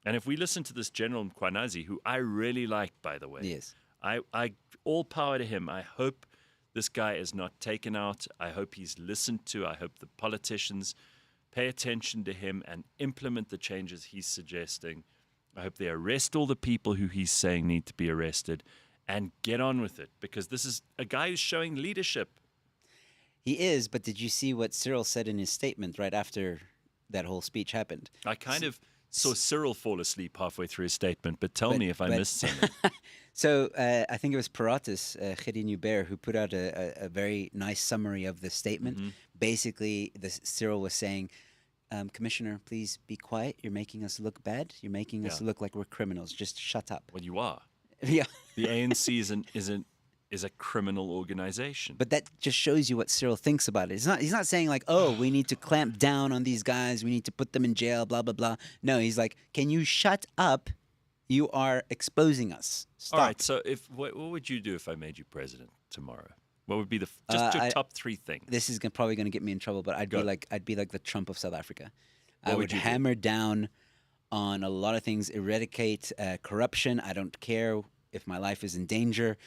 S1: And if we listen to this General Mkwanazi, who I really like, by the way,
S2: Yes.
S1: I all power to him. I hope this guy is not taken out. I hope he's listened to. I hope the politicians pay attention to him and implement the changes he's suggesting. I hope they arrest all the people who he's saying need to be arrested and get on with it, because this is a guy who's showing leadership.
S2: He is, but did you see what Cyril said in his statement right after that whole speech happened?
S1: I kind of saw Cyril fall asleep halfway through his statement, but tell me if I missed something.
S2: So I think it was Paratus, Khedi Nuber, who put out a very nice summary of the statement.
S1: Mm-hmm.
S2: Basically, Cyril was saying, Commissioner, please be quiet. You're making us look bad. You're making us
S1: Yeah.
S2: look like we're criminals. Just shut up.
S1: Well, you are.
S2: Yeah.
S1: The ANC is a criminal organization.
S2: But that just shows you what Cyril thinks about it. He's not saying like, oh, we need to clamp down on these guys. We need to put them in jail, blah, blah, blah. No, he's like, can you shut up? You are exposing us. Stop.
S1: All right, so what would you do if I made you president tomorrow? What would be your top three things?
S2: This is probably going to get me in trouble, but I'd
S1: Go.
S2: be like the Trump of South Africa.
S1: What
S2: I
S1: would
S2: would
S1: you do?
S2: hammer down on a lot of things, eradicate corruption. I don't care if my life is in danger.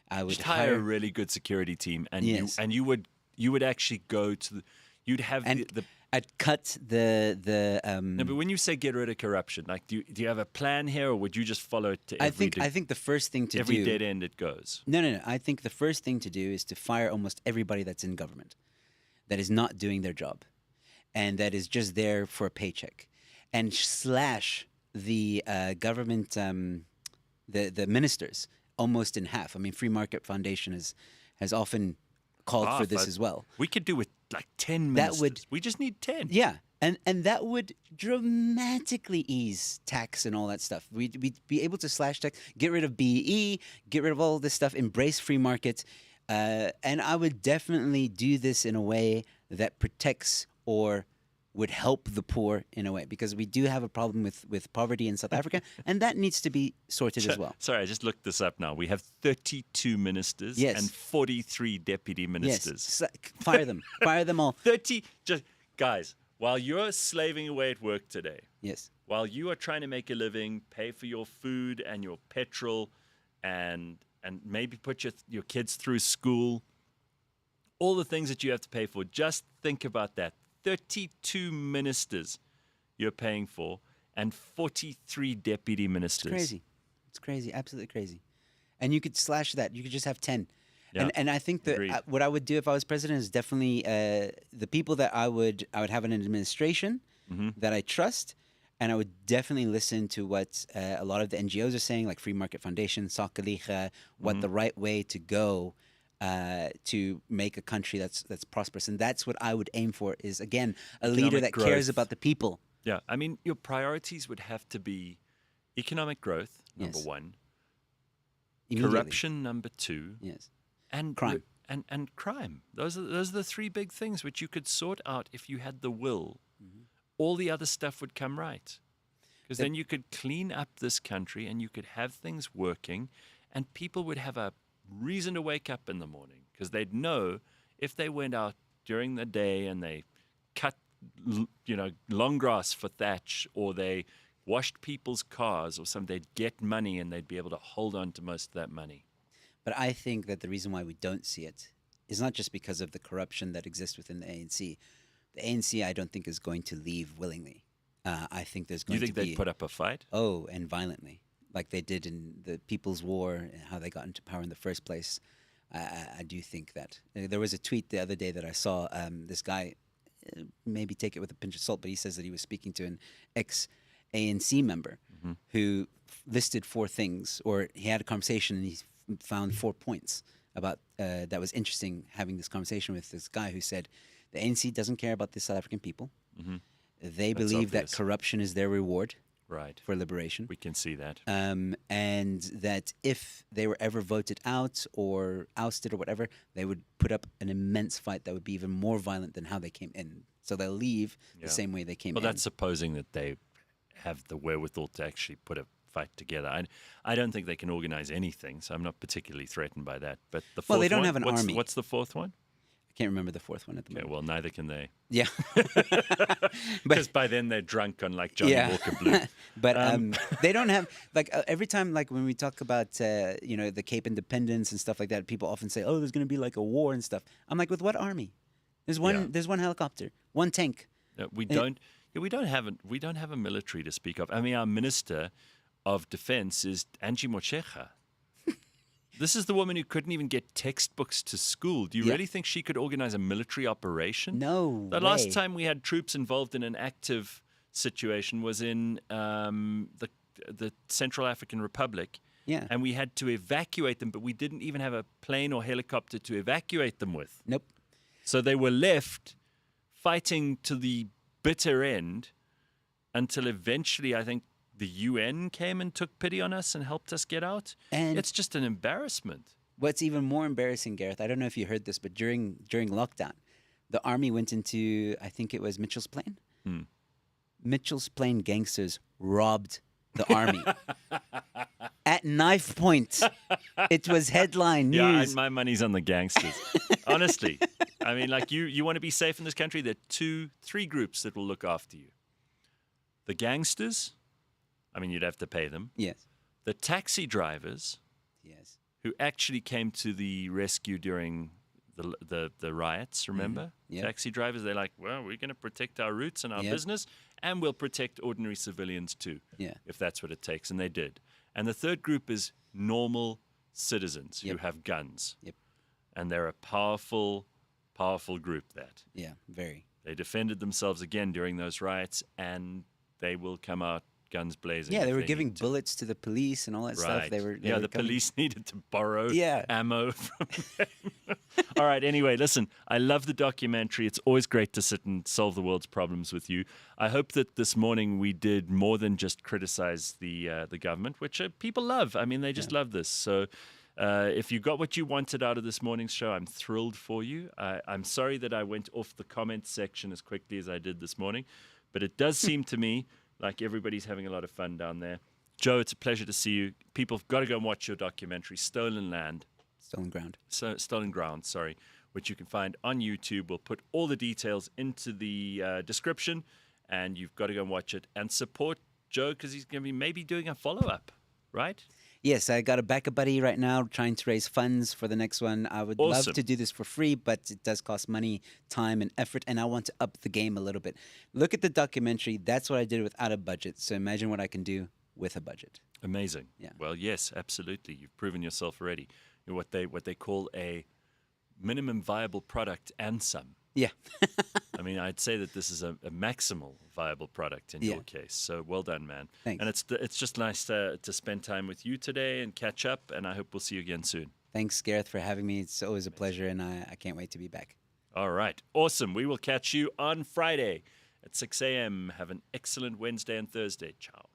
S2: I would
S1: Just hire a really good security team, and
S2: Yes.
S1: you would actually go to you'd have
S2: and
S1: the
S2: I'd cut the
S1: no, but when you say get rid of corruption, like do you have a plan here, or would you just follow it to
S2: I think the first thing to
S1: every
S2: do
S1: dead end it goes?
S2: No. I think the first thing to do is to fire almost everybody that's in government that is not doing their job and that is just there for a paycheck, and slash the government, the ministers almost in half. I mean, Free Market Foundation has often called for this as well.
S1: We could do with like 10
S2: That
S1: ministers.
S2: would-
S1: We just need 10.
S2: Yeah, and that would dramatically ease tax and all that stuff. We'd be able to slash tax, get rid of BE, get rid of all this stuff, embrace free markets, and I would definitely do this in a way that protects or would help the poor in a way, because we do have a problem with poverty in South Africa, and that needs to be sorted as well.
S1: Sorry, I just looked this up now. We have 32 ministers
S2: Yes.
S1: and 43 deputy
S2: Yes,
S1: ministers.
S2: fire them all.
S1: 30 just guys, while you're slaving away at work today,
S2: Yes.
S1: while you are trying to make a living, pay for your food and your petrol and maybe put your kids through school, all the things that you have to pay for, just think about that. 32 ministers you're paying for and 43 deputy ministers.
S2: It's crazy, absolutely crazy. And you could slash that. You could just have 10.
S1: Yeah,
S2: And I think that
S1: agreed.
S2: what I would do if I was president is definitely the people that I would have an administration
S1: Mm-hmm.
S2: that I trust, and I would definitely listen to what a lot of the NGOs are saying, like Free Market Foundation, Sakaliga, what
S1: Mm-hmm.
S2: the right way to go to make a country that's prosperous. And that's what I would aim for, is, again, a leader that
S1: Economic
S2: cares
S1: growth.
S2: about the people.
S1: Yeah, I mean, your priorities would have to be economic growth, number
S2: Yes.
S1: one,
S2: Immediately.
S1: corruption, number two,
S2: Yes.
S1: and
S2: Crime.
S1: and crime. Those are the three big things which you could sort out if you had the will.
S2: Mm-hmm.
S1: All the other stuff would come right, because then you could clean up this country and you could have things working, and people would have a reason to wake up in the morning, because they'd know if they went out during the day and they cut long grass for thatch, or they washed people's cars or something, they'd get money and they'd be able to hold on to most of that money.
S2: But I think that the reason why we don't see it is not just because of the corruption that exists within the ANC. The ANC, I don't think, is going to leave willingly. I think there's going
S1: You think
S2: to be...
S1: they'd put up a fight?
S2: Oh, and violently, like they did in the People's War, and how they got into power in the first place. I do think that. There was a tweet the other day that I saw. This guy, maybe take it with a pinch of salt, but he says that he was speaking to an ex-ANC member who listed 4 things, or he had a conversation and he found 4 points about that was interesting, having this conversation with this guy who said the ANC doesn't care about the South African people. They
S1: That's
S2: believe
S1: obvious.
S2: that corruption is their reward
S1: Right.
S2: for liberation.
S1: We can see that.
S2: And that if they were ever voted out or ousted or whatever, they would put up an immense fight that would be even more violent than how they came in. So they'll leave
S1: Yeah.
S2: the same way they came
S1: Well,
S2: in.
S1: that's supposing that they have the wherewithal to actually put a fight together. I don't think they can organize anything, so I'm not particularly threatened by that. But the fourth
S2: Well, they don't
S1: one,
S2: have an army.
S1: What's the fourth one?
S2: I can't remember the 4th one at the
S1: Okay,
S2: moment.
S1: well, neither can they.
S2: Yeah.
S1: Because by then they're drunk on like Johnny
S2: Yeah.
S1: Walker Blue.
S2: But they don't have, like, every time, like, when we talk about, the Cape Independence and stuff like that, people often say, oh, there's going to be, like, a war and stuff. I'm like, with what army? There's one helicopter, one tank.
S1: We don't have a military to speak of. I mean, our Minister of Defense is Angie Motshekga. This is the woman who couldn't even get textbooks to school. Do you
S2: Yeah.
S1: really think she could organize a military operation?
S2: No
S1: The
S2: way.
S1: last time we had troops involved in an active situation was in the Central African Republic.
S2: Yeah.
S1: And we had to evacuate them, but we didn't even have a plane or helicopter to evacuate them with.
S2: Nope.
S1: So they were left fighting to the bitter end until eventually, I think, the UN came and took pity on us and helped us get out.
S2: And
S1: It's just an embarrassment.
S2: what's even more embarrassing, Gareth, I don't know if you heard this, but during lockdown, the army went into, I think it was Mitchell's Plain. Mitchell's Plain gangsters robbed the army at knife point. It was headline
S1: Yeah,
S2: news.
S1: my money's on the gangsters. Honestly. I mean, like, you want to be safe in this country, there are 3 groups that will look after you. The gangsters, I mean, you'd have to pay them.
S2: Yes.
S1: The taxi drivers,
S2: Yes.
S1: who actually came to the rescue during the riots, remember?
S2: Yeah.
S1: Taxi drivers, they're like, well, we're going to protect our roots and our
S2: Yep.
S1: business, and we'll protect ordinary civilians too,
S2: Yeah.
S1: if that's what it takes. And they did. And the third group is normal citizens who
S2: Yep.
S1: have guns.
S2: Yep.
S1: And they're a powerful group that.
S2: Yeah. Very.
S1: They defended themselves again during those riots, and they will come out guns blazing.
S2: Yeah,
S1: if
S2: they were
S1: need
S2: giving
S1: to.
S2: bullets to the police and all that stuff.
S1: Right.
S2: They were
S1: the
S2: coming-
S1: police needed to borrow
S2: Yeah.
S1: ammo from them. All right, anyway, listen, I love the documentary. It's always great to sit and solve the world's problems with you. I hope that this morning we did more than just criticize the government, which people love. I mean, they just love this. So if you got what you wanted out of this morning's show, I'm thrilled for you. I'm sorry that I went off the comments section as quickly as I did this morning, but it does seem to me like everybody's having a lot of fun down there. Joe, it's a pleasure to see you. People have got to go and watch your documentary, Stolen Land.
S2: Stolen ground.
S1: Stolen Ground, sorry, which you can find on YouTube. We'll put all the details into the description, and you've got to go and watch it and support Joe because he's going to be maybe doing a follow-up, right?
S2: Yes, I got a backup buddy right now trying to raise funds for the next one. I would love
S1: Awesome.
S2: to do this for free, but it does cost money, time, and effort, and I want to up the game a little bit. Look at the documentary. That's what I did without a budget. So imagine what I can do with a budget.
S1: Amazing.
S2: Yeah.
S1: Well, yes, absolutely. You've proven yourself already. You're what they call a minimum viable product and some.
S2: Yeah.
S1: I mean, I'd say that this is a maximal viable product in
S2: Yeah.
S1: your case. So well done, man.
S2: Thanks.
S1: And it's just nice to spend time with you today and catch up. And I hope we'll see you again soon.
S2: Thanks, Gareth, for having me. It's always a pleasure, and I can't wait to be back.
S1: All right. Awesome. We will catch you on Friday at 6 a.m. Have an excellent Wednesday and Thursday. Ciao.